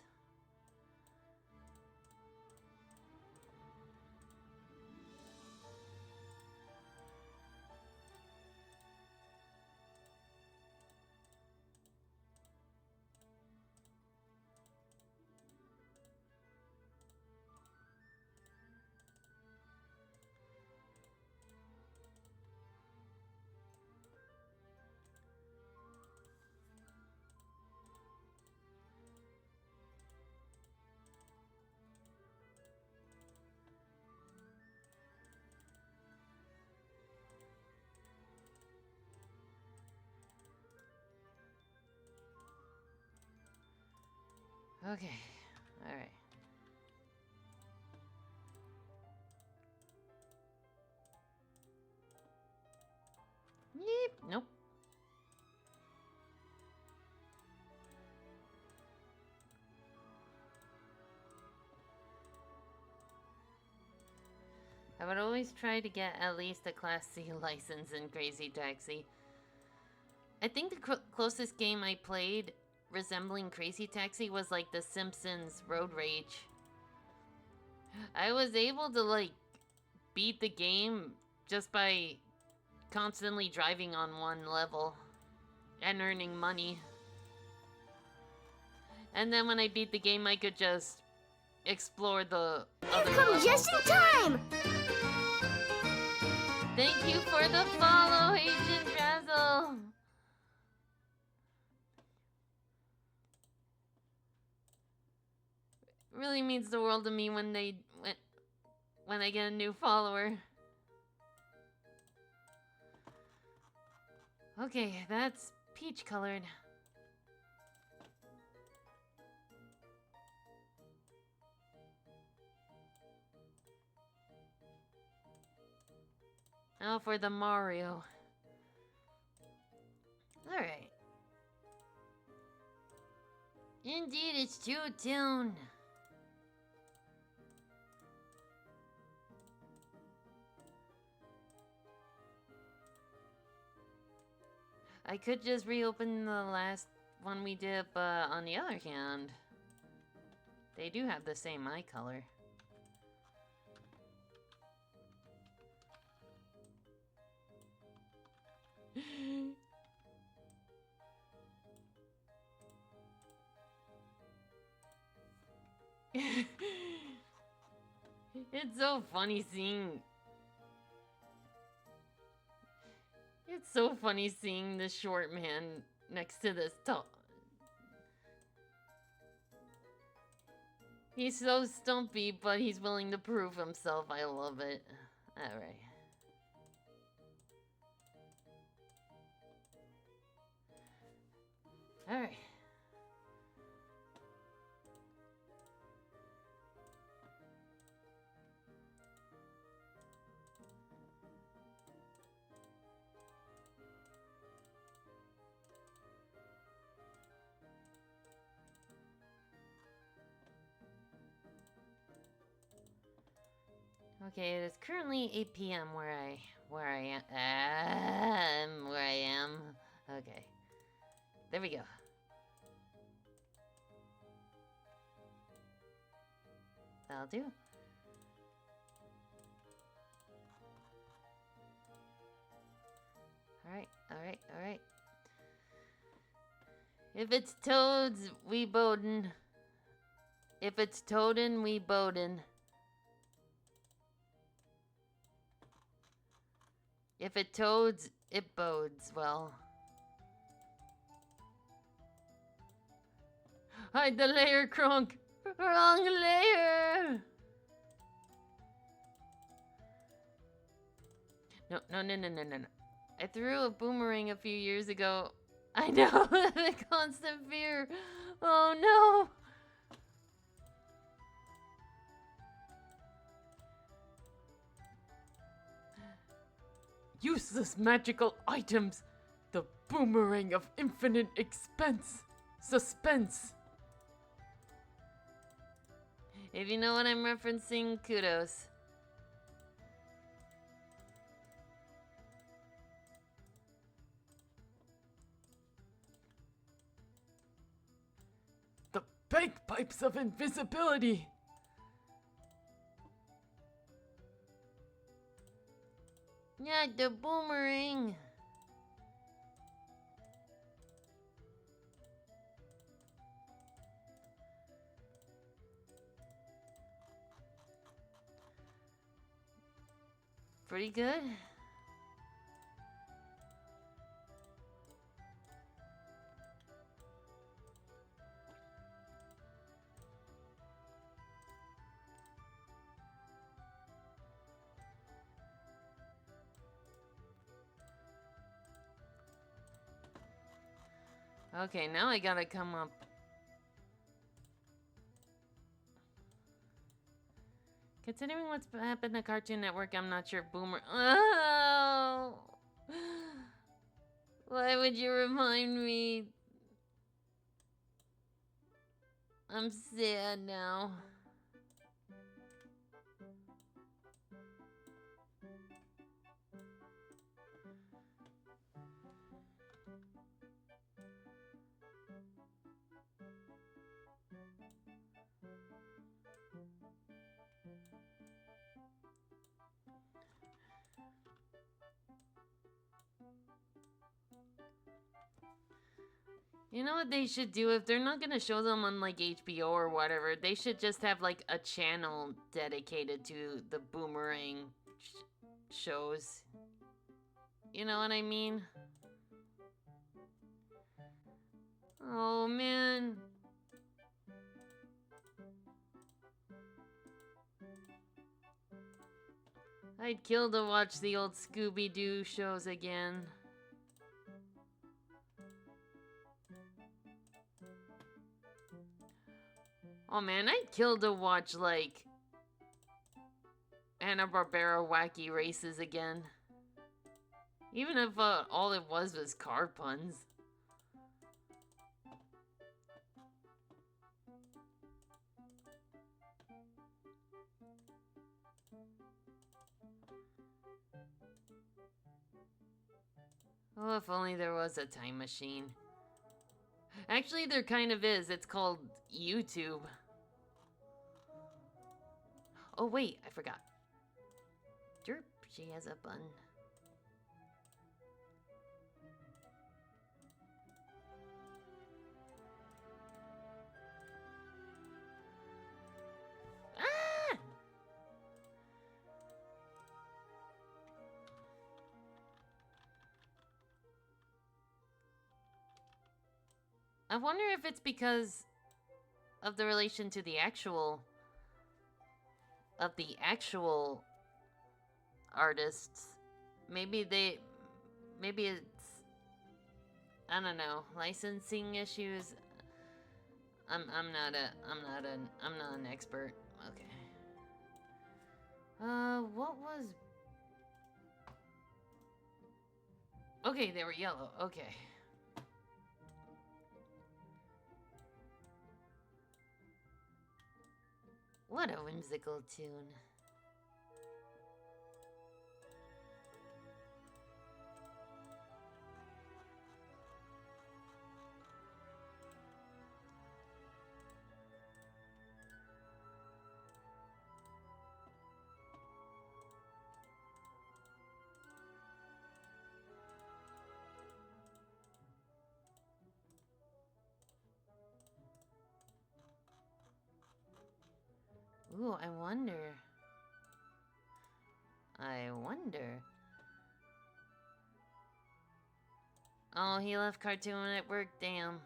Okay, alright. Yeep, nope. I would always try to get at least a Class C license in Crazy Taxi. I think the closest game I played resembling Crazy Taxi was like The Simpsons Road Rage. I was able to like beat the game just by constantly driving on one level and earning money. And then when I beat the game, I could just explore the other You've come levels. just in time! Thank you for the follow, Agent Drazzle! Really means the world to me when when I get a new follower. Okay, that's peach colored. Now for the Mario. Alright. Indeed, it's two-tone. I could just reopen the last one we did, but on the other hand, they do have the same eye color. It's so funny seeing... It's so funny seeing the short man next to this tall... He's so stumpy, but he's willing to prove himself. I love it. Alright. Alright. Okay, it is currently 8 p.m. where I am. Okay. There we go. That'll do. Alright. If it's Toads, we Bowden. If it's Toadin, we Bowden. If it toads, it bodes well. Hide the layer, Krunk! Wrong layer! No, no, no, no, no, no, no. I threw a boomerang a few years ago. I know, the constant fear. Oh no! Useless magical items. The boomerang of infinite expense. Suspense. If you know what I'm referencing, kudos. The bagpipes of invisibility. Yeah, the boomerang. Pretty good. Okay, now I gotta come up. Considering what's happened to Cartoon Network, I'm not sure Boomer. Oh! Why would you remind me? I'm sad now. You know what they should do? If they're not gonna show them on like HBO or whatever, they should just have like a channel dedicated to the Boomerang shows. You know what I mean? Oh man. I'd kill to watch the old Scooby-Doo shows again. Oh man, I'd kill to watch like Hanna-Barbera Wacky Races again. Even if all it was car puns. Oh, if only there was a time machine. Actually, there kind of is. It's called YouTube. Oh, wait, I forgot. Derp, she has a bun. Ah! I wonder if it's because of the relation to the actual artists. Maybe it's, I don't know, licensing issues. I'm not an expert. Okay. What was? Okay, they were yellow. Okay. What a whimsical tune. Ooh, I wonder. Oh, he left Cartoon Network, damn.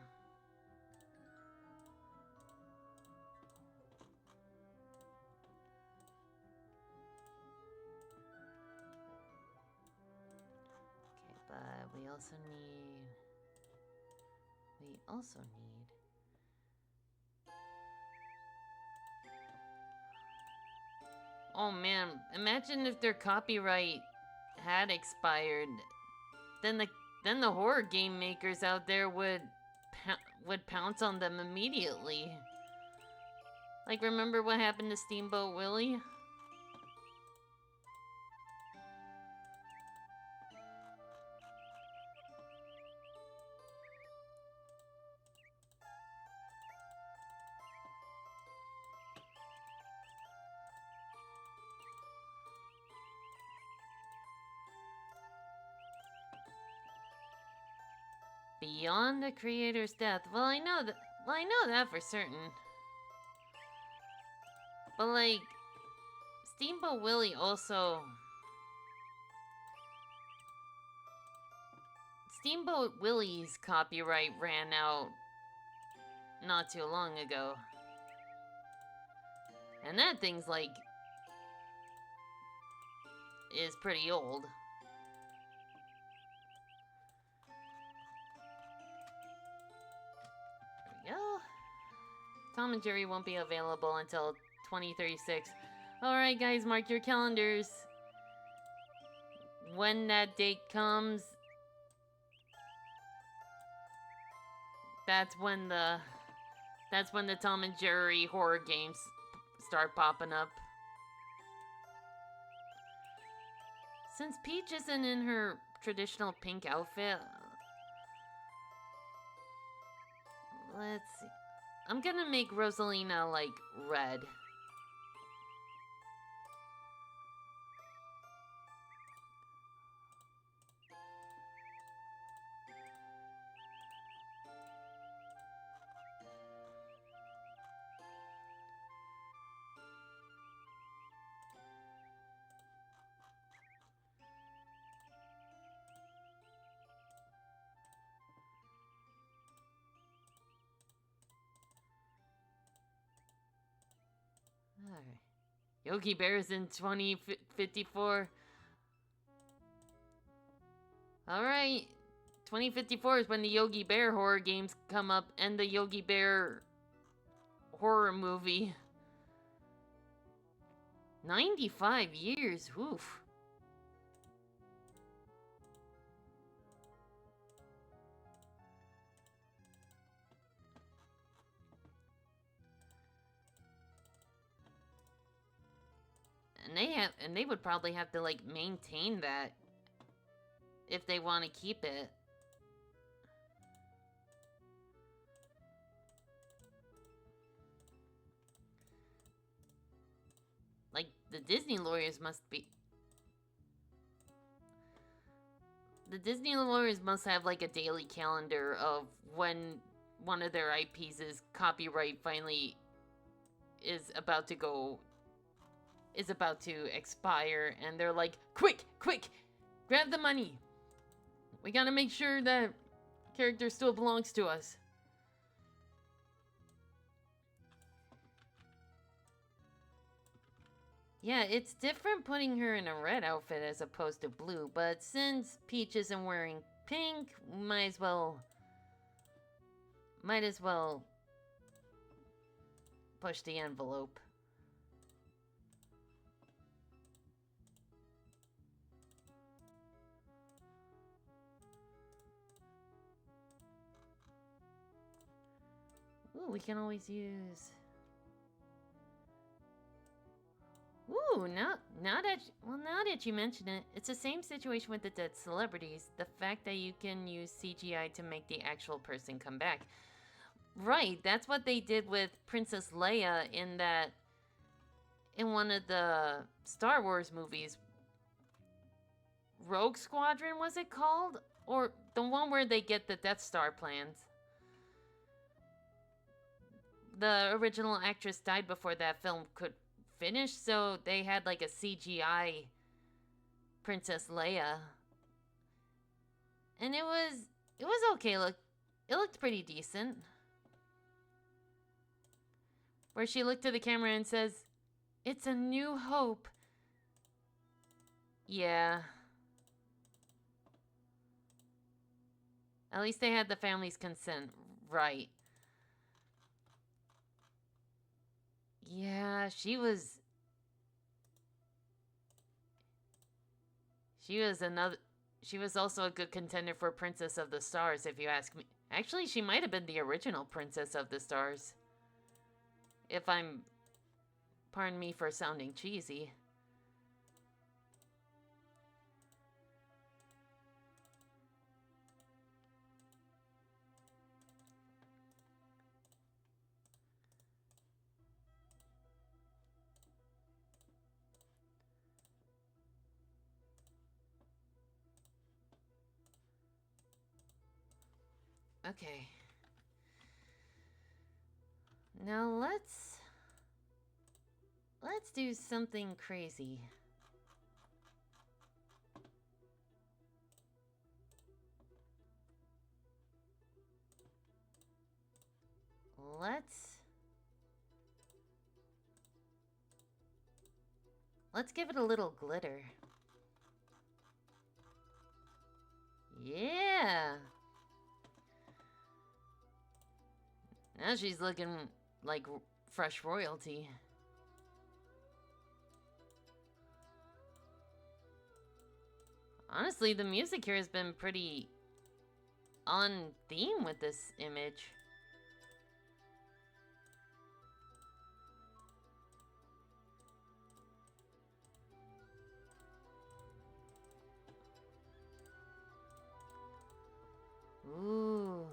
also need... We also need... Oh man, imagine if their copyright had expired. Then the horror game makers out there would pounce on them immediately. Like, remember what happened to Steamboat Willie? Beyond the creator's death. Well, I know that for certain. But like, Steamboat Willie also... Steamboat Willie's copyright ran out not too long ago. And that thing's like... is pretty old. There we go. Tom and Jerry won't be available until 2036. Alright guys, mark your calendars. When that date comes, that's when the Tom and Jerry horror games start popping up. Since Peach isn't in her traditional pink outfit, let's see. I'm gonna make Rosalina like red. Alright. Yogi Bear's in 2054. Alright. 2054 is when the Yogi Bear horror games come up and the Yogi Bear horror movie. 95 years. Oof. And they would probably have to like maintain that if they want to keep it. Like the Disney lawyers must have like a daily calendar of when one of their IPs' copyright finally is about to expire, and they're like, quick, grab the money. We gotta make sure that character still belongs to us. Yeah, it's different putting her in a red outfit as opposed to blue, but since Peach isn't wearing pink, might as well push the envelope. Ooh, we can always use... Ooh, now that you mention it, it's the same situation with the dead celebrities. The fact that you can use CGI to make the actual person come back. Right, that's what they did with Princess Leia in one of the Star Wars movies. Rogue Squadron, was it called? Or the one where they get the Death Star plans. The original actress died before that film could finish, so they had like a CGI Princess Leia. And it was okay. Look, it looked pretty decent. Where she looked to the camera and says, "It's a new hope." Yeah. At least they had the family's consent, right? Yeah, she was another. She was also a good contender for Princess of the Stars, if you ask me. Actually, she might have been the original Princess of the Stars. If I'm... Pardon me for sounding cheesy. Okay. Now let's do something crazy. Let's give it a little glitter. Yeah. Now she's looking like fresh royalty. Honestly, the music here has been pretty on theme with this image. Ooh.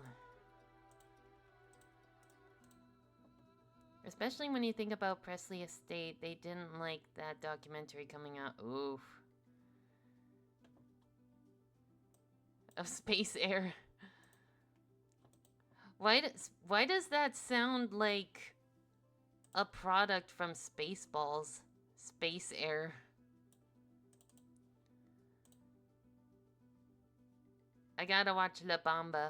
Especially when you think about Presley Estate, they didn't like that documentary coming out. Oof. Of space air. Why does that sound like a product from Spaceballs? Space air. I gotta watch La Bamba.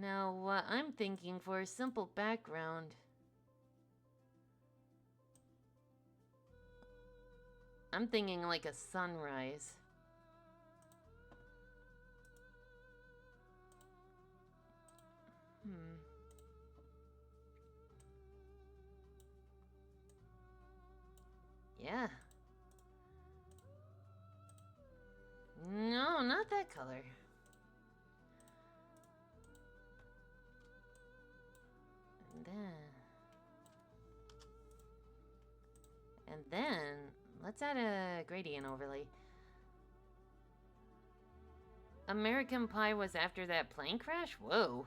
Now, what I'm thinking for a simple background. I'm thinking like a sunrise. Yeah. No, not that color. And then, let's add a gradient overlay. American Pie was after that plane crash? Whoa.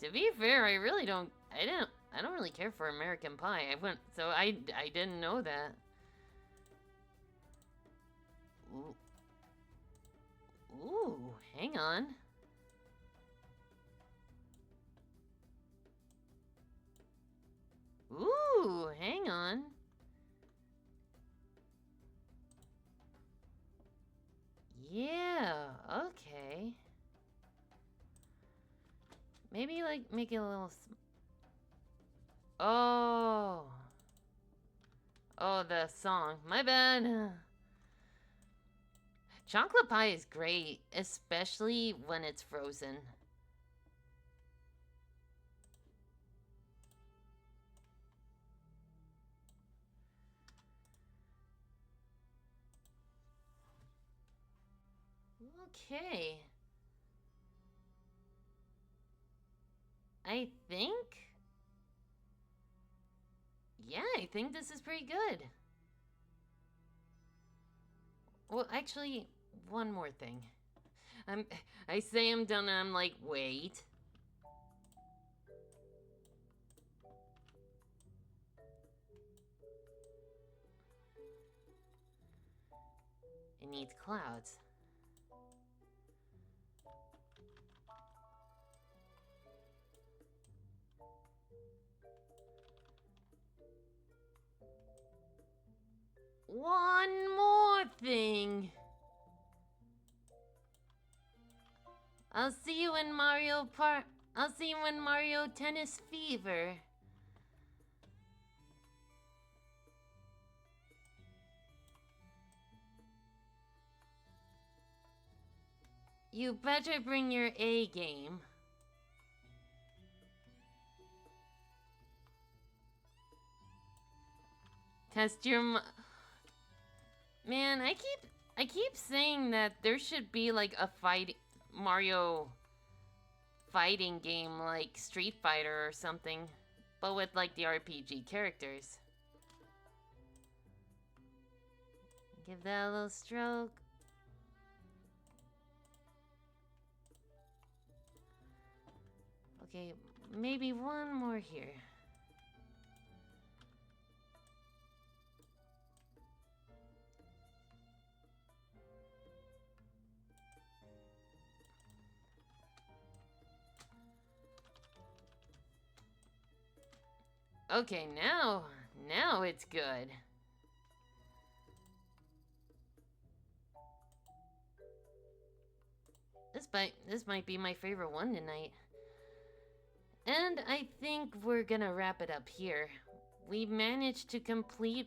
To be fair, I don't really care for American Pie. I didn't know that. Ooh, hang on. Ooh, hang on. Yeah, okay. Maybe, like, make it a little... Oh. Oh, the song. My bad. Chocolate pie is great, especially when it's frozen. Okay. I think... Yeah, I think this is pretty good. Well, actually, one more thing. I say I'm done and I'm like, wait. It needs clouds. One more thing. I'll see you in I'll see you in Mario Tennis Fever. You better bring your A game. Test your Man, I keep saying that there should be like a Mario fighting game like Street Fighter or something, but with like the RPG characters. Give that a little stroke. Okay, maybe one more here. Okay, now it's good. This might be my favorite one tonight. And I think we're gonna wrap it up here. We managed to complete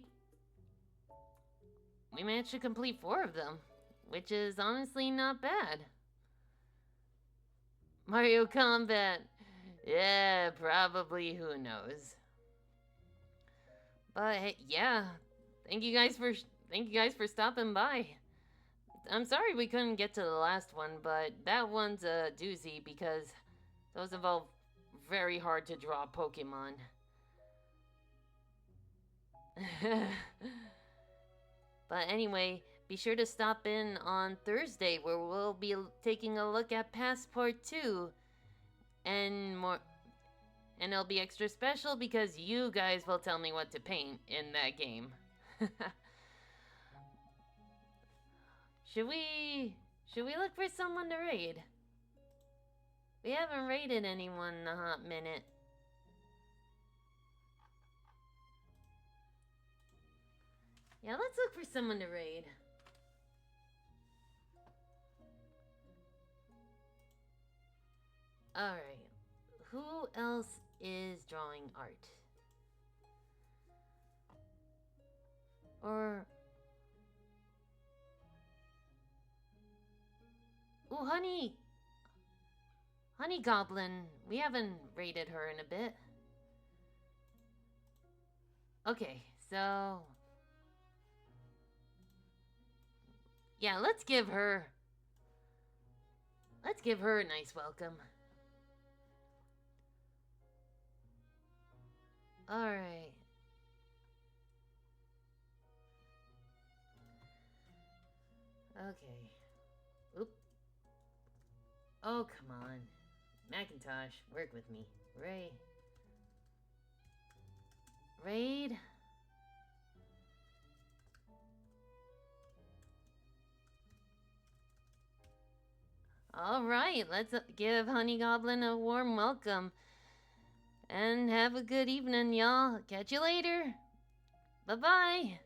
4 of them, which is honestly not bad. Mario Combat. Yeah, probably, who knows. But hey, yeah, thank you guys for stopping by. I'm sorry we couldn't get to the last one, but that one's a doozy because those involve very hard to draw Pokemon. But anyway, be sure to stop in on Thursday where we'll be taking a look at Passport 2 and more. And it'll be extra special because you guys will tell me what to paint in that game. Should we look for someone to raid? We haven't raided anyone in a hot minute. Yeah, let's look for someone to raid. Alright. Who else is drawing art? Or... Ooh, Honey! Honey Goblin. We haven't raided her in a bit. Okay, so... yeah, let's give her a nice welcome. Alright. Okay. Oop. Oh, come on. Macintosh, work with me. Raid. Alright, let's give Honey Goblin a warm welcome. And have a good evening, y'all. Catch you later. Bye-bye.